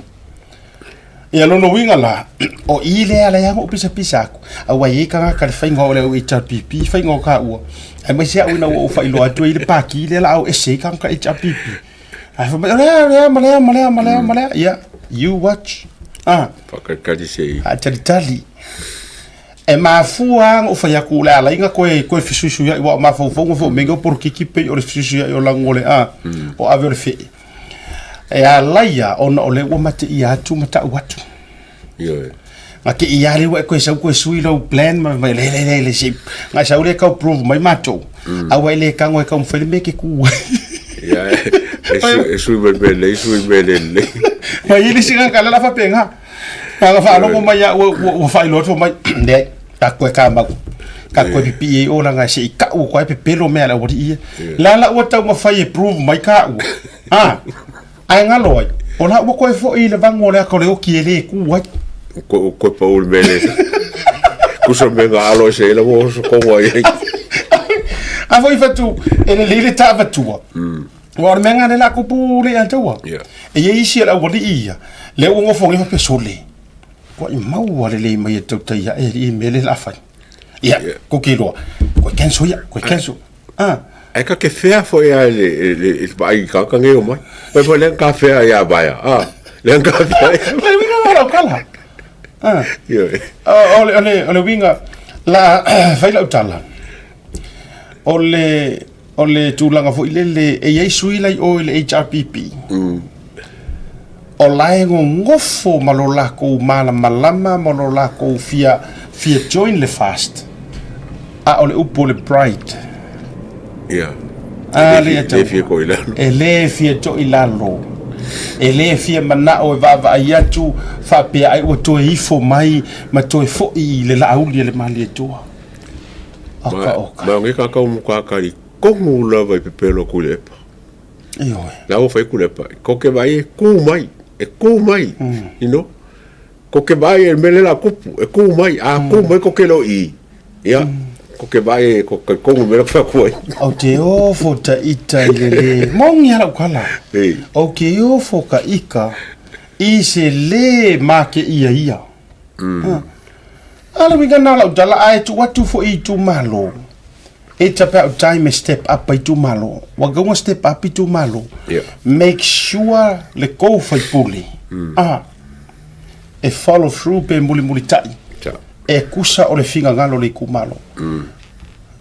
ia no winga la o ile ala ya o pisa ku awa ye ka ka fainga ole o HRPP fainga ka u ai mai se una o fa ilo atu ile pa ki ile la o ese ka ka HRPP ai fa mala ia you watch fa ka di sei a tali e mafua o fa ya ku la inga ko fisu ya wa ma fo mengo por ki pe o fisu ya o langole o ave o fe e a laia ona ole o mate I atu mata watu ia ma ke I ale wa ko sa ko sui lo plan ma le se nga sa ule ka prove mai mato a wa le ka ngoi ka mo fele me ke ku ia e sui bele ma ile singa kala la fa penga ka fa lo mo ya o fa ilo to mai ne ta ko ka ma ka ko pipi o la nga se ka o ko pe pelo me ala o di la o ta mo fa prove mai ka o ai ngaloi ona mo ko fo I le vango le ko le o ki ele ku wa ko paul bele ku so me ga alo se le wo ko wa a foi fatu ele le ta fatu wa me nga la ko pu le anta wa e ye isi la wo di ia le wo fo ngi fa sole ko I mau wa le mai to ta ya e mele la fa ia ko ki lo ko kenso ai ka ke fea foi ele vai ka ka ngeo mai foi le ka fea ya vai le ka fea le winga la kala ia ole winga la fai la utala ole tulanga foi le e ye sui lai o le HRPP o lai ngofo malola ko malama malola ko fia join le fast ole upo le pride ia le fie ko ila le fie to ilalo le fie mana o va ia tu fa pe ai o to ifo mai ma to fo I le la uli le mali to ma ngi ka mo ka ri ko mu la vai pe pelo ku le io la o fai ku le ko ke vai ku mai you know ko ke vai e mele la kupu e ku mai ku mai ko ke lo I ia ko ke vai ko mo mele fa ku o te o fo ta ita le mongi ala kala o ke o fo ka ika I se le ma ke ia ala mi gana la dala ai tu watu fo I tu malo it's about time step up I tu malo wa go step up I tu malo make sure le ko fa puli e follow through pe muli tai e kusa o le finga ngalo le ku malo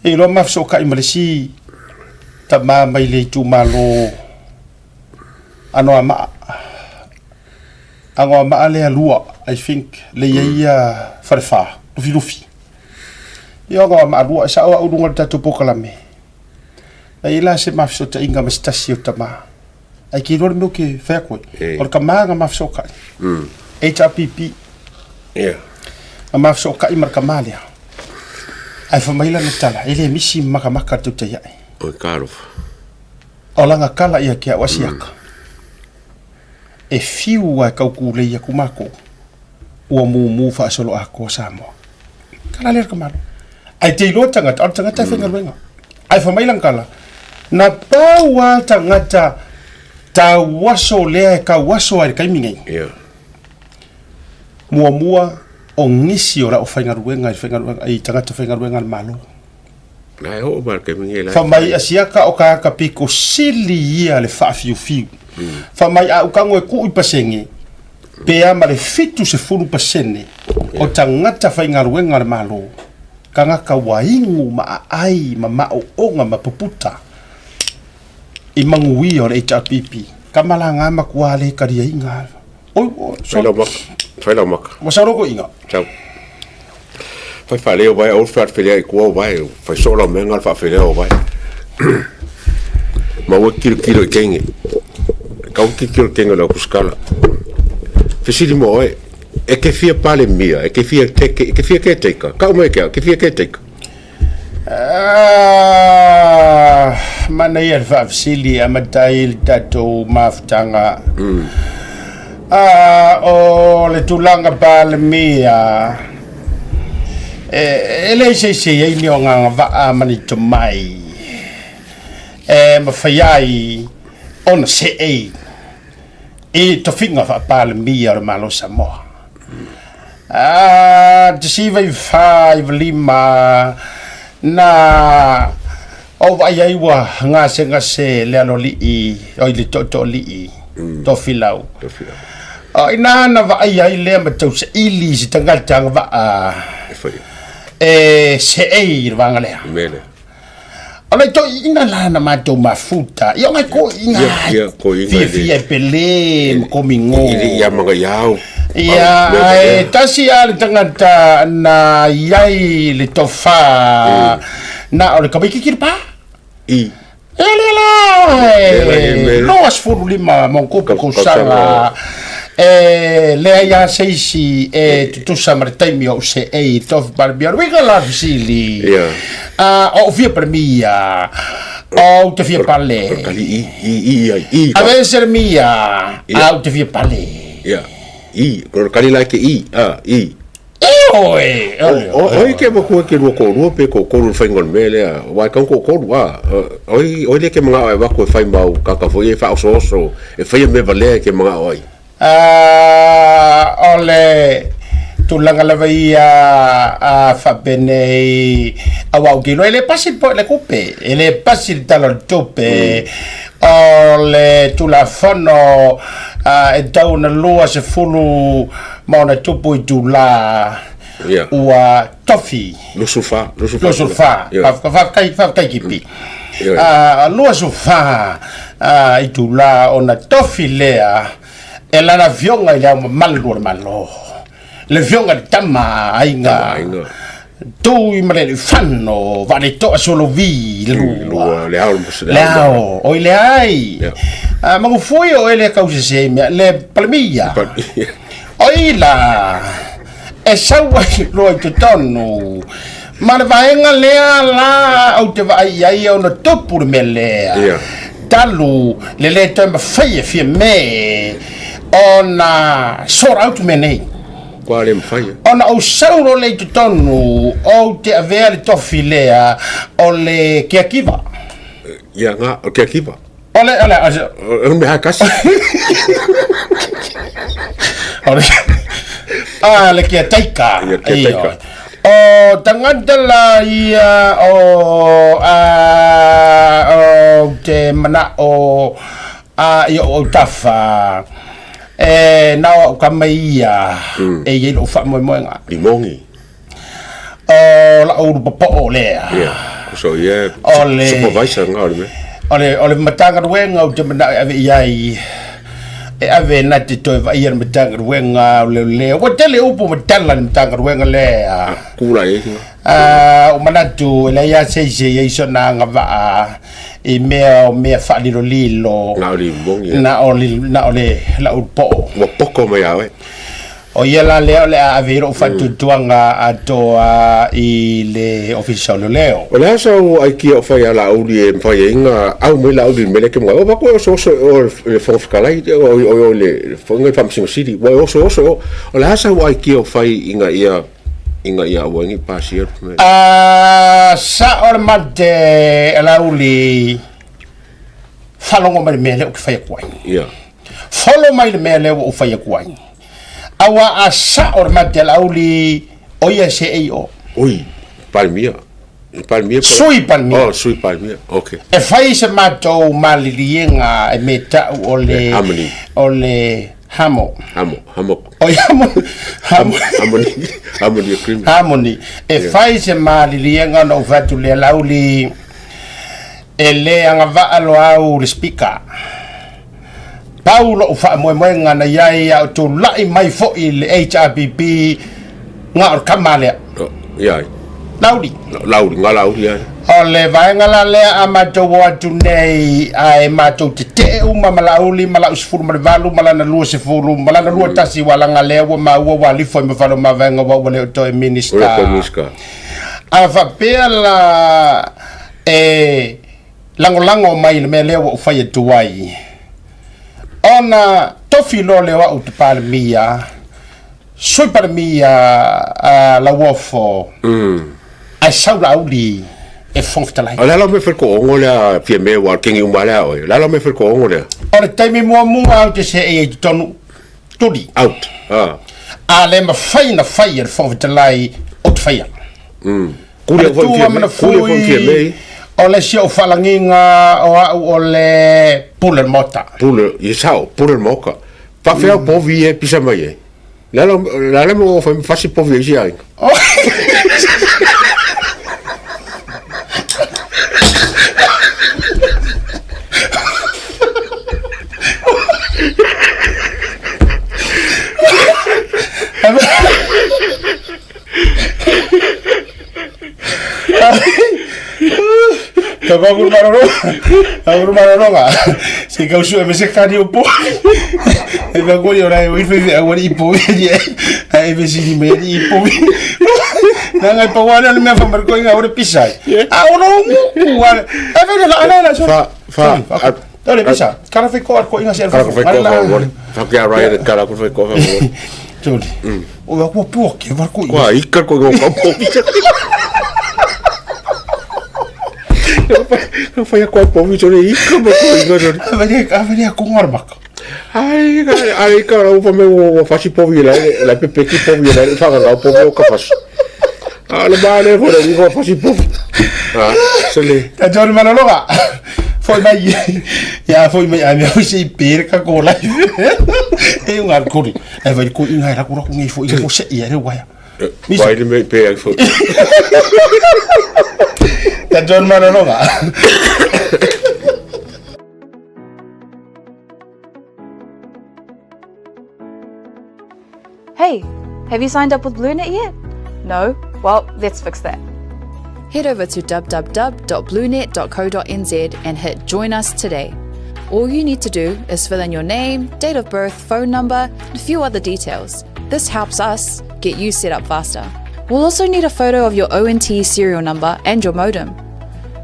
e lo mafso ka I malesi ta ma mai le tu malo ano ama ale alua I think le ia farfa lufi yo ga ma alua sa o dunga tatu pokalame e ila se mafso ta inga mastasio tama ai ki ro me ke fa ko o ka manga mafso ka HRPP mafso ka I marka malia ai fa mai la tala ele misi maka tu te ya o karo o langa kala ia kia wasiaka e fiu wa ka ku le ia kumako o mu fa solo a ko samo kala le ka malo ai te lo tanga ta fenga wenga ai fa mai lang kala na pawa tangata ta waso le ka waso ai kai mingai mua o ngisi ora o fainga ruenga ai tangata fainga ruenga malo ai ho ba ke mingai la fa mai asiaka o ka piko sili ia le fa fiu fa mai a ukango e ku I pasenge Pea ma le fitu se fulu pasene. O tangata whaingaruenga le malo. Kangaka waingu ma ai ma mao onga ma puputa. I mangui o le HRPP. Kamalanga ma kuale karia inga. Oi, Whaila maka. Wasaroko inga. Tau. Whai whaleo vai, au whawhirea I kua vai, whai sola menga whawhirea vai. Ma ua kilo I kenge. Kau kilo kenge lau kuskala. Whisiri mo oe, e ke fia pale mia, e ke fia ke teika. Kau mai ke fia ke teika. Mana ia whaafisili a matai tatou mafutanga. O le tulanga pale mia. E le se ei ni o nganga waa mani to mai. Ma whaiai ona se ei. E to finga fa pale mia o malo Samoa. Te si vai whai lima na o vai ai wa ngase le ano li o le to li to filau. O ina na vai ai le ma tau se ili si tangata va se ei vanga le. Mele. Ole to ina la na mato mafuta. Yo ngai ko ina. Ko ina. Fia pele ko mingo. Ia manga iau. Ia tasi ale tangata na iai le tofa. Na ole ka biki kirpa. I. No as furu lima mon ko sanga. Le ia seisi tu samartaimi o se tof barbiar we gala visili. O via per mia. O te via pale. I. Ave ser mia. Au te via pale. Ja. I. Kali like I. Oi. Oi ke mo ko ke ko pe ko whaingon mele wa kan ko wa. Oi le ke mga wa ko whai mau ka foi fa so e fai me vale ke mga oi. Ole tulanga la veia a fa bene au que no le pasi po le coupe ele pasi talo tope ole tula fono e tau na lua se fulu mauna tupu I tula ua tofi lo sofa fa kai kipi lua sofa I tula ona tofi lea e lana vionga I lea malo le vionga tama ainga tu I male fanno vale to solo vi le ao o le ai ma foi o ele causa se le palmia oila e sawa lo to tonu ma vaenga lea la au te vai ai ona topu melea talu le tamba fai fi me ona sora out menei quale fai ona o sauro le tonu o te avea le tofilea o le kiakiva ia nga o kiakiva ole me hakasi ole le kiataika o tangata la ia o te mana o ia o tafa na o kamaia ye lo fa mo nga limongi la o popo le so ye supervisor nga ole matanga wenga o te mana ave iai ave na te to va ia matanga wenga le o tele upo matanga matanga wenga le kula ye o manatu le ia se ye sona nga va e me fa lilo na ole la upo mo poco me awe o yela leo le avero fatu tuanga atoa I le official leo o la so ai ki o fai ala uli e fai inga au me la uli mele ke mo ba ko so o le fonfkalai o le fonga famsing city o so o la so ai ki o fai inga ia wangi pasir sa or mate ala uli falongo mai mele o fai kwai follow mai mele o fai kwai awa asa or mate ala uli o ia se o oi palmia sui palmia sui palmia okay e fai se mato malilienga e meta o le Hamo. Oi, Harmony agreement. Harmony. E fai se malilienga no vatu le lauli e le anga vaalo au le speaker. Paulo ufa moenga na yai au tu lai mai fo i le HRBP nga or kamale. Yai. Lauli nga lauli ai. Ole vaenga la le amato watu nei ai mato te umamalauli mala usfuru malvalu mala na lua se fulu mala na lua tasi wala nga le wa wali fo me falo mavenga wa wale to minister. Ava pela lango mai le mele wa fai tuai. Ona tofilo le wa utpalmia. Soi palmia la wofo. Ai saula auli e fonftalai. Ala la me fer ko ngola fie me wa kingi umala o. La me fer ko ngola. Ora taimi mo out se e tonu tudi. Out. Ale ma faina fire fonftalai ot fire. Kule fo fie me. Ole si o falanginga o le puller mota. Puller moka. Pa fea po vie pisa mai. La mo fa fasi po vie ji ai. Agora se que eu me secari o po e agora eu não agora e po e vesi di me e po não é para olhar minha família com agora pisai agora é verdade não fa olha pisa cara foi cor com inga serva fa que a ride cara foi cor Joli o eu po que vai com qua ica com o po não foi a qual povo isso aí como avaria com arma ai cara o meu faço povo lá pepe que povo lá fala lá o povo capaz ala bale fora de vou faço povo sele a John Manaloga foi mai a minha foi perca com lá e um arcuri é vai com inga era com isso foi você e era guaia vai de me pe foi John Manaloga. Hey, have you signed up with BlueNet yet? No? Well, let's fix that. Head over to www.bluenet.co.nz and hit Join Us today. All you need to do is fill in your name, date of birth, phone number, and a few other details. This helps us get you set up faster. We'll also need a photo of your ONT serial number and your modem.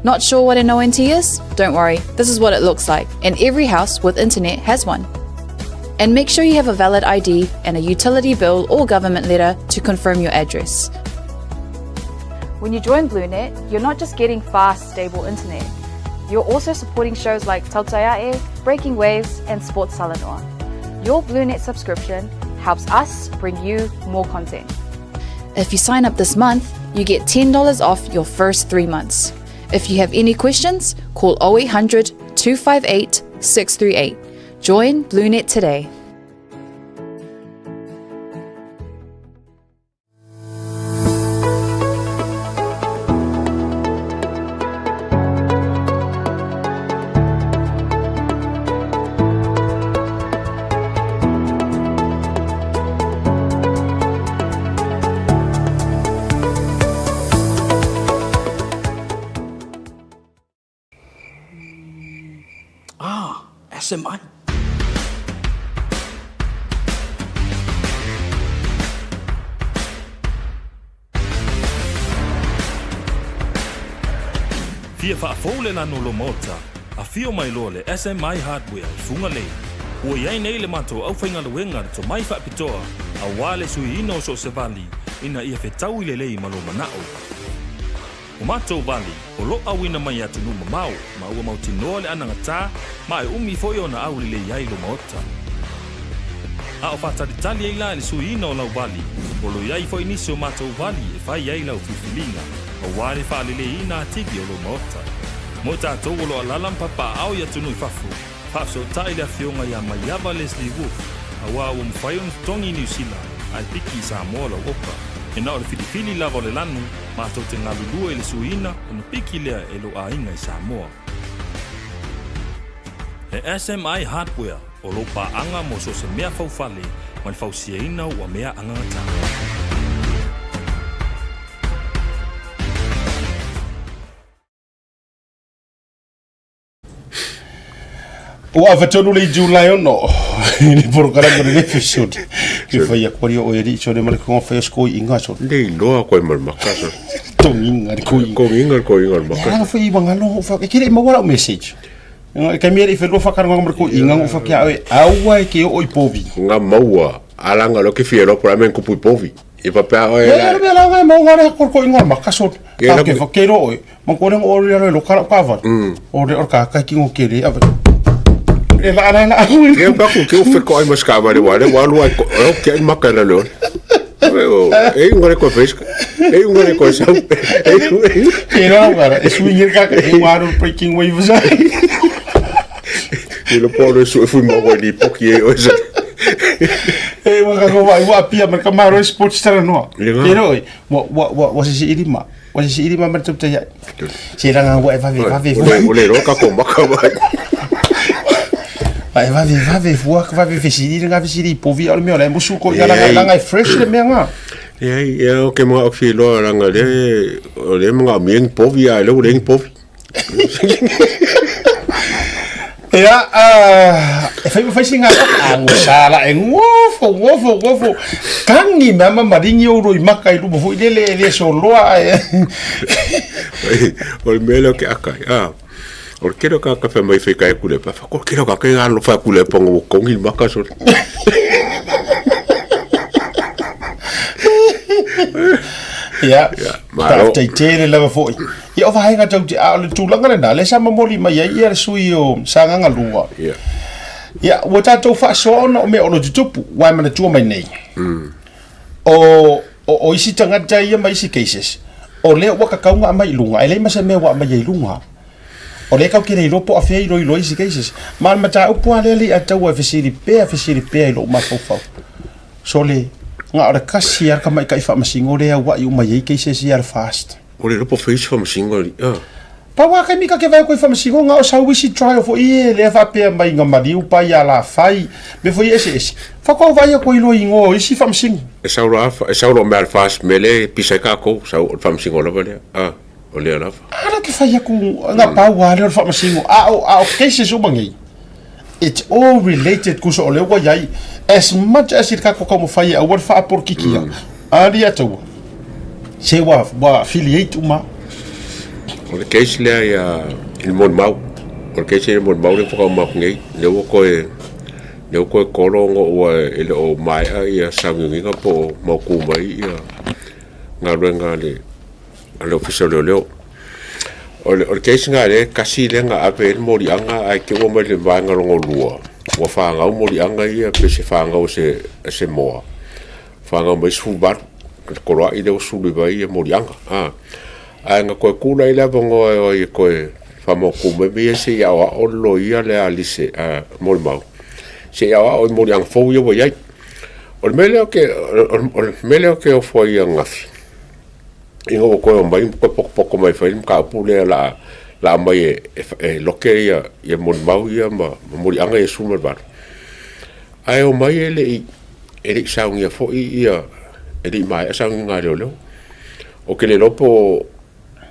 Not sure what an ONT is? Don't worry, this is what it looks like, and every house with internet has one. And make sure you have a valid ID and a utility bill or government letter to confirm your address. When you join BlueNet, you're not just getting fast, stable internet. You're also supporting shows like Tautaiae, Breaking Waves, and Sports Salanoa. Your BlueNet subscription helps us bring you more content. If you sign up this month, you get $10 off your first 3 months. If you have any questions, call 0800 258 638. Join BlueNet today. SMI. Fia whaafole na nolo mota, a fio mai lole SMI Hardware funga lei. Ua iai nei le mato au whainga luenga to mai whaapitoa, a wale sui ino so se vali, ina ia whetau i le lei malo manao. O matou vali, o lo awina mai atu numa mau, ma ua mautinoa le ananga tā, ma e umi foi ona au le iai lo maota. A o whataritali ei la le sui ina o lau vali, o lo iai foi nisi o matou vali e whai iai lau whiwhilinga, o ware whaalele ina atigi o lo maota. Mo tātou o lo alalam papa au ia tunu i whafu, whafso tai le a fionga ia mai ava Leslie Wolf, awa o mwhai o ntongi New Zealand ai piki i Samoa lau oka. E na o le filifili lava o le lanu, mātou te ngalulua i le suina o na piki lea e lo a inga i Samoa. E SMI Hardware o lo paanga mo so se mea faufale, man fausia ina ua mea angangata. O afatonu le July ono ni programa de episode que foi a corio o eri so de mal ko fa sko inga so le loa ko mal makaso tonginga ko inga makaso ya foi bangalo fa que mo wala message que me ri felo fa karanga mo ko inga mo fa que awa que o ipovi nga maua alanga lo que fiero para men ko ipovi e papel o era me la nga mo wala ko inga makaso ka que fa que ro mo ko o ri lo kala kava o de orka ka ki ngo kere e la ana eu ba ku que foi coi mas cava de wale walu o que ai makana lo e ngore ko fresca e ngore ko sa e no cara es un yerka que waru breaking waves e lo poro su fui mo di poki o sa e wa ko wa pia mer kamaro sports tara no pero wa se irima wa se irima mer tupta ya se ranga wa va ole ro ka ko makava vai fesiri nga fesiri povi al meu lembro suco ya la fresh le menga o que mo fi lo ranga le mo mien povi a lo le povi ya fai singa angusala ngofo kangi mama maringi uro imakai lu bo ile so loa o melo que akai o kero ka fa mai fe kai kule pa ko kero ka kai alo fa kule pongo kongi makaso ya ma te tere lava foi ya o vai nga tau te a le tulanga na le sama moli mai ia sui o sanga nga lua ya o tatou fa so no me o no tupu wa mana tu mai nei o isi tanga tai mai si cases o le wa ka kaunga mai lunga ele ma se me wa mai lunga o le kau kere ropo a fei roi isi cases mal mata upo ale li atau a fesiri pe lo ma fofau so le nga ora kasi ar ka mai kai fa masingo le wa yu mai cases ya fast o le ropo face fa masingo pa wa ka mi ka ke vai ko fa masingo nga o sa wisi trial fo ie le fa pe mai nga mari upa ya la fai me fo ese fa ko vai ko ilo ingo isi fa masingo e sa ro mal fast mele pisa ka ko sa fa masingo la vale o le ala ara ke fa ya ku nga pa wa le fa masingo o cases o bangi it's all related ku so le wa yai as much as it ka ko mo fa ya o fa por kikia ali ato se wa affiliate uma o le case le ya il mon mau o case il mon mau le fo ma ngai le ko kolongo o ele o mai ia sangi nga po mo ku mai ia nga renga le ale official le o case nga le kasi le nga ave mori anga ai ke mo le vanga longo lua o fa nga mori anga ia pe se fa nga o se mo fa nga mai su bar ko ro i de su le vai mori anga nga ko kula ile bongo o ko fa mo ku me be se ya o lo ia le alise mo mau se ya o mori anga fo yo vai o mele que o foi ngafi ingo ko mai ko mai fa ka pule la mai lo que ia mon mau ia ma mo anga e suma bar ai o mai ele saung ia fo ia ele mai saung nga lo o que le lopo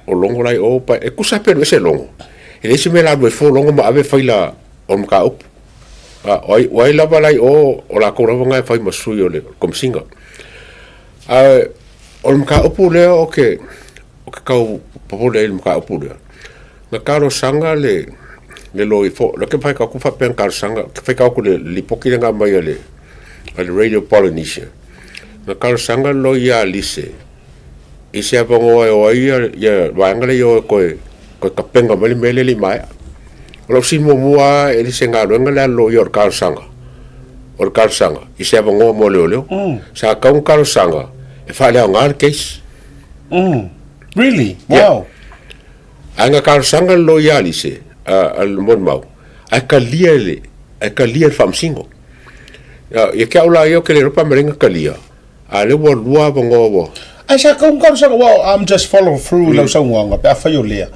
o longo lai o pa e kusa pero ese longo ele se me la do fo longo ma ave faila o mka op oi la balai o la ko nga fa ma suyo le kom singa o mka opu le o ke kau popo le mka opu le na karo sanga le lo ifo lo ke fai ka ku fa pen karo sanga ke fai ka ku le lipoki nga mai le Radio Polynesia na karo sanga lo ya lise ise apongo o ia wangale yo ko ka penga mele li mai lo simo mua ele senga lo ngala lo yo karo sanga ise apongo mo le sa ka un karo sanga if I don't know case. Really? Wow. Anga kar sanga loyali se al mon mau. Aka lier fam singo. ia ke aula ia ke le ropa merenga kalia a le wa lua bongo ai sa kau sanga well I'm just follow through lo sanga pe fa yo le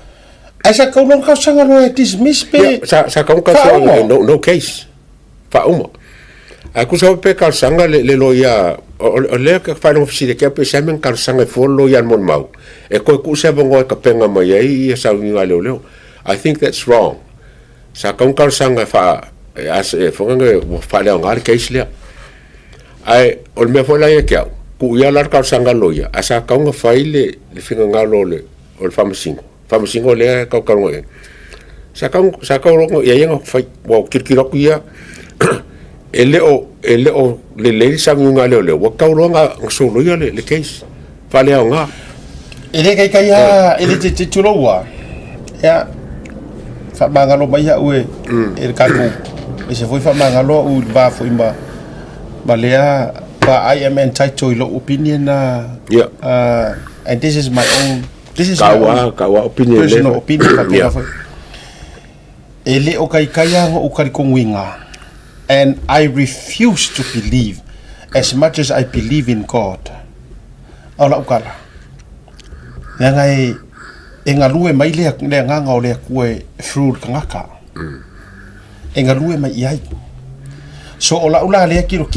ai sa kau long kau sanga lo dismiss pe sa kau no case fa uma aku sa pe kau sanga le lo ia o le ka fa no fisi ke pe sa men kau sanga fo lo ia mon mau e ko ku se bongo ka penga mai ai sa ni le le I think that's wrong sa kau sanga fa as e fo nga fa le ngar case le ai o me fo la ia ke ku ia lar kau sanga lo ia asa kau nga fai le finga ngalo le o famasingo le kau ngoi sa kau rongo ia nga fai wa kirkiro ku ia ele o le sangunga le wa kau ronga so lo ia le case fa le nga ele kai ya ele te tulowa ya fa mangalo mai ya ue ele ka ku se foi fa mangalo u ba foi ba lea but I am entitled to your opinion and this is my own kawa opinion personal opinion ele o kai ngo o kari konguinga and I refuse to believe as much as I believe in God ala ukala ngai engalue mai le nganga o le kue fruit kangaka engalue mai ai so ola le kilo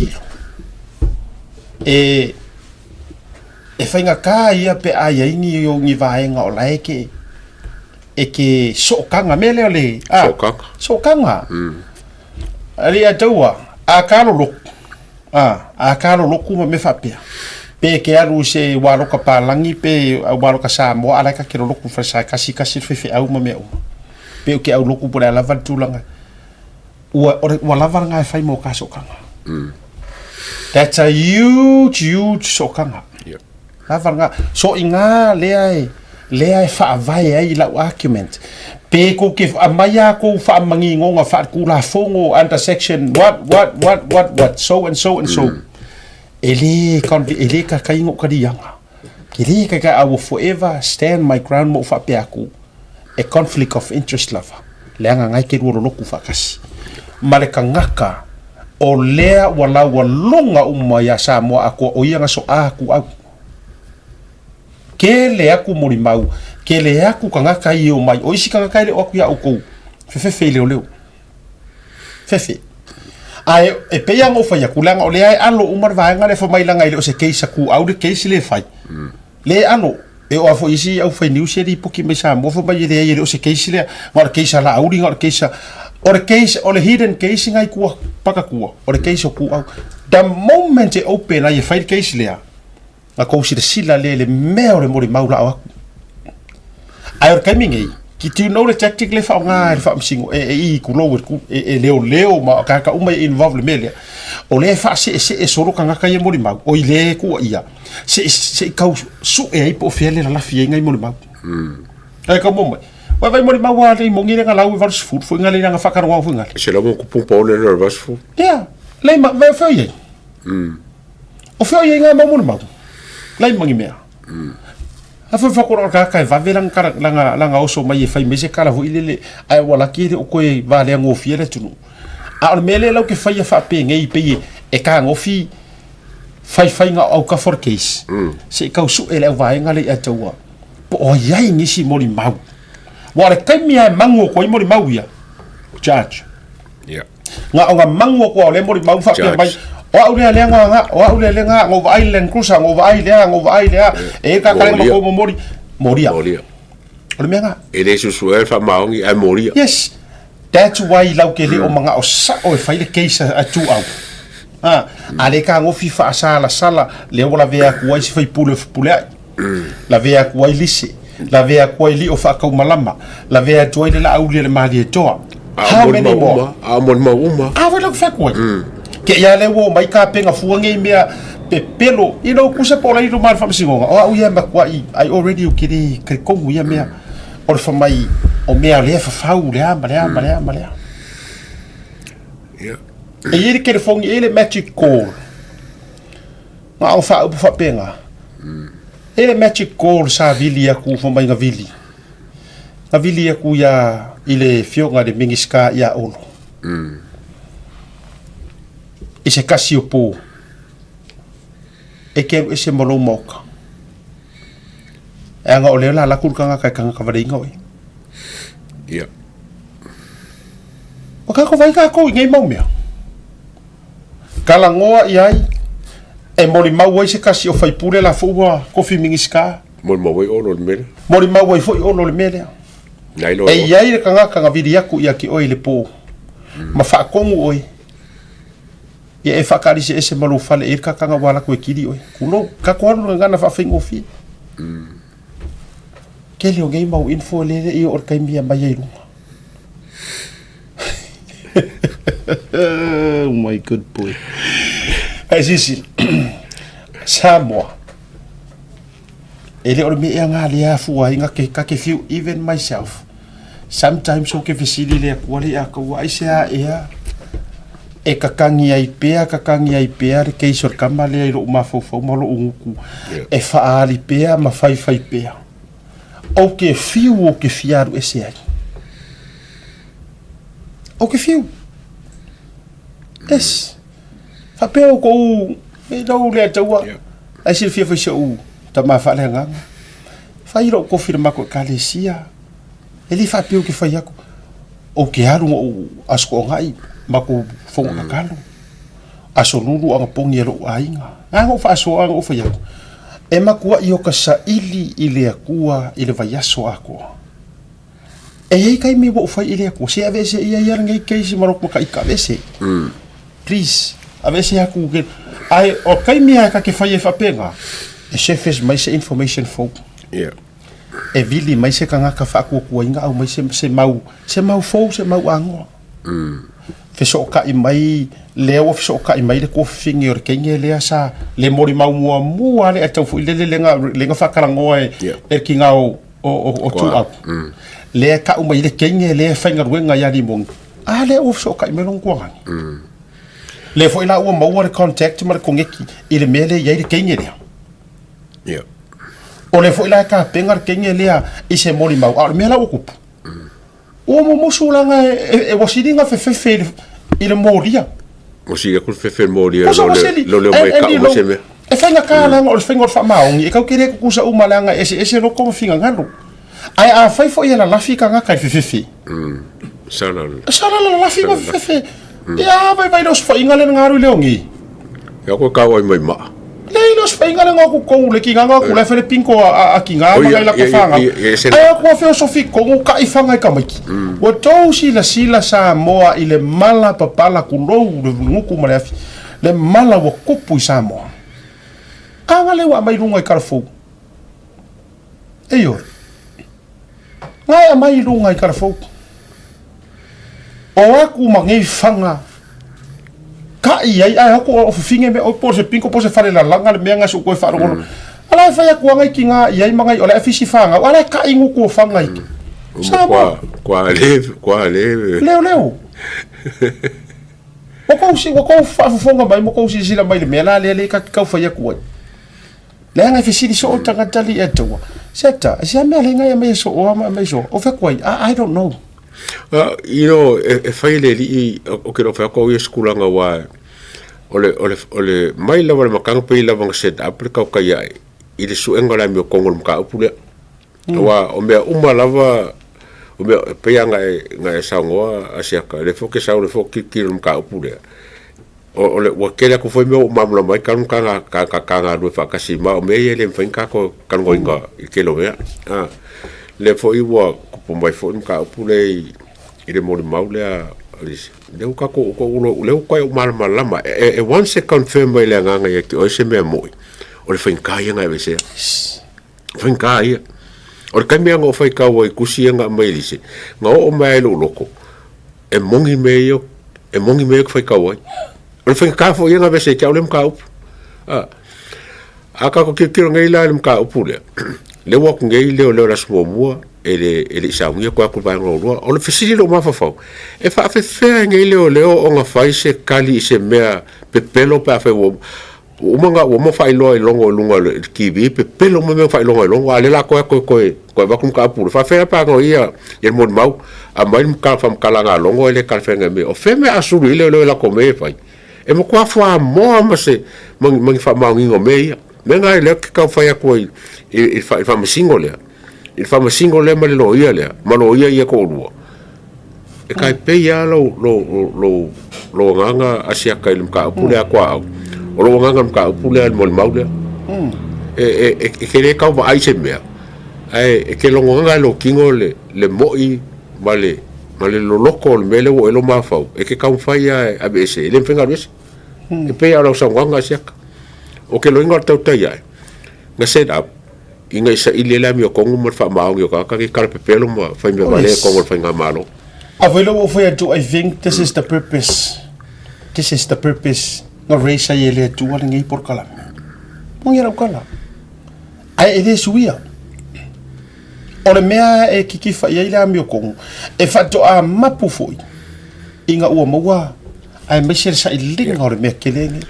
e fainga ka ia pe ai ni yo ngi vaenga o lai ke ke sokanga mele ole sokanga ali atawa akalo lo kuma me fa pe ke aru se walo ka palangi pe walo ka sa mo ala ka kiro lo ku fa sa kasi fe au me pe ke au lo ku pura la vantulanga wa lava nga fai mo ka sokanga that's a huge sokanga lava nga so inga le fa vai ai la argument pe ko ke amaya ko fa mangi ngonga fa ku la fongo intersection what so and so ele ka kai ngo ka dianga kiri ka I will forever stand my ground mo fa pe aku a conflict of interest lava leanga ngai ke ro ku fa kasi male kangaka o lea wala walonga ya sa mo ako o ia so aku au ke le aku mori mau ke le aku kangaka i o mai o isi kangaka le aku ya uko fefe le fefe ai e pe yang o fa ya kulanga o le ai alo umar vaanga le fa mai langa ile o se keisa ku au de keisi le fai le alo e o fo isi au fa new series poki me sa mo fa mai le ile o se keisi le ngor keisa la au ngor keisa or case or hidden case ngai ku paka ku or case ku the moment e open ai file case lea a ko si de sila le meore mori maula wa ai or coming ai ki tu know the tactic le fa nga fa msingo e ku lo ku e leo ma ka uma involve le o le fa se solo ka nga ka ye mori mau o ile ku ia se ka su e po fiele la fie ngai mori mau ai ka mo vai mori maua le mongi nga lau vars food foi nga le nga whakaronga foi nga se la mo ku pumpo le vars food le ma vai foi ye o foi ye nga mo mau le mangi mea a foi whakoro ka va velang kara langa oso mai e fai mese kala vo ile ai wala ki o ko e va le ngo fiele tunu a o mele lau ke fai fa pe ngai pe e ka ngo fi fai nga au ka for case se ka su ele vai nga le atawa po o yai ngisi mori mau wala kaimia mango ko mori mau ia judge nga mango ko le mori mau fa pe mai o au le nga over island cruiser over island e ka ka ko moria o le menga e le su fa maungi ai moria yes that's why lau ke le o manga o sa o fa ile case a tu au ale ka ngo fifa sala le wala vea ku ai fa pule la vea ku ai lisi la vea ko ili o fa ka malama la vea to ile la au le mali toa how many more amon mauma wala fa ko ke ya le wo mai ka penga fuange mea pepelo ino kusa pola ino mal fa singo o au ia ma kwa I already o kiri ke kongu ia mea o fa mai o mea le fa fau le ama e ile ke fongi ile magic call ma o fa penga ele magic call sa vili aku fo mai nga vili aku ya ile fionga de mingiska ya ono I se kasi o pō. E ke e se malo moka. E anga o leo la laku kanga kai kanga kawari ngoi. Ia. O kako vai kako ngai mau mea. Kala ngoa iai. E mori mau ai se kasi o fai pure la fuwa kofi mingiska. Mori mau ai ono le mele. Mori mau ai foi ono le mele. Nai lo. E iai le kanga viri aku ia ki oi le pō. Ma fa kongu oi. Ia e whakari se ese malu whale e kakanga wala koe kiri oi. Kuno, kako anu ngana whawhingo fi. Ke leo ngei mau info lele i or kai mia mai ai runga. Oh my good boy. Hai sisi. Samoa. Ele or me e ngā lea fua inga ke kake fiu even myself. Sometimes o ke fesili lea kuali a kaua aisea ea. E kakangi ai pea re keisor kama lea i ro umafofau malo unguku. E whaari pea ma fai pea. O ke fiu o ke fiaru ese ai. O ke fiu. Yes. Whapea o kou me nau lea taua. Ai sir fia fai u ta ma whale nganga. Whai ro ko firma ko kalesia. E li whapea o ke whai ako. O ke haru o asko o ngai. Mako fonga kakalo. Aso lulu anga pongi alo ainga. Anga o whaaso anga o whai ako. E makua i o ka sa ili le akua i le vaiaso ako. E hei kai me wo whai i le akua. Se a vese ia iara ngai keisi marok maka ika vese. Please. A vese aku ke. Ai o kai mea ka ke whai e whapenga. E chefes mai se information folk. Yeah. E vili mai se ka ngaka whaakua kua inga au mai se mau. Se mau fou, se mau angoa. Feso ka i mai leo feso ka i mai le ko fingi or kenge lea sa le mori mau mua le atau fu le lenga whakarangoa e ki ngā o tu au. Le ka umai le kenge le whainga ruenga yari mong. Le o feso ka i mai long kuangangi. Le fo ila ua maua le contact ma le kongeki i le mele yai le kenge lea. Yeah. O le fo ila ka penga le kenge lea i se mori mau. A le mea la ukupu. O mo mosulanga e wasiringa fe i le moria. Mosia kul fe moria lo mai ka o se me. E whainga kālanga o le whainga o le whamaongi. E kau kere kukusa umalanga ese loko ma whinga ngaro. Ai a whai fo i la lafi ka ngaka i fe. Sana la lafi ma fe. Ia vai los whainga le ngaru i leongi. Ia ko kawa i mai maa. Leilos whainga le ngaku kou le ki nganga ku le whare pinko a ki ngā mga ila ka whanga. Ai a kua filosofi kongu ka i whanga i ka maiki. Wa tau sila sa moa i le mala papala kulou le nguku ma le afi. Le mala wa kupu i sa moa. Anga le wa mai runga i karafou. Eyo. Ngai a mai runga i karafou. O aku ma ngai whanga. Ka ai ako o finge me o por se pinko por se fare la langa le menga su ko fa ro. Ala fa ya ku ngai ki nga ai mangai ola fisi fanga. Ala ka ingu ko fanga iki. Kwa le. Leo. O ko fa fonga mai mo ko si sila mai le mela le ka fa ya ku. Le ngai fisi di so tanga tali eto. Seta, se me le ngai mai so o mai so. O fa kwai, I don't know. You know, e faile li o ke ro fa ko i skulanga wa ole mai la wala makang pe la vang set up ka ka ya i le su engala mi ko ngol ka upule wa o me uma lava o me pe nga sa ngoa asia ka le fo ke sa le fo ki ka upule ole wa ke la ko foi me mamla mai ka nga do fa ka si ma o me ye le fa ko kan go inga ke lo ya le fo i wa po mai fo ka upule i le mo maule a leu ka ko leu ka o malama e once se confirm mai le nganga ya ki o se me moi o le finka ia ngai vese finka ia o ka me ngo fai ka o kusi nga mai lise nga o mai lo loko e mongi me ko fai ka o le finka fo ia nga vese ka o le ka up aka ko ki ngai la le ka upule le wa ngai le la smo mua ele sa unga ko ko vai ro o le fisili lo ma fa e fa fe ngai le o nga fai se kali se mea pe pelo pa fe o manga o mo fai lo longo lunga ki vi pe pelo mo fai longo ale la ko va kum ka pu fa fe pa ngo ia e mo mau a mai ka fam kala nga longo ele ka fe ngai o fe me asuru ile la ko me fai e mo kwa fa mo ma se mangi fa ma ngingo me me nga le ka fa ya ko il fa ma singole il fa ma singole ma le lo ia ko lu e kai pe ya lo nganga asia kai lim ka pule akwa o lo nganga ka pule mo maule e ke le ka va ai se me ai e ke lo nganga lo kingo le moi vale lo loco le mele o lo mafau e ke ka fa ya a bese le fenga bese e pe ya lo sa nganga asia o ke lo inga tau tai ai nga set up inga isa ile la mi o kongu mo fa maong yo ka ki karpe pelo mo fa mi vale kongu fa nga malo avelo o foi I think this is the purpose no race ele tu ala ngai por kala mo ngira kala ai ele suia ole mea e kiki fa ia ile mi o kongu e fa to a mapu foi inga ua maua ai mesher sa ilinga ole mea kelenge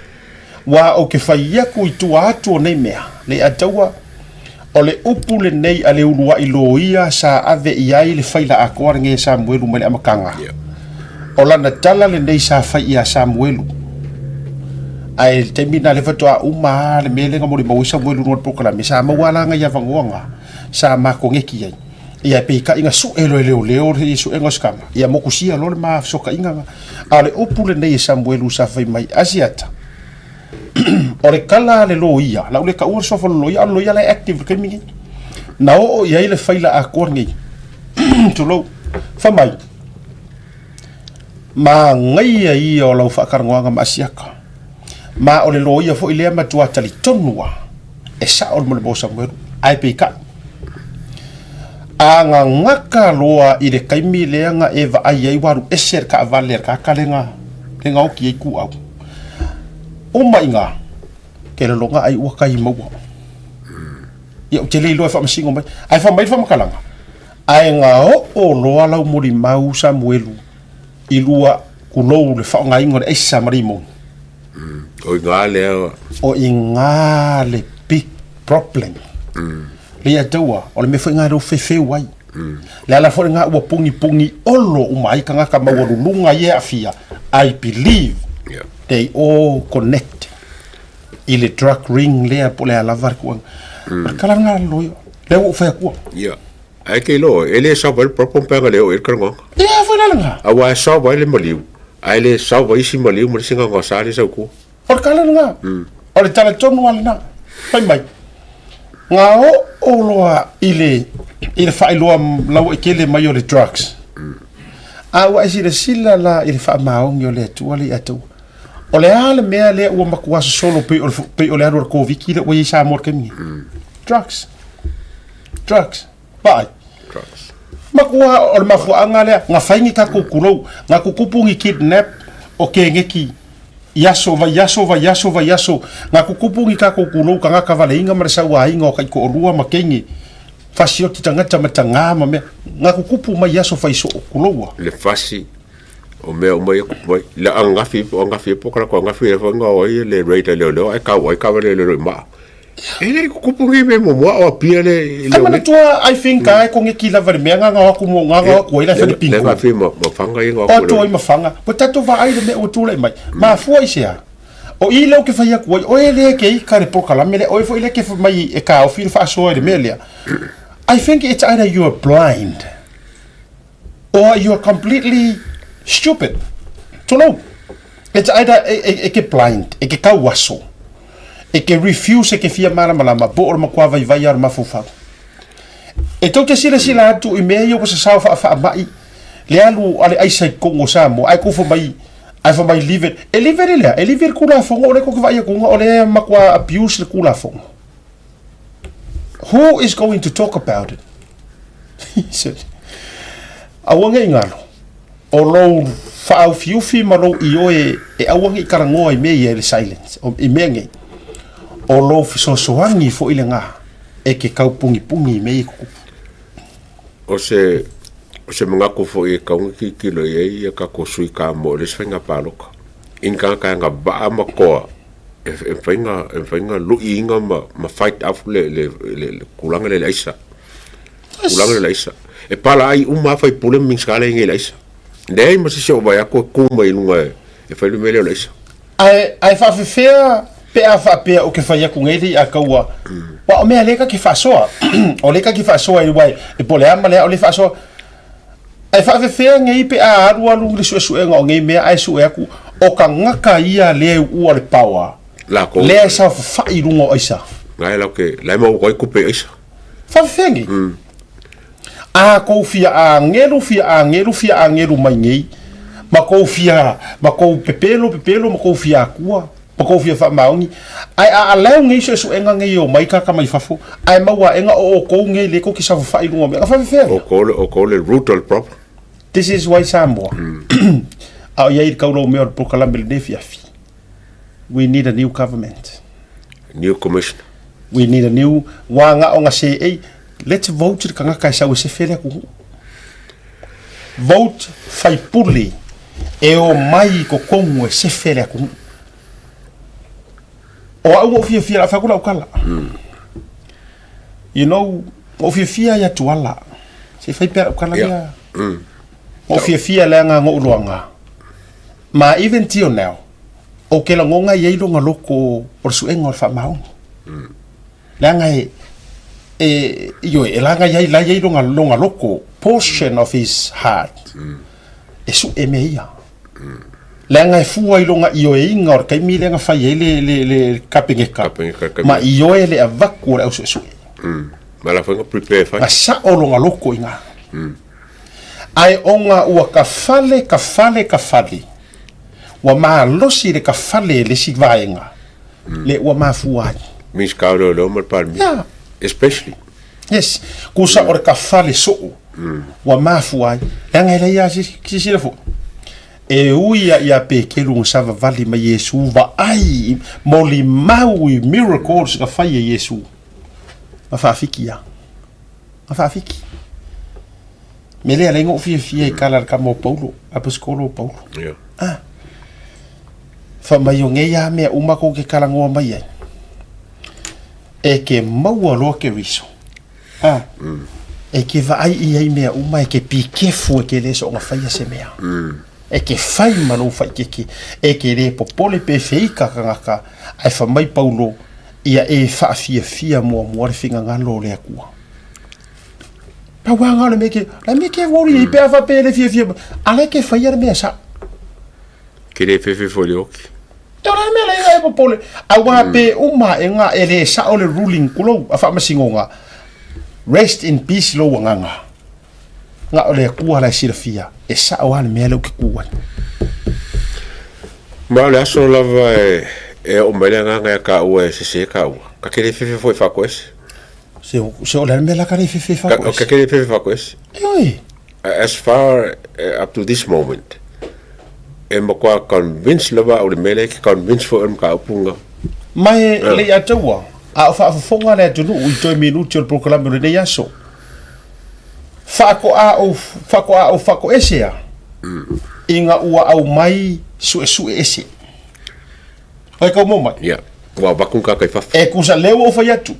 wa o ke fa ia ku tu atu nei mea le ataua ole upule nei ale ulua iloia sa ave iai le faila akoar nge Samuelu mele amakanga ola na tala le nei sa fai ia Samuelu ai temina le fatoa uma le mele ngamori mo Samuelu no pokola me sa mawala nga ya vangonga sa makongeki ai ia pe ka inga su elo leo su engos kama ia mokusia lo ma soka inga ale upule nei Samuelu sa fai mai asiata ore kala le loia la ule ka ur so fo loia le active ke mi na o ia ile faila a korngi to lo fa mai ma ngai ai o lo fa karnga ma siaka ma o le loia fo ile ma tua tali tonua e sa o mo bosa mo ai pe ka anga ngaka loa ile kaimi leanga eva ai waru eser ka valer ka kalenga lenga o ki ku au o mainga ke le longa ai ua kai mau ia te le loa fa masingo mai ai fa mai fa makalanga ai nga o loa lau mori mau Samuelu i lua kulou le fa ngai ngore esa marimo o inga le big problem le atua o le me fa nga ro fefe wai le ala fo nga ua pungi olo umai kanga ka mau lunga ye afia I believe they all connect ile drug ring le pole ala var ko kala nga lo le o fa ko ai ke lo ele sa va propon pega le o el krango fa la nga awa sa va le maliu ai le sa va isi maliu mo singa ngo sa le sa ko or kala nga or tala tonu wala na fa mai nga o lo ile fa lo la ke le mayo le drugs awa isi le sila la ile fa maong yo le tu ali atu o le ale mea le ua makua solo pe o le anu ko viki le ua sa mor kemi drugs bai makua o le mafuanga le nga faingi ka kukulou nga kukupungi kidnap o ke ngeki yaso nga kukupungi ka kukulou ka nga kavaleinga maresa wa inga o kai ko rua makengi fasio titangata matanga me nga kukupu mai yaso faiso kulou le fasi o me la angafi po kala ko angafi e fanga o le rate le ai ka le ma ele kupungi me mo o pia le ama tua I think ai ko ngeki la ver me nga ko mo nga ko ila fe pingo nga fi mo fanga inga ko to i mafanga potato va ai me o tule mai ma foi sia o ile o ke fa ya ko o ele ke i kare po kala mele o foi ile ke mai e ka o fil fa so de melia I think it's either you are blind or you are completely stupid. To know. It's either eke blind, eke kawaso, eke refuse, eke fia mara malama, bo or makwa vai ar mafufau. E tau te sila atu I mea yo ko sa sao fa mai. Le alu ale ai sai kongo sa mo, ai ko fo mai, ai fo mai live it. E live it e live kula fongo ole ko vai ko ole makwa abuse le kula fongo. Who is going to talk about it? He said, awange ingalo. O lo fa au fiufi malo io e awangi karangoa I me le silence o I me o lo fi soangi fo ile nga e ke kaupungi me ko o se mga ko fo e kaungi kilo e ka ko sui ka mo le sfenga paloka in ka nga ba ma ko e fenga lu inga ma fight af le kulanga le laisa e pala ai uma fai pule min skala nge laisa Dei ma se vai a ko kuma I lunga e fai le mele leisa. ai whawhewhea pe a whapea o ke whaia kungeri a kaua. Wa o mea leka ki whasoa. O leka ki whasoa i wai. E pole ama lea o le whasoa. Ai whawhewhea ngei pe a aru alu le suesuenga o ngei mea ai sue aku. O ka ngaka ia lea ua le paua. Lea sa whai runga o isa. Ngai lau ke, lai mau koi kupe isa. Whawhewhea ngi. A kou fia a ngeru mai ngei. Ma kou pepelo, ma kou fia akua. Ma kou fia whamaungi. Ai a leo ngei suesuenga ngei o mai kaka mai whafo. Ai maua enga o kou ngei leko ki sa whai runga mea. Whawhewhea ngi. O kou le root of the problem. This is why Samoa. Au iai kauro mea o Prokalame le nefi afi. We need a new government. New commissioner. We need a new wanga o nga se ei. Let's vote ka ngaka sa se fele ku. Vote fai puli e o mai ko kongo se fele ku. O au fia fa kula ukala. You know, o fia ya tuala. Se fai per ukala ya. O fia la nga ngoluanga. Ma even till now. O ke la ngonga ye longa loko por su engol fa mau. La nga yo elanga ya ye longa loko portion of his heart. E su emeia. La nga fu ai longa yo e inga or kai mi lenga fa ye le kapingeka. Ma yo ele avaku o su. Ma la fanga prepare fa. Ma sa o longa loko inga. Ai onga ua ka fale. Wa ma losi le ka fale le si vaenga. Le ua ma fuai. Mis kaudo lo mar palmi. Yeah. Especially. Yes. Kusa or ka fale so. Wa ma fuai. Anga ile ya si le fo. E uia ia pe kelu sava vali ma Yesu va ai moli maui miracles ka fai Yesu. Ma fa fiki ya. Ma fa fiki. Mele ale ngo fia kala ka mo Paulo, apostolo Paulo. Yeah. Fa mai nge ya me uma ko ke kala ngo mai ai. E ke mau lo ke riso. E ke va ai me uma e ke pikefu e ke le so nga fai se mea. E ke fai manu fai ke e ke le popole pe feika ka ai fa mai Paulo ia e fa fia mo le finga ngalo le akua. Pa wanga le meke wori pe fa pe le fia ale ke fai me sa. Ke le fefe folioki. Tora me le ai popole awa pe uma enga ele sa ole ruling kulo afa masingonga. Rest in peace lo wanga. Nga ole kuwa la sirfia e sa wal me lo ke kuwa. Ma le aso lava e o mele nga ka o se ka o. Ka ke le fefe foi fa koes. Se o le me la ka le fefe fa koes. Ka ke le fefe fa koes. Oi. As far up to this moment. E mo kwa convince lava o le mele ke convince fo ka upunga. Mai le atawa. A fa fonga le tunu u to minuto pro Prokalame le yaso. Fako a esea. Inga ua au mai su ese. Ai ka mo mai. Yeah. Wa bakun ka kai fa. E kusa leo o fai atu.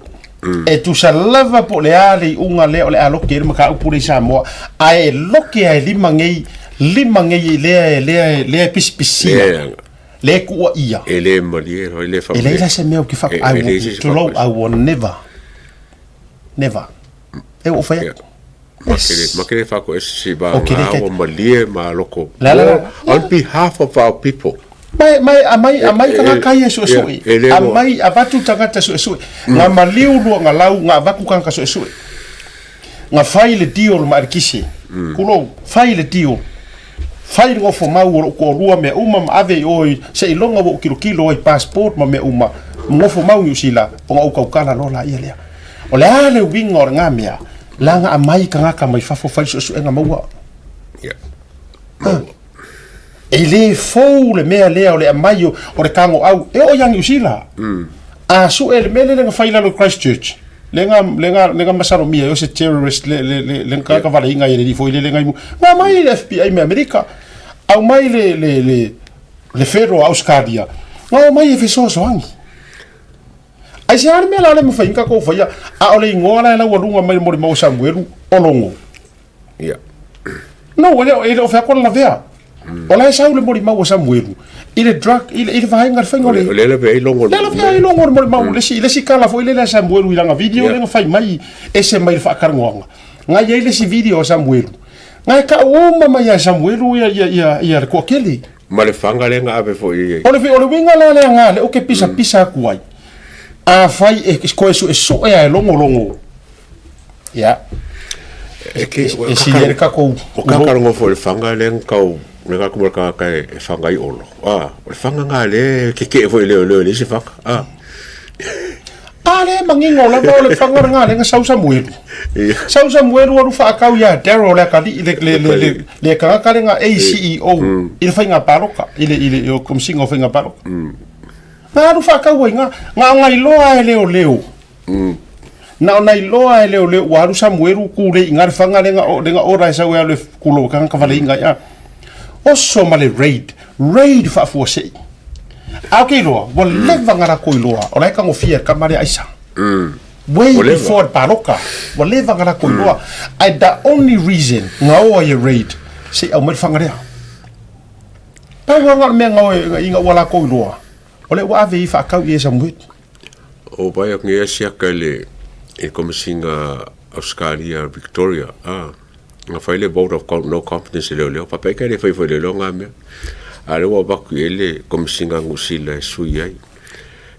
E tu sa lava po le ali unga leo le aloke e maka upuri Samoa. Ai loke ai lima ngei le pispisi. Le ku ia. Ele mali le fa. Ele la se meo ki fa I will never. E o fai atu. Makere fa ko si ba o mali ma loko. On behalf of our people. Mai kanga kai so. Amai avatu tangata so. Nga maliu lu nga lau nga vaku kanga so. Nga file deal ma arkisi. Kulo file deal. File ngo fo mau ko rua me uma ave oi se ilonga bo kilo ai passport ma me uma. Ngo fo mau usila o ka kala lola ia. O le ale wingor ngamia. Langa amai kanga ka mai fafo fai so nga maua. Yeah. Ele fou le mea lea o le amai o le kango au e o yangi usila. A su ele mele le fai la lo Christchurch. Lenga masaro mia yo se terrorist le ka vale inga ele foi le lenga mu. Ma mai le FBI me America. Au mai le federal Australia. Ma mai e feso so angi. Ai se arme la le mo fai ka ko fai a ole ngola la walunga mai mo Samuelu olongo. Yeah. No, ele o fa ko la vea. Ola sa ule mori mau Samuelu. ile drug ile vai ngar fai ngole le ve longo le vai longo mo mau le si kala fo ile le Samuel ilanga video le fai mai ese mai fa karngonga nga ye le si video Samuel nga ka uma mai Samuel ya ko kele ma le fanga le nga ave fo ye ole winga le nga le o ke pisa kuai a fai e ko eso e longo ya e si le ka ko karngo fo le fanga le ka nga ko ka e fanga I olo o fanga nga le ke fo le se faka ale mangingo la le fanga nga le nga sau Samuel o fa ka ya Daryl le ka le ka nga ACEO il fa nga paroka ile o komsingo fa nga paroka na ru fa ka nga iloa leo na iloa leo wa ru Samuel ku le nga fanga le nga ora sa we le kulo ka vale nga ya oso male raid fa fo se okay lo wa leva ngara ko iloa ora ka ngofia ka mare aisa way before paroka wa leva ngara ko iloa the only reason nga ye raid se au me fanga rea pa nga me nga inga wala ko iloa ole wa ave fa ka ye Samuel o ba ya ngia sia ka le e komisinga Australia Victoria nga faile vote of no confidence le pa pe ka le fai le longa me ale wa ba ku ele komisinga ngusila sui ai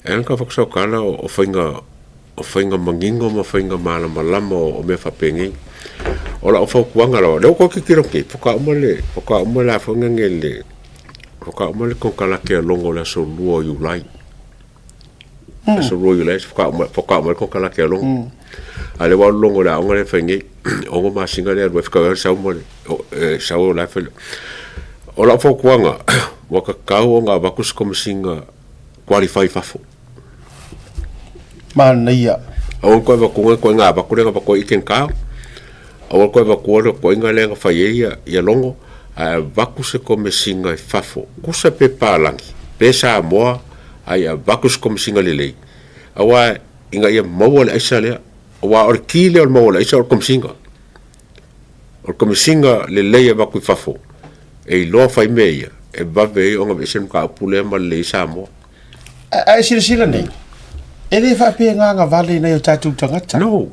en ka fakso kala o fainga mangingo ma fainga mala malama o me fa pengi ola o fa kuanga lo le ko ki kiro ke foka mo la fa ngele foka mo le ko kala ke longo la so luo you like so luo you like foka mo ko kala ke longo ale wa longo la ngale fengi o ma singa le wa fika sa mo sa o la fe ola fo kuanga wa ka kaunga nga ba kus komisinga qualify fafo mania o ko ba ko nga ba ko iken ka o ko ba ko nga le nga fa ya longo ba kus komisinga fafo kusa pe palangi pesa mo ai ba kus komisinga le awa inga ya mawala isale wa orkile or mawala isa or komisinga le ba ku fafo e lo fai meia e va ve o nga sem ka pule ma le samo ai sila nei ele fa pe nga vale na yo tatu tangata no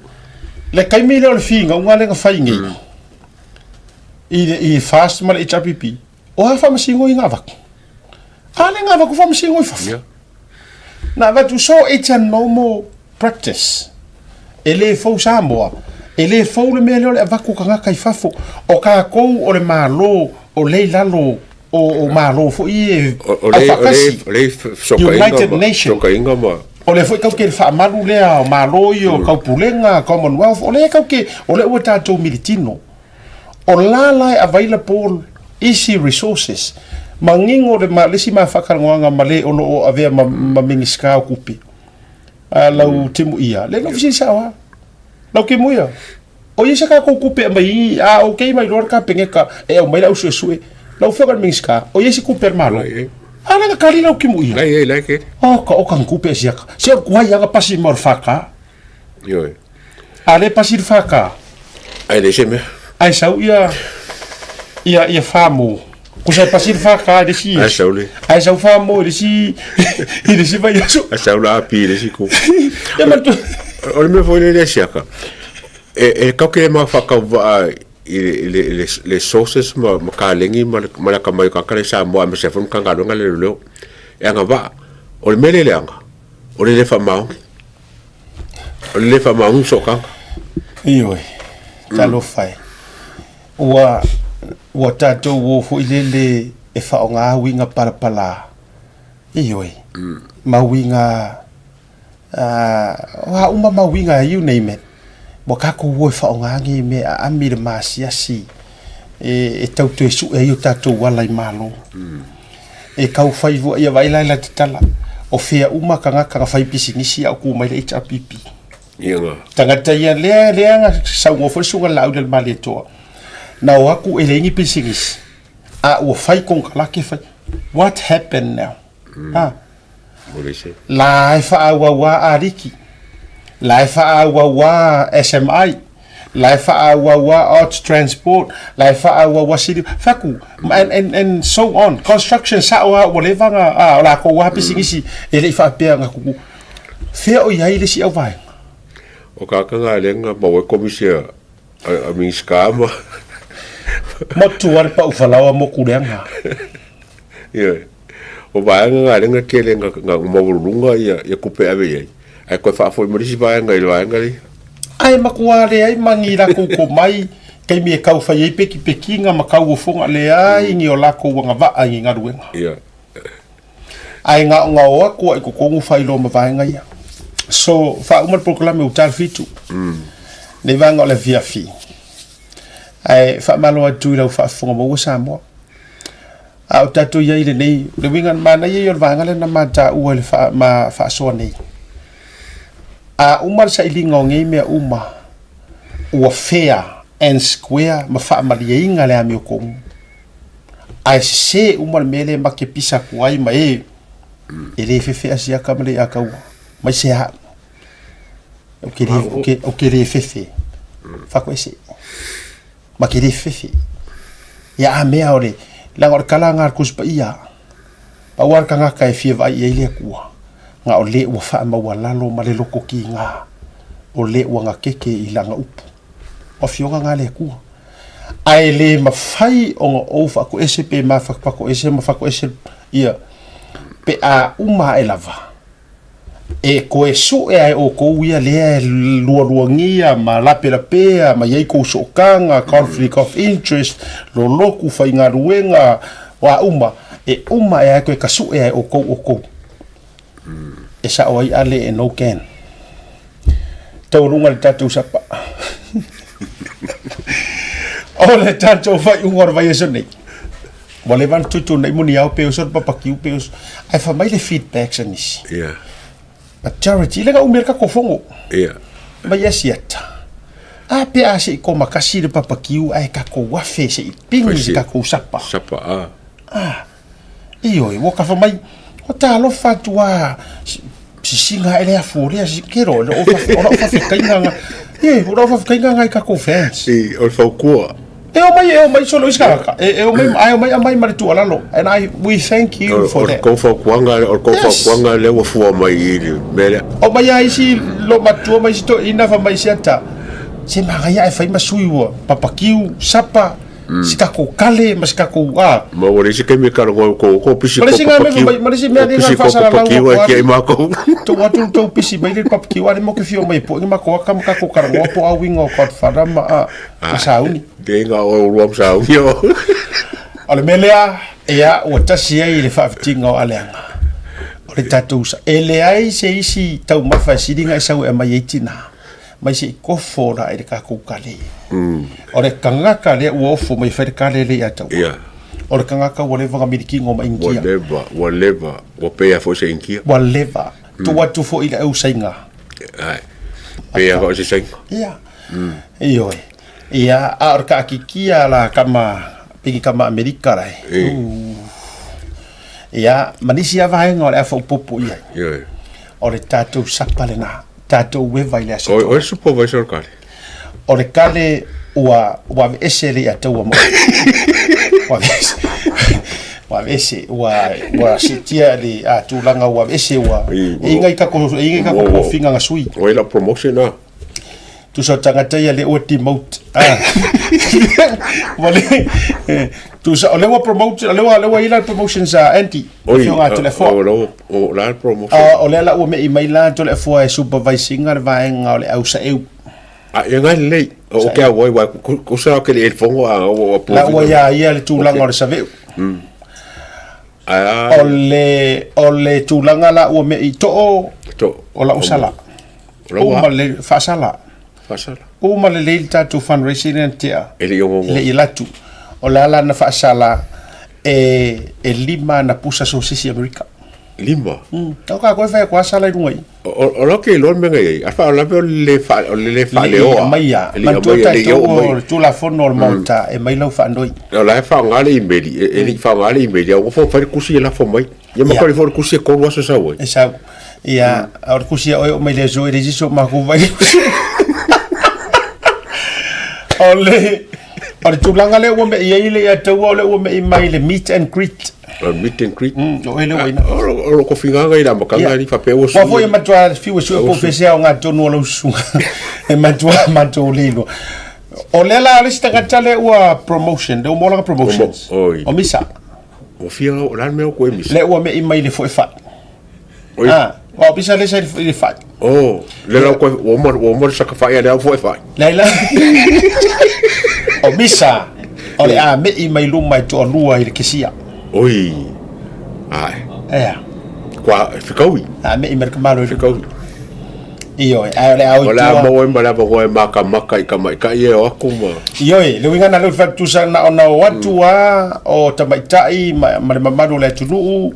le kai mi le finga nga le nga fai ngi i fast mal HPP o ha fa masingo nga va ale nga va ku fa masingo fa na va tu so it's a normal practice ele fo samboa ele fo le mele le va ku nga kai fafo o ka ko o le malo o le lalo o malo fo i ole United Nations o le fo ka ke fa malu le malo yo ka pulenga Commonwealth o le ka ke o le o tato militino o la available easy resources mangingo le malisi ma fakalnga male o no ave ma mingiska kupi lau timu ia le no fisi sawa lau ke muia o yesa ka ko kupe mai okay mai lor ka pengeka e o mai lau suesue lau fakal mingiska o yesi kuper malo ala ka kali lau ke muia ai like it o kan kupe sia se ko ya ga pasi mor faka yo ale pasi faka ai de seme ai sau ia famo kusa pasir faka de si ai sau famo de si de si vai so sau la pi de si ko ya mato o me foi le siaka e ka ke ma faka va les sources ma ka lengi ma ka mai ka ka sa mo am se fun ka ga nga le lo e nga va o le mele anga o le fa ma so ka iyo talo fai wa tato wo fo ilele e fa nga winga para iyo ma winga wa uma ma winga you name it bo ka ko wo fa nga ngi me a mi de masiasi e tau tu su e yo tato wala I malo e ka fai vo ia vai la tala o fea uma ka nga ka fai pisinisi a ku mai HPP Inga. Tangata ia le nga sa ngo fo sunga la udel maleto. Na waku elengi pisingis. O fai kon kala ke fai. What happened now? La fa wa ariki. La fa wa SMI. lai fa'auaua arts transport lai fa'auaua city faku and so on construction sa'oa ua levaga o lakou apisigisi e le'i fa'apea gakuku fea o iai le si'au vaega o kakaga lenga maua komisia a minskama mo tuare pa'ufalaua mo kuleaga ia o vaega galenga kelenga ga maulunga ia kupe ave ai ai koe fa'afoi marisi vaega i le vaega le ai makua le ai mangi lakou ko mai kai me kau fai ai pekipekinga ma kau ofonga le ai ngi o lakou wanga va'a ngi ngaruenga ia ai nga oa ko ai ko kongu fai lo ma vaenga ia so fa uma proclame o tal fitu ne vanga le via fi ai fa malo atu la fa fonga mo sa mo au tatu ia ile nei le winga mana ia yo vanga le na mata u le fa ma fa so nei a uma sa ilinga ngai me uma o fair and square ma fa maliinga le ami ko ai se uma mele ma ke pisa kuai ma e ele fefe asia kamle akau mai se ha o que le fefe fa ko ese ma ke le fefe ya me ore la ngor kala ngar kus pa ia pa war kanga kai fi vai ile kuwa nga o le wa fa ma wala lo ma le loko ki nga o le wa nga keke i langa upu o fionga nga le kuwa ai le ma fai o fa ko ese pe ma fa ko ese ma fa ko ese ia pe a uma e lava e ko e su e ai o ko ia le lualuangia ma lape ma iai ko sokanga conflict of interest lo loku fai ngā ruenga wa uma e ai ko e kasu e ai o ko e sa o ai ale e no ken tau runga le tatu sapa o le tatu fai ungor vai eso nei wale van tutu nei muni au pe so papakiu pe ai fa mai le feedback sanis ia majority lega umerka ko fongo ia ma yesiata a pe a se ko makasi de papakiu ai ka ko wafe se pingi ka ko sapa io e woka fa mai o ta lo fatua si singa ele a furia si kero o fa kainga o fa kainga ngai ka ko fans o fa ko e mai solo iskaka o mai mari tu alalo and we thank you for that ko fa kuanga le wa fu mai mele o mai ai si lo matua mai sto ina fa mai siata se maga ia e fai masui wa papakiu sapa sika ko kale masika ko ma ore se ke me karo ko pisi ko papakiu malisi me ni fa sala la ko ke ma ko to watu to pisi mai le papakiu ani mo ke fio mai po ma ko kam ka ko karo po a wingo ko fada ma a sauni denga o ruam sauni yo ale melea ia o tasi ai le fa fitinga o aleanga o le tatusa ele ai se isi tau mafa sidinga sau e mai itina mai se ko fora e ka ko kale o le kangaka le o fo mai fa kale le ata ia o le kangaka o le vanga miliki ngo mai ingia whatever o pe a fo se ingia whatever to watu fo ila au sainga ai pe a fo se sainga ia io ia a ka kikia la kama pigi kama Amerika rai ia manisi ava nga le fo popo ia o le tatou sapale na tatou we vai le o supervisor kale o le kale wa esele ata wa mo wa ese wa sitia le atulanga wa ese wa inga ka ko finga nga sui o la promotion na tu so tangata ia le o timout wale tu so le wa promote le wa ila promotions anti o nga telefone o la promotion o le la o me email la telefone e supervising ar va en o le au sa eu e ngai le o ke wa ko sa ke le fongo o la wa ia le tu langa o sa ve o le tu langa la o me to o la usala o ma le fasala o ma le tatu fundraising tia ele yo le ilatu o la na fasala e lima na pusa so sisi America lima o ka ko fa ko sala ngai o lo ke lo me ngai a fa la pe le fa le o mai ya ma to ta to la fo normalta e mai lo fa ndoi o la fa ngali imbeli e fa ngali imbeli o fo fa kusi la fo mai ya ma ko fo kusi ko wa so sa we esa ia or kusi o mai le zo e regiso ma ko vai ole tulanga le wo me ile ya te wo le wo me mai le meet and greet meet and greet o ele wa ina o ko finga ga ina makanga ni fa pe wo wa foi matwa fiu su ko fese nga tonu lo su e matwa matolilo o le la le sta katale wa promotion de mo la promotions o misa o fia o la me ko misa le wo me mai le foi fa o bisa le sai le fa le la ko o mo sa ka fa ya le foi fa la o misa o le a me mai lu mai to lua ile kisia oi ai kwa fikawi a me mer kamalo fikawi iyo ai le au ola mo e mala bo e maka ka ye o kuma iyo le winga na le fa tu sa na ona watu wa o tamaitai mamadu le tulu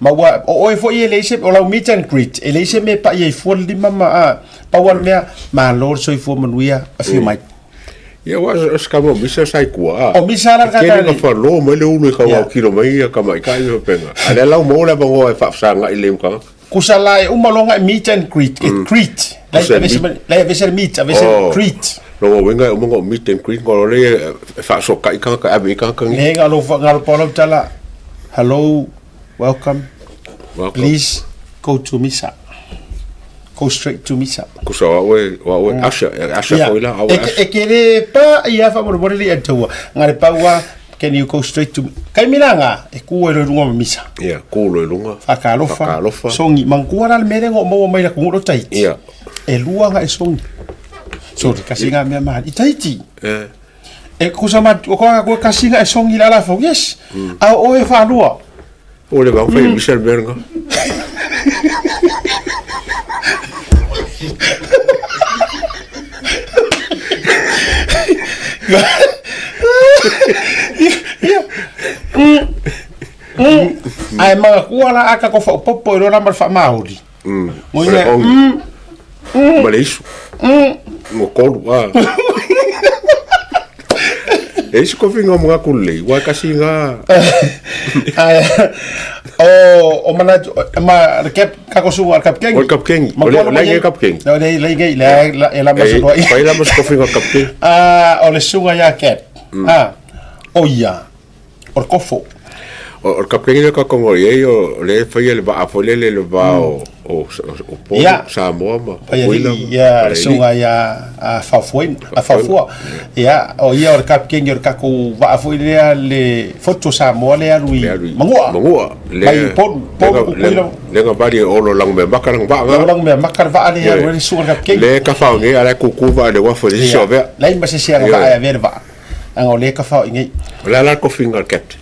ma wa o fo ye le se o la meet and greet ele se me pa ye fo li mama pa wa me ma lor so fo manuia a few mai ya was kamo misa sai kwa o misa la ka ka fa lo me le ulu ka wa kilo mai ka mai ka yo penga ale la mo la bo e fa sanga ile ka kusala e umalonga meet and greet greet la vese meet a vese greet lo wenga mo meet and greet ko le fa so ka abi ka le nga lo polo tala hello welcome please go to misa go straight to misa kusa wa asha foi la e kere pa ia fa mo le atua ngare pa wa can you go straight to kai milanga e ku e lunga misa ku lo lunga fakalofa songi mangkuara le mere ngo mo mai la ku ro tai e luanga e songi so kasinga me ma itaiti e kusama ko kasinga e songi la la fo yes a o e fa lua o le ba fa Michel Berga ai ma kuala aka ko fa popo ro na mar fa mauri mo ina Maleisu mo ko wa es ko finga mo ka kulei wa kasinga o mana ma recap ka ko suwa kapken o le kapken no le la mas no fa la mas ko finga kapken o le suwa ya cap o ya or kofo o kapken ka ko ye o le fa le ba fo le ba o po sa mo ma ya suwa ya fa ya o ya or kapken yor ka ko ba fo le foto sa mo le lui mangua le le ga bari o lo lang me bakarang ba lang me makar va ale ya le suwa kapken le ka fa nge ala ku va le wa fo le so ve la imba se sia ga ya verba ang le ka fa nge la ko finger cat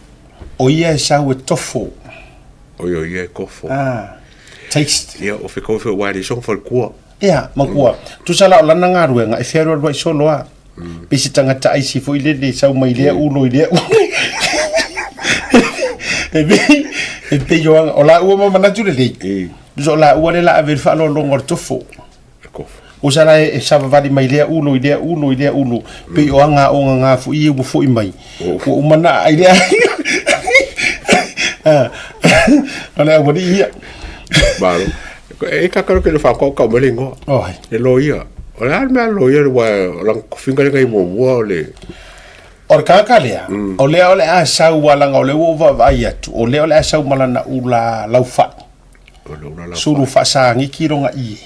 o ia sa we tofu o ia kofo taste ia o fe ko fe wa le song fol kwa ia makua tu sala la na ngaru nga e fero do so loa pisi tanga ta isi fo ile le sa mai le ulo ile e pe yo ola u mo mana tu le so la u le la ver fa lo ngor tofu o sala e sa va di mai le ulo pe o nga fu i bu fu i mai o mana ai le ona o di ia Vale. E ka karo ke le fa ko ka mo lengo. E lo ia. Ora me lo ia wa lang finga ngai mo wa le. Or ka le. O le a sa wa lang o le wo va ia tu. O le a sa mala na ula laufa. Suru fa sa ngi kiro nga i.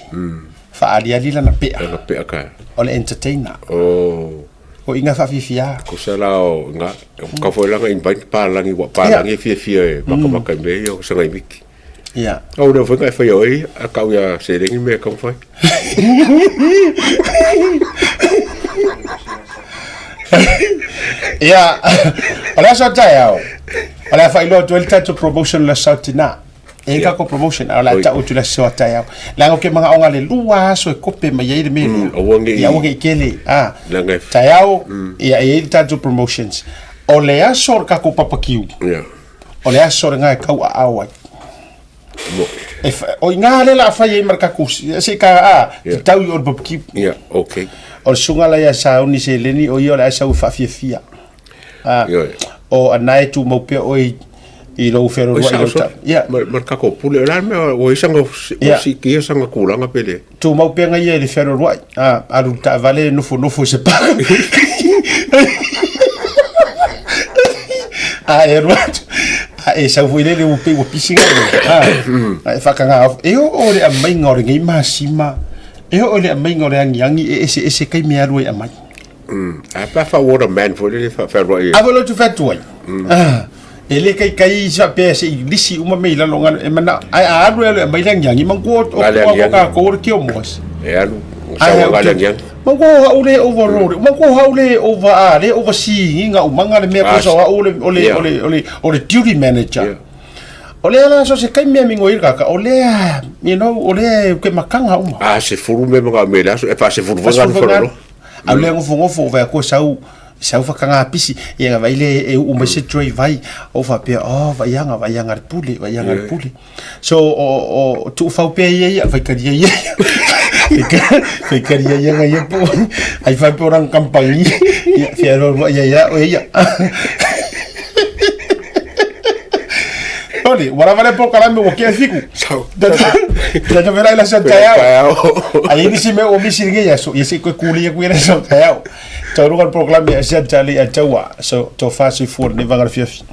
Fa ali ali la na pe. Na pe ka. O le entertainer. O inga fa fifia. Ko sala o nga ka fo lang invite pa lang i wa pa lang i fifia maka me yo sa ngai miki. Ja. Oh, dan vond ik even jou, kan je dingen meer komen van. Ja, ala sa tayo. Ala fa ilo to to promotion la sautina. E ka ko promotion ala ta utu la sa tayo. La ko ke mga onga le lua so ko pe ma ye me. Ya wo ke kele. Tayo ya e ta to promotions. Ole a sor ka ko papakiu. Ja. Ole a sor nga ka awa. O ngale la fa ye marka kus se ka tau yo bobki ja okay o sunga la ya sa oni se leni o yo la sa fa fia o anai tu mo pe o I lo fero Oi roi lo sa ta. Ya. mar ka ko pule la me o isanga o si ki sanga kulanga pele Tu mau penga ia le fero roi. Aru ta vale no fo se pa. E roi. E sa fuile le upe o pisinga. E fakanga. E o le amai ngore ngai masima. E o le amai ngore angi ese kai me aru e amai. A pa fa water man for le fa roi Avolo tu fat tuai. Ele kai sa pe se lisi uma me la longa e mana ai aru le amai langi mangko o ka ko ki o mos. e alu sa wa yang Mangko haule overload. Mangko haule over le overseeing nga umanga le me ko sa ole duty manager. Ole ala so se kai me mingo ira ka ole you know ole ke makanga uma. se furu me mga me la e fa se furu nga foro Ale ngofo va ko sau fa kanga pisi e nga vai le e uma se troi vai o fa pe va yanga pule so o tu fa pe ye vai ka ye Fe quería llegar ahí po. Ahí fue por un campaña. Fiero ya o ella. Oli, wala vale por calambe o que fico. Da vera la santa yao. Aí ni se me o misirgue ya so, ese ko kuli ya kuira santa yao. Tau lugar proclame a santa ali a tawa. So to fasi for ni vangar fifi.